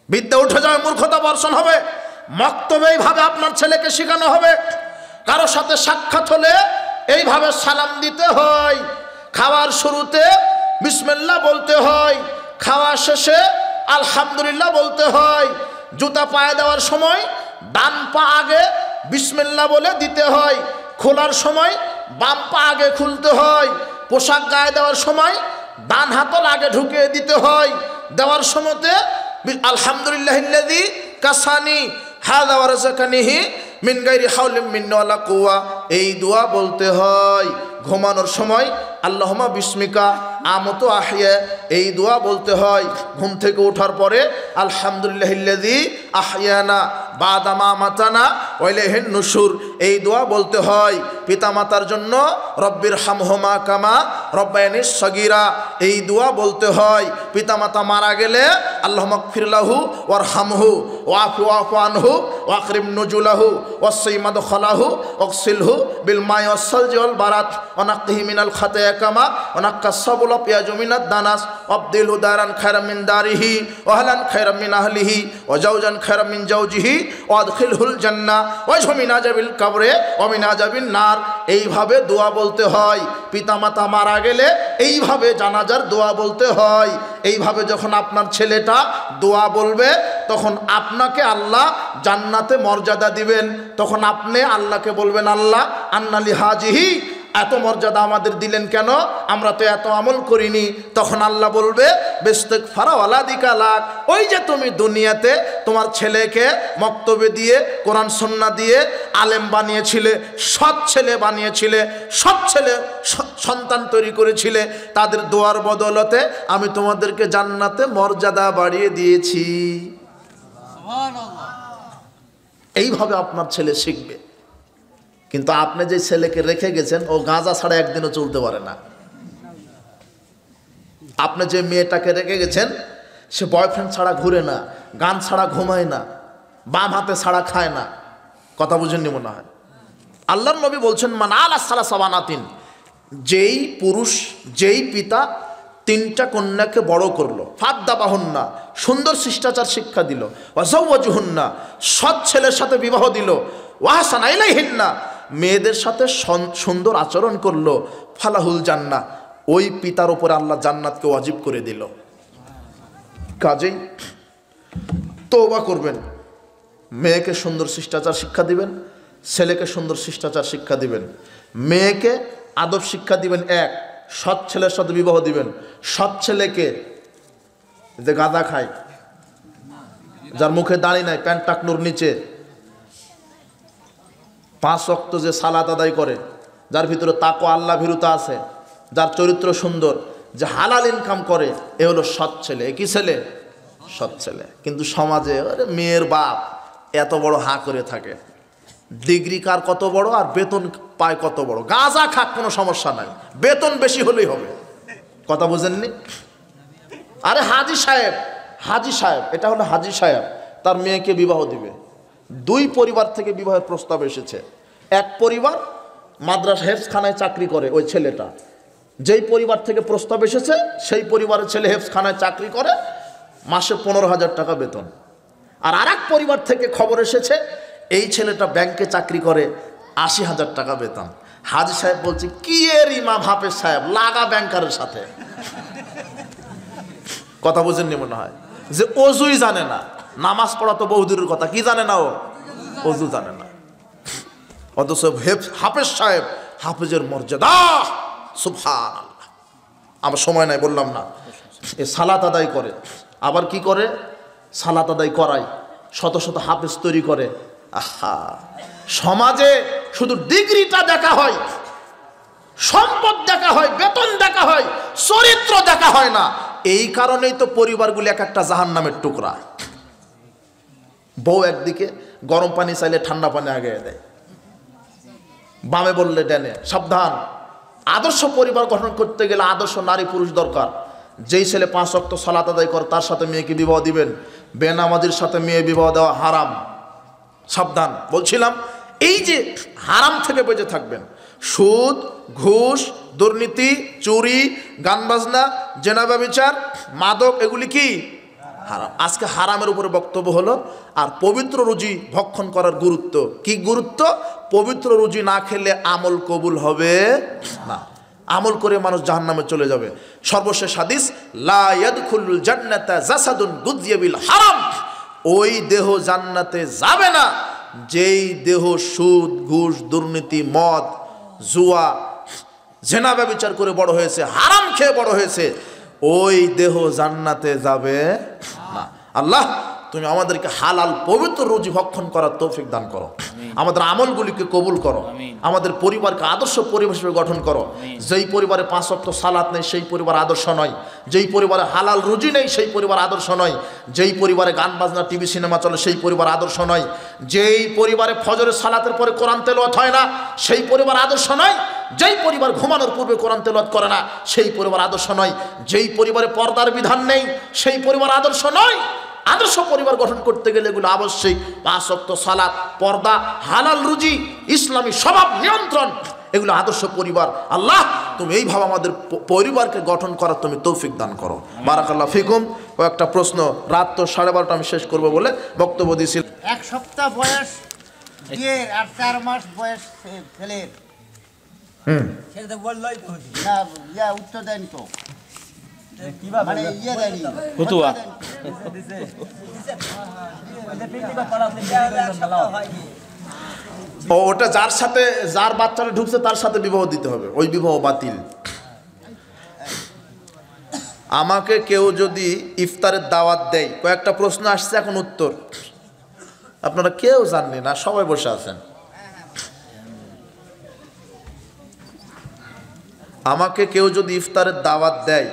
বিদ্যা উঠে যাবে, মূর্খতা বর্ষণ হবে। মক্তবে এইভাবে আপনার ছেলেকে শেখানো হবে। কারোর সাথে সাক্ষাৎ হলে এইভাবে সালাম দিতে হয়। খাওয়ার শুরুতে বিসমিল্লাহ বলতে হয়, খাওয়া শেষে আলহামদুলিল্লাহ বলতে হয়। জুতা পায়ে দেওয়ার সময় ডান পা আগে বিসমিল্লাহ বলে দিতে হয়, খোলার সময় বাম পা আগে খুলতে হয়। পোশাক গায়ে দেওয়ার সময় ডান হাতল আগে ঢুকিয়ে দিতে হয়। দেওয়ার সময়তে আলহামদুলিল্লাহিল্লাযী কাসানি হাযা ওয়া রাযাকানিহি মিন গায়রি হাওলিন মিন্নি ওয়ালা কুওয়া, এই দোয়া বলতে হয়। ঘুমানোর সময় আল্লাহুম্মা বিসমিকা আমুতু আহইয়া, এই দোয়া বলতে হয়। ঘুম থেকে ওঠার পরে আলহামদুলিল্লাহিল্লাযী আহইয়ানা বাদা মা আমাতানা ওয়া ইলাইহিন নুশুর, এই দোয়া বলতে হয়। পিতামাতার জন্য রব্বির হামহুমা কামা রব্বায়ানি সগীরা, এই দোয়া বলতে হয়। পিতামাতা মারা গেলে আল্লাহুম্মা গফির লাহু ওয়ারহামহু ওয়াফু আনহু ওয়াকরিম নুজুলাহু ওয়াসসি মাদখালাহু ওয়াগসিলহু বিল মাই ওয়াসসালজি ওয়াল বারাদ ওয়ানাক্কিহি মিনাল খাতায়া কামা ওয়ানাক্কাস সাবুল পিয়াজু মিনাদ দানাস ওয়াবদিলহু দারান খায়রাম মিন দারিহি ওয়াহলান খায়রাম মিন আহলিহি ওয়া জাওজান খায়রাম মিন জাওজিহি ওয়াদখিলহুল জান্নাহ ওয়াজহু মিন আযাবিল কবরে ওয়া মিন আযাবিন নার, এইভাবে দোয়া বলতে হয়। পিতামাতা মারা গেলে এইভাবে জানাজার দোয়া বলতে হয়। এইভাবে যখন আপনার ছেলেটা দোয়া বলবে, তখন আপনাকে আল্লাহ জান্নাতে মর্যাদা দিবেন। তখন আপনি আল্লাহকে বলবেন, আল্লাহ আন্নালি হাজিহি, এত মর্যাদা আমাদের দিলেন কেন? আমরা তো এত আমল করিনি। তখন আল্লাহ বলবে, বিস্তিগফার ওয়ালাদিকা লাক, ওই যে তুমি দুনিয়াতে তোমার ছেলেকে মক্তবে দিয়ে কোরআন সুন্নাহ দিয়ে আলেম বানিয়েছিলে, সৎ ছেলে বানিয়েছিলে, সৎ ছেলে সন্তান তৈরি করেছিলে, তাদের দোয়ার বদলতে আমি তোমাদেরকে জান্নাতে মর্যাদা বাড়িয়ে দিয়েছি। এইভাবে আপনার ছেলে শিখবে। কিন্তু আপনি যে ছেলেকে রেখে গেছেন ও গাঁজা ছাড়া একদিনও চলতে পারে না। আপনি যে মেয়েটাকে রেখে গেছেন সে বয়ফ্রেন্ড ছাড়া ঘুরে না, গান ছাড়া ঘুমায় না, বাম হাতে ছাড়া খায় না। কথা বুঝেননি মনে হয়। আল্লাহর নবী বলছেন মান আলা সালাসা বানাতিন, যেই পুরুষ যেই পিতা তিনটা কন্যাকে বড় করলো, ফাদ্দাবাহুন্না সুন্দর শিষ্টাচার শিক্ষা দিল, ওয়াজাওয়াজুহুন্না সৎ ছেলের সাথে বিবাহ দিল, ওয়াহসানা ইলাইহিন্না মেয়েদের সাথে সুন্দর আচরণ করলো, ফালাহুল জান্নাহ ওই পিতার উপরে আল্লাহ জান্নাতকে ওয়াজিব করে দিল। কাজেই তওবা করবেন, মেয়েকে সুন্দর শিষ্টাচার শিক্ষা দিবেন, ছেলেকে সুন্দর শিষ্টাচার শিক্ষা দিবেন। মেয়েকে আদব শিক্ষা দিবেন, এক সৎ ছেলের সাথে বিবাহ দিবেন। সৎ ছেলেকে যে গাঁজা খায়, যার মুখে দাড়ি নাই, প্যান্ট টাকনুর নিচে, 5 ওয়াক্ত যে সালাত আদায় করে, যার ভিতরে তাকওয়া আল্লাহ ভীরুতা আছে, যার চরিত্র সুন্দর, যে হালাল ইনকাম করে, এ হলো সৎ ছেলে। কি ছেলে? সৎ ছেলে। কিন্তু সমাজে মেয়ের বাপ এত বড় হাঁ করে থাকে, ডিগ্রি কার কত বড় আর বেতন পায় কত বড়, গাঁজা খাক কোনো সমস্যা নাই, বেতন বেশি হলেই হবে। কথা বুঝেননি? আরে হাজি সাহেব, হাজি সাহেব, এটা হলো হাজি সাহেব, তার মেয়েকে বিবাহ দিবে। 2 পরিবার থেকে বিবাহের প্রস্তাব এসেছে। এক পরিবার মাদ্রাসা হেফজখানায় চাকরি করে ওই ছেলেটা, যেই পরিবার থেকে প্রস্তাব এসেছে সেই পরিবারের ছেলে হেফজখানায় চাকরি করে, মাসে 15,000 টাকা বেতন। আর আরেক পরিবার থেকে খবর এসেছে এই ছেলেটা ব্যাংকে চাকরি করে, 80,000 টাকা বেতন। হাজি সাহেব বলছে কি এর ইমাম হাফেজ সাহেব, লাগা ব্যাংকারের সাথে। কথা বুঝেননি মনে হয়। যে অজুই জানে না, নামাজ পড়া তো বহুদূরের কথা, কি জানে না ও? অজু জানে না। অথচ হাফেজ সাহেব, হাফেজের মর্যাদা সুবহানাল্লাহ। আমার সময় নাই, বললাম না। এ সালাত আদায় করে, আবার কি করে? সালাত আদায় করায়, শত শত হাফেজ তৈরি করে। আহা, সমাজে শুধু ডিগ্রিটা দেখা হয়, সম্পদ দেখা হয়, বেতন দেখা হয়, চরিত্র দেখা হয় না। এই কারণেই তো পরিবারগুলি এক একটা জাহান্নামের টুকরা। বউ একদিকে গরম পানি চাইলে ঠান্ডা পানি আগে দেয়, বামে বললে ডানে। সাবধান, আদর্শ পরিবার গঠন করতে গেলে আদর্শ নারী পুরুষ দরকার। যেই ছেলে 5 ওয়াক্ত সালাত আদায় করে তার সাথে মেয়েকে বিবাহ দিবেন, বেনামাজির সাথে মেয়ে বিবাহ দেওয়া হারাম। সাবধান বলছিলাম। এই যে হারাম থেকে বেঁচে থাকবেন, সুদ, ঘুষ, দুর্নীতি, চুরি, গান বাজনা, জেনা ব্যভিচার, মাদক, এগুলি কি হারাম। আজকে হারামের উপরে বক্তব্য হলো। আর পবিত্র রুজি ভক্ষণ করার গুরুত্ব কি? গুরুত্ব, পবিত্র রুজি না খেলে আমল কবুল হবে না, আমল করে মানুষ জাহান্নামে চলে যাবে। সর্বশেষ হাদিস, লা ইয়াদখুলুল জান্নাতা জাসাদুন গুযিয়া বিল হারাম, ওই দেহ জান্নাতে যাবে না যেই দেহ সুদ, ঘুষ, দুর্নীতি, মদ, জুয়া, জেনা ব্যভিচার করে বড় হয়েছে, হারাম খেয়ে বড় হয়েছে, ওই দেহ জান্নাতে যাবে না। আল্লাহ তুমি আমাদেরকে হালাল পবিত্র রুজি ভক্ষণ করার তৌফিক দান করো, আমাদের আমলগুলিকে কবুল করো, আমাদের পরিবারকে আদর্শ পরিবেশ গঠন করো। যেই পরিবারে 5 ওয়াক্ত সালাত নেই সেই পরিবার আদর্শ নয়, যেই পরিবারে হালাল রুজি নেই সেই পরিবার আদর্শ নয়, যেই পরিবারে গান বাজনা, টিভি সিনেমা চলে সেই পরিবার আদর্শ নয়, যেই পরিবারে ফজরের সালাতের পরে কোরআন তেলাওয়াত হয় না সেই পরিবার আদর্শ নয়, যেই পরিবার ঘুমানোর পূর্বে কোরআন তেলাওয়াত করে না সেই পরিবার আদর্শ নয়, যেই পরিবারে পর্দার বিধান নেই সেই পরিবার আদর্শ নয়। আদর্শ পরিবার গঠন করতে গেলে এগুলো আবশ্যক। 5 ওয়াক্ত সালাত, পর্দা, হালাল রুজি, ইসলামী স্বভাব নিয়ন্ত্রণ, এগুলো আদর্শ পরিবার। আল্লাহ তুমি এইভাবে আমাদের পরিবারকে গঠন করার তুমি তৌফিক দান করো। বারাকাল্লাহ ফিকুম। ও একটা প্রশ্ন, রাত তো 12:30 আমি শেষ করবো বলে বক্তব্য দিয়েছিল। 1 সপ্তাহ বয়স বিয়ের আর 4 মাস বয়স ছেলের, সেটা বললই তো হতো। না ইয়া উত্তর দেন তো, মানে ইয়ে দেয়নি ফতুয়া। ওটা যার সাথে, যার বাচ্চাটা ঢুকছে তার সাথে বিবাহ দিতে হবে, ওই বিবাহ বাতিল। আমাকে কেউ যদি ইফতারের দাওয়াত দেয়, কয়েকটা প্রশ্ন আসছে, এখন উত্তর আপনারা কেউ জাননি না, সবাই বসে আছেন। আমাকে কেউ যদি ইফতারের দাওয়াত দেয়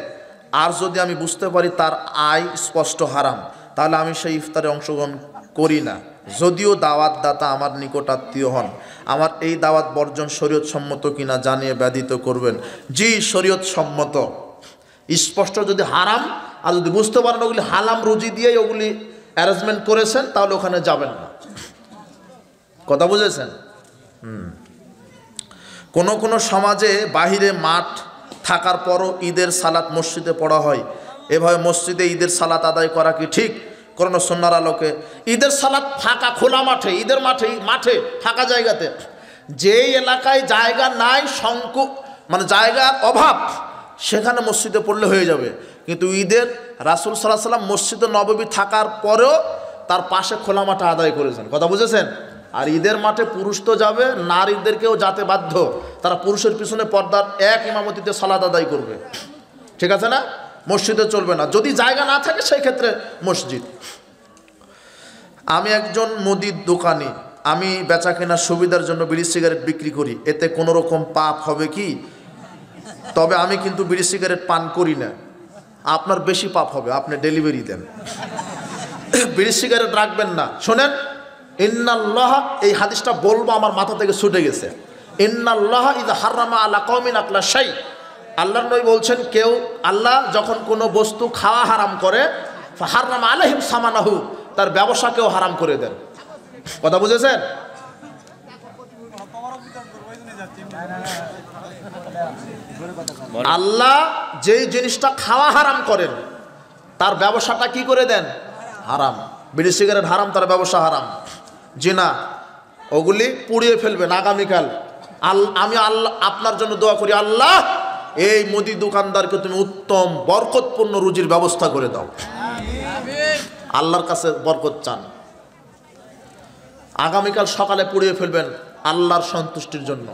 আর যদি আমি বুঝতে পারি তার আয় স্পষ্ট হারাম, তাহলে আমি সেই ইফতারে অংশগ্রহণ করি না, যদিও দাওয়াতদাতা আমার নিকটাত্মীয় হন। আমার এই দাওয়াত বর্জন শরীয়ত সম্মত কিনা জানিয়ে ব্যতীত করবেন। জি, শরীয়ত সম্মত। স্পষ্ট যদি হারাম আর যদি বুঝতে পারেন ওগুলি হালাম রুজি দিয়েই ওগুলি অ্যারেঞ্জমেন্ট করেছেন, তাহলে ওখানে যাবেন না। কথা বুঝেছেন? কোন কোন সমাজে বাহিরে মাঠ থাকার পরও ঈদের সালাত মসজিদে পড়া হয়। এভাবে মসজিদে ঈদের সালাত আদায় করা কি ঠিক? কোন সুন্নাহর আলোকে ঈদের সালাত ফাঁকা খোলা মাঠে, ঈদের মাঠে ফাঁকা জায়গাতে, যেই এলাকায় জায়গা নাই, মানে জায়গার অভাব, সেখানে মসজিদে পড়লে হয়ে যাবে। কিন্তু ঈদের রাসূল সাল্লাল্লাহু আলাইহি ওয়াসাল্লাম মসজিদে নববী থাকার পরেও তার পাশে খোলা মাঠে আদায় করেছেন। কথা বুঝেছেন? আর ঈদের মাঠে পুরুষ তো যাবে, নারীদেরকেও যাতে বাধ্য, তারা পুরুষের পিছনে পর্দার এক ইমামতিতে সালাত আদায় করবে। ঠিক আছে না? মসজিদে চলবে না। যদি জায়গা না থাকে সেই ক্ষেত্রে মসজিদ। আমি একজন মুদির দোকানি, আমি বেচা কেনার সুবিধার জন্য বিড়ি সিগারেট বিক্রি করি, এতে কোনো রকম পাপ হবে কি? তবে আমি কিন্তু বিড়ি সিগারেট পান করি না। আপনার বেশি পাপ হবে, আপনি ডেলিভারি দেন। বিড়ি সিগারেট রাখবেন না। শোনেন, ইন্নাল্লাহ, এই হাদিসটা বলবো আমার মাথা থেকে ছুটে গেছে। ইন্নাল্লাহ ইযা হারামা আলা কওমিন আকলা শাই, আল্লাহর নবী বলছেন, কেউ আল্লাহ যখন কোনো বস্তু খাওয়া হারাম করে, ফাহাররামা আলাইহিম সামানাহু, তার ব্যবসাকেও হারাম করে দেন। কথা বুঝেছেন? আল্লাহ যেই জিনিসটা খাওয়া হারাম করেন, তার ব্যবসাটা কি করে দেন? হারাম। বিড়ি সিগারেট হারাম, তার ব্যবসা হারাম। জিনা, ওগুলি পুড়িয়ে ফেলবেন আগামীকাল। আমি আল্লাহ আপনার জন্য দোয়া করি, আল্লাহ এই মুদি দোকানদারকে তুমি উত্তম বরকতপূর্ণ রুজির ব্যবস্থা করে দাও। আল্লাহর কাছে বরকত চান। আগামীকাল সকালে পুড়িয়ে ফেলবেন আল্লাহর সন্তুষ্টির জন্য।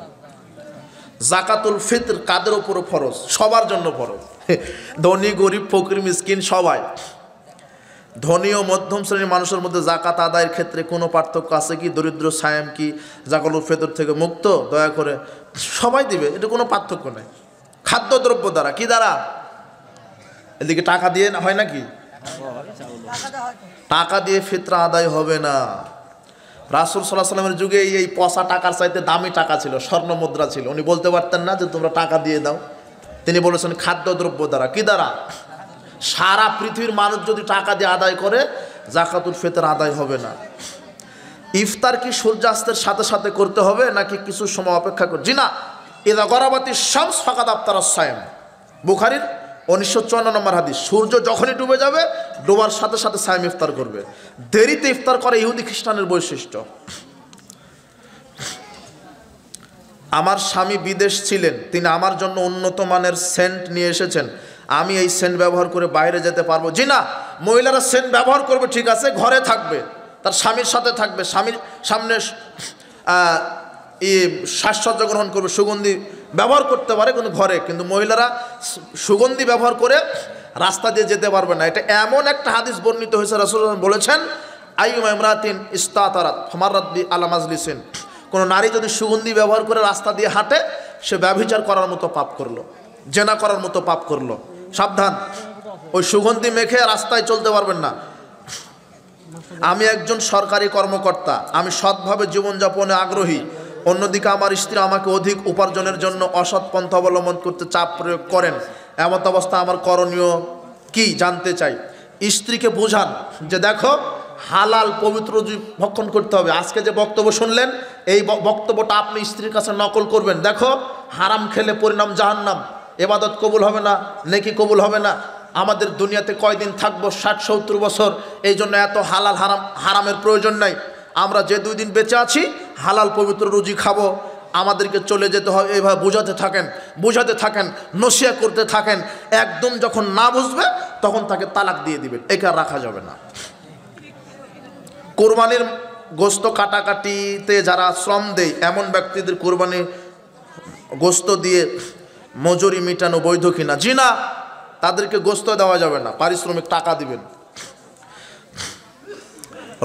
জাকাতুল ফিতর কাদের উপরও ফরজ? সবার জন্য ফরজ। ধনী গরিব ফকির মিসকিন সবাই। ধনী ও মধ্যম শ্রেণীর মানুষের মধ্যে জাকাত আদায়ের ক্ষেত্রে কোনো পার্থক্য আছে কি? দরিদ্র সায়েম কি জাকাতুল ফিতর থেকে মুক্ত? দয়া করে সবাই দিবে, এটা কোনো পার্থক্য নেই। খাদ্যদ্রব্য দ্বারা, কি দ্বারা? এদিকে টাকা দিয়ে হয় নাকি? টাকা দিয়ে ফিতরা আদায় হবে না। রাসূল সাল্লাল্লাহু আলাইহি ওয়াসাল্লামের যুগে এই পয়সা টাকার চাইতে দামি টাকা ছিল, স্বর্ণ মুদ্রা ছিল। উনি বলতে পারতেন না যে তোমরা টাকা দিয়ে দাও? তিনি বলেছেন খাদ্যদ্রব্য দ্বারা। কি দ্বারা? সারা পৃথিবীর মানুষ যদি টাকা দিয়ে আদায় করে, জাকাতুল ফিতর আদায় হবে না। ইফতার কি সূর্যাস্তের সাথে সাথে করতে হবে নাকি কিছু সময় অপেক্ষা করে? জি না, ইযা গরাবাতিশ শামস ফাকাদ আফতারাস সায়েম, বুখারীর 1954 নম্বর হাদিস। সূর্য যখনই ডুবে যাবে, ডোবার সাথে সাথে সায়েম ইফতার করবে। দেরিতে ইফতার করে ইহুদি খ্রিস্টানের বৈশিষ্ট্য। আমার স্বামী বিদেশ ছিলেন, তিনি আমার জন্য উন্নত মানের সেন্ট নিয়ে এসেছেন, আমি এই সেন্ট ব্যবহার করে বাইরে যেতে পারবো? জি না, মহিলারা সেন্ট ব্যবহার করবে ঠিক আছে, ঘরে থাকবে, তার স্বামীর সাথে থাকবে, স্বামীর সামনে সাজসজ্জা গ্রহণ করবে, সুগন্ধি ব্যবহার করতে পারে কিন্তু ঘরে। কিন্তু মহিলারা সুগন্ধি ব্যবহার করে রাস্তা দিয়ে যেতে পারবে না। এটা এমন একটা হাদিস বর্ণিত হয়েছে, রাসূলুল্লাহ বলেছেন, আইয়ুমা ইমরাতিন ইস্তাতারাত ফামাররাত বি আলা মাজলিসিন, কোনো নারী যদি সুগন্ধি ব্যবহার করে রাস্তা দিয়ে হাঁটে, সে ব্যভিচার করার মতো পাপ করলো, জেনা করার মতো পাপ করলো। সাবধান, ওই সুগন্ধি মেখে রাস্তায় চলতে পারবেন না। আমি একজন সরকারি কর্মকর্তা, আমি সৎভাবে জীবনযাপনে আগ্রহী, অন্যদিকে আমার স্ত্রী আমাকে অধিক উপার্জনের জন্য অসৎ পন্থা অবলম্বন করতে চাপ প্রয়োগ করেন, এমত অবস্থা আমার করণীয় কি জানতে চাই। স্ত্রীকে বোঝান যে দেখো, হালাল পবিত্র ভক্ষণ করতে হবে। আজকে যে বক্তব্য শুনলেন, এই বক্তব্যটা আপনি স্ত্রীর কাছে নকল করবেন। দেখো, হারাম খেলে পরিণাম জাহান্নাম, ইবাদত কবুল হবে না, নেকি কবুল হবে না। আমাদের দুনিয়াতে কয়দিন থাকবো? 60-70 বছর। এই জন্য এত হালাল হারামের প্রয়োজন নাই। আমরা যে 2 দিন বেঁচে আছি, হালাল পবিত্র রুজি খাবো, আমাদেরকে চলে যেতে হবে। এইভাবে বুঝাতে থাকেন, নসিহত করতে থাকেন। একদম যখন না বুঝবে, তখন তাকে তালাক দিয়ে দিবেন। একা রাখা যাবে না। কোরবানির গোস্ত কাটাকাটিতে যারা শ্রম দেয়, এমন ব্যক্তিদের কোরবানির গোস্ত দিয়ে মজুরি মেটানো বৈধ কিনা? জি না, তাদেরকে গোস্ত দেওয়া যাবে না, পারিশ্রমিক টাকা দিবেন।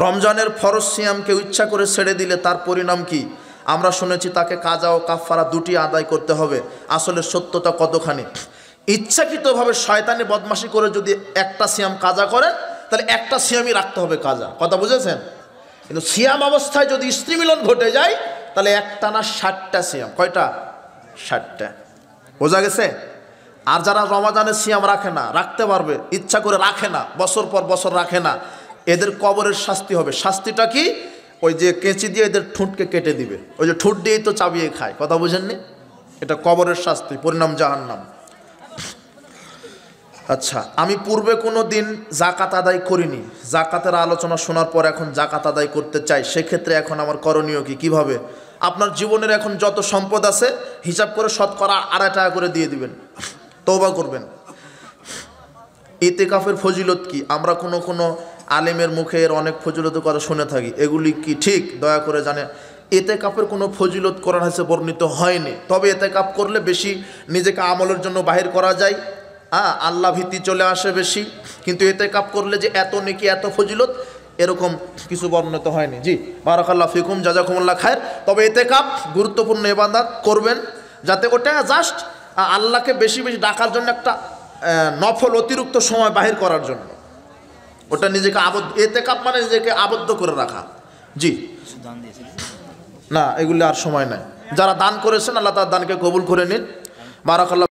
রমজানের ফরজ সিয়াম কেউ ইচ্ছা করে ছেড়ে দিলে তার পরিণাম কি? আমরা শুনেছি তাকে কাজা ও কাফারা দুটি আদায় করতে হবে। আসলে সত্যতা কতখানি? ইচ্ছাকৃতভাবে শয়তানি বদমাশি করে যদি একটা সিয়াম কাজা করেন, তাহলে একটা সিয়ামই রাখতে হবে কাজা। কথা বুঝেছেন? কিন্তু সিয়াম অবস্থায় যদি স্ত্রী মিলন ঘটে যায় তাহলে একটানা 60টা সিয়াম। কয়টা? 60টা। বোঝা গেছে? আর যারা রমাজানে সিয়াম রাখে না, রাখতে পারবে, ইচ্ছা করে রাখে না, বছর পর বছর রাখে না, এদের কবরের শাস্তি হবে। শাস্তিটা কি? ওই যে কেঁচি দিয়ে এদের ঠোঁটকে কেটে দিবে। ওই যে ঠোঁট দিয়েই তো চাবিয়ে খায়, কথা বুঝেননি? এটা কবরের শাস্তি, পরিণাম জাহান্নাম। আচ্ছা, আমি পূর্বে কোনো দিন জাকাত আদায় করিনি, জাকাতের আলোচনা শোনার পর এখন জাকাত আদায় করতে চাই, সেক্ষেত্রে এখন আমার করণীয় কি? কিভাবে? আপনার জীবনের এখন যত সম্পদ আছে হিসাব করে শতকরা 2.5 টাকা করে দিয়ে দিবেন, তওবা করবেন। ইতিকাফের ফজিলত কি? আমরা কোনো আলেমের মুখে এর অনেক ফজিলতের কথা শুনে থাকি, এগুলি কি ঠিক? দয়া করে জানে। ইতিকাফের কোনো ফজিলত কোরআন হাদিসে বর্ণিত হয়নি, তবে ইতিকাফ করলে বেশি নিজেকে আমলের জন্য বাহির করা যায়, আল্লাহ ভীতি চলে আসে বেশি। কিন্তু ইতিকাফ করলে যে এত নেকি, এত ফজিলত, এরকম কিছু বর্ণিত হয়নি। জি, বারাকাল্লাহ ফিকুম, জাযাকুমুল্লাহ খায়ের। তবে ইতিকাফ গুরুত্বপূর্ণ ইবাদত, করবেন যাতে ওটা জাস্ট আল্লাহকে বেশি বেশি ডাকার জন্য, একটা নফল অতিরিক্ত সময় বাহির করার জন্য, ওটা নিজেকে আবদ্ধ। ইতিকাফ মানে নিজেকে আবদ্ধ করে রাখা। জি না, এগুলি আর সময় নাই। যারা দান করেছেন আল্লাহ তার দানকে কবুল করে নিন। বারাকাল্লাহ।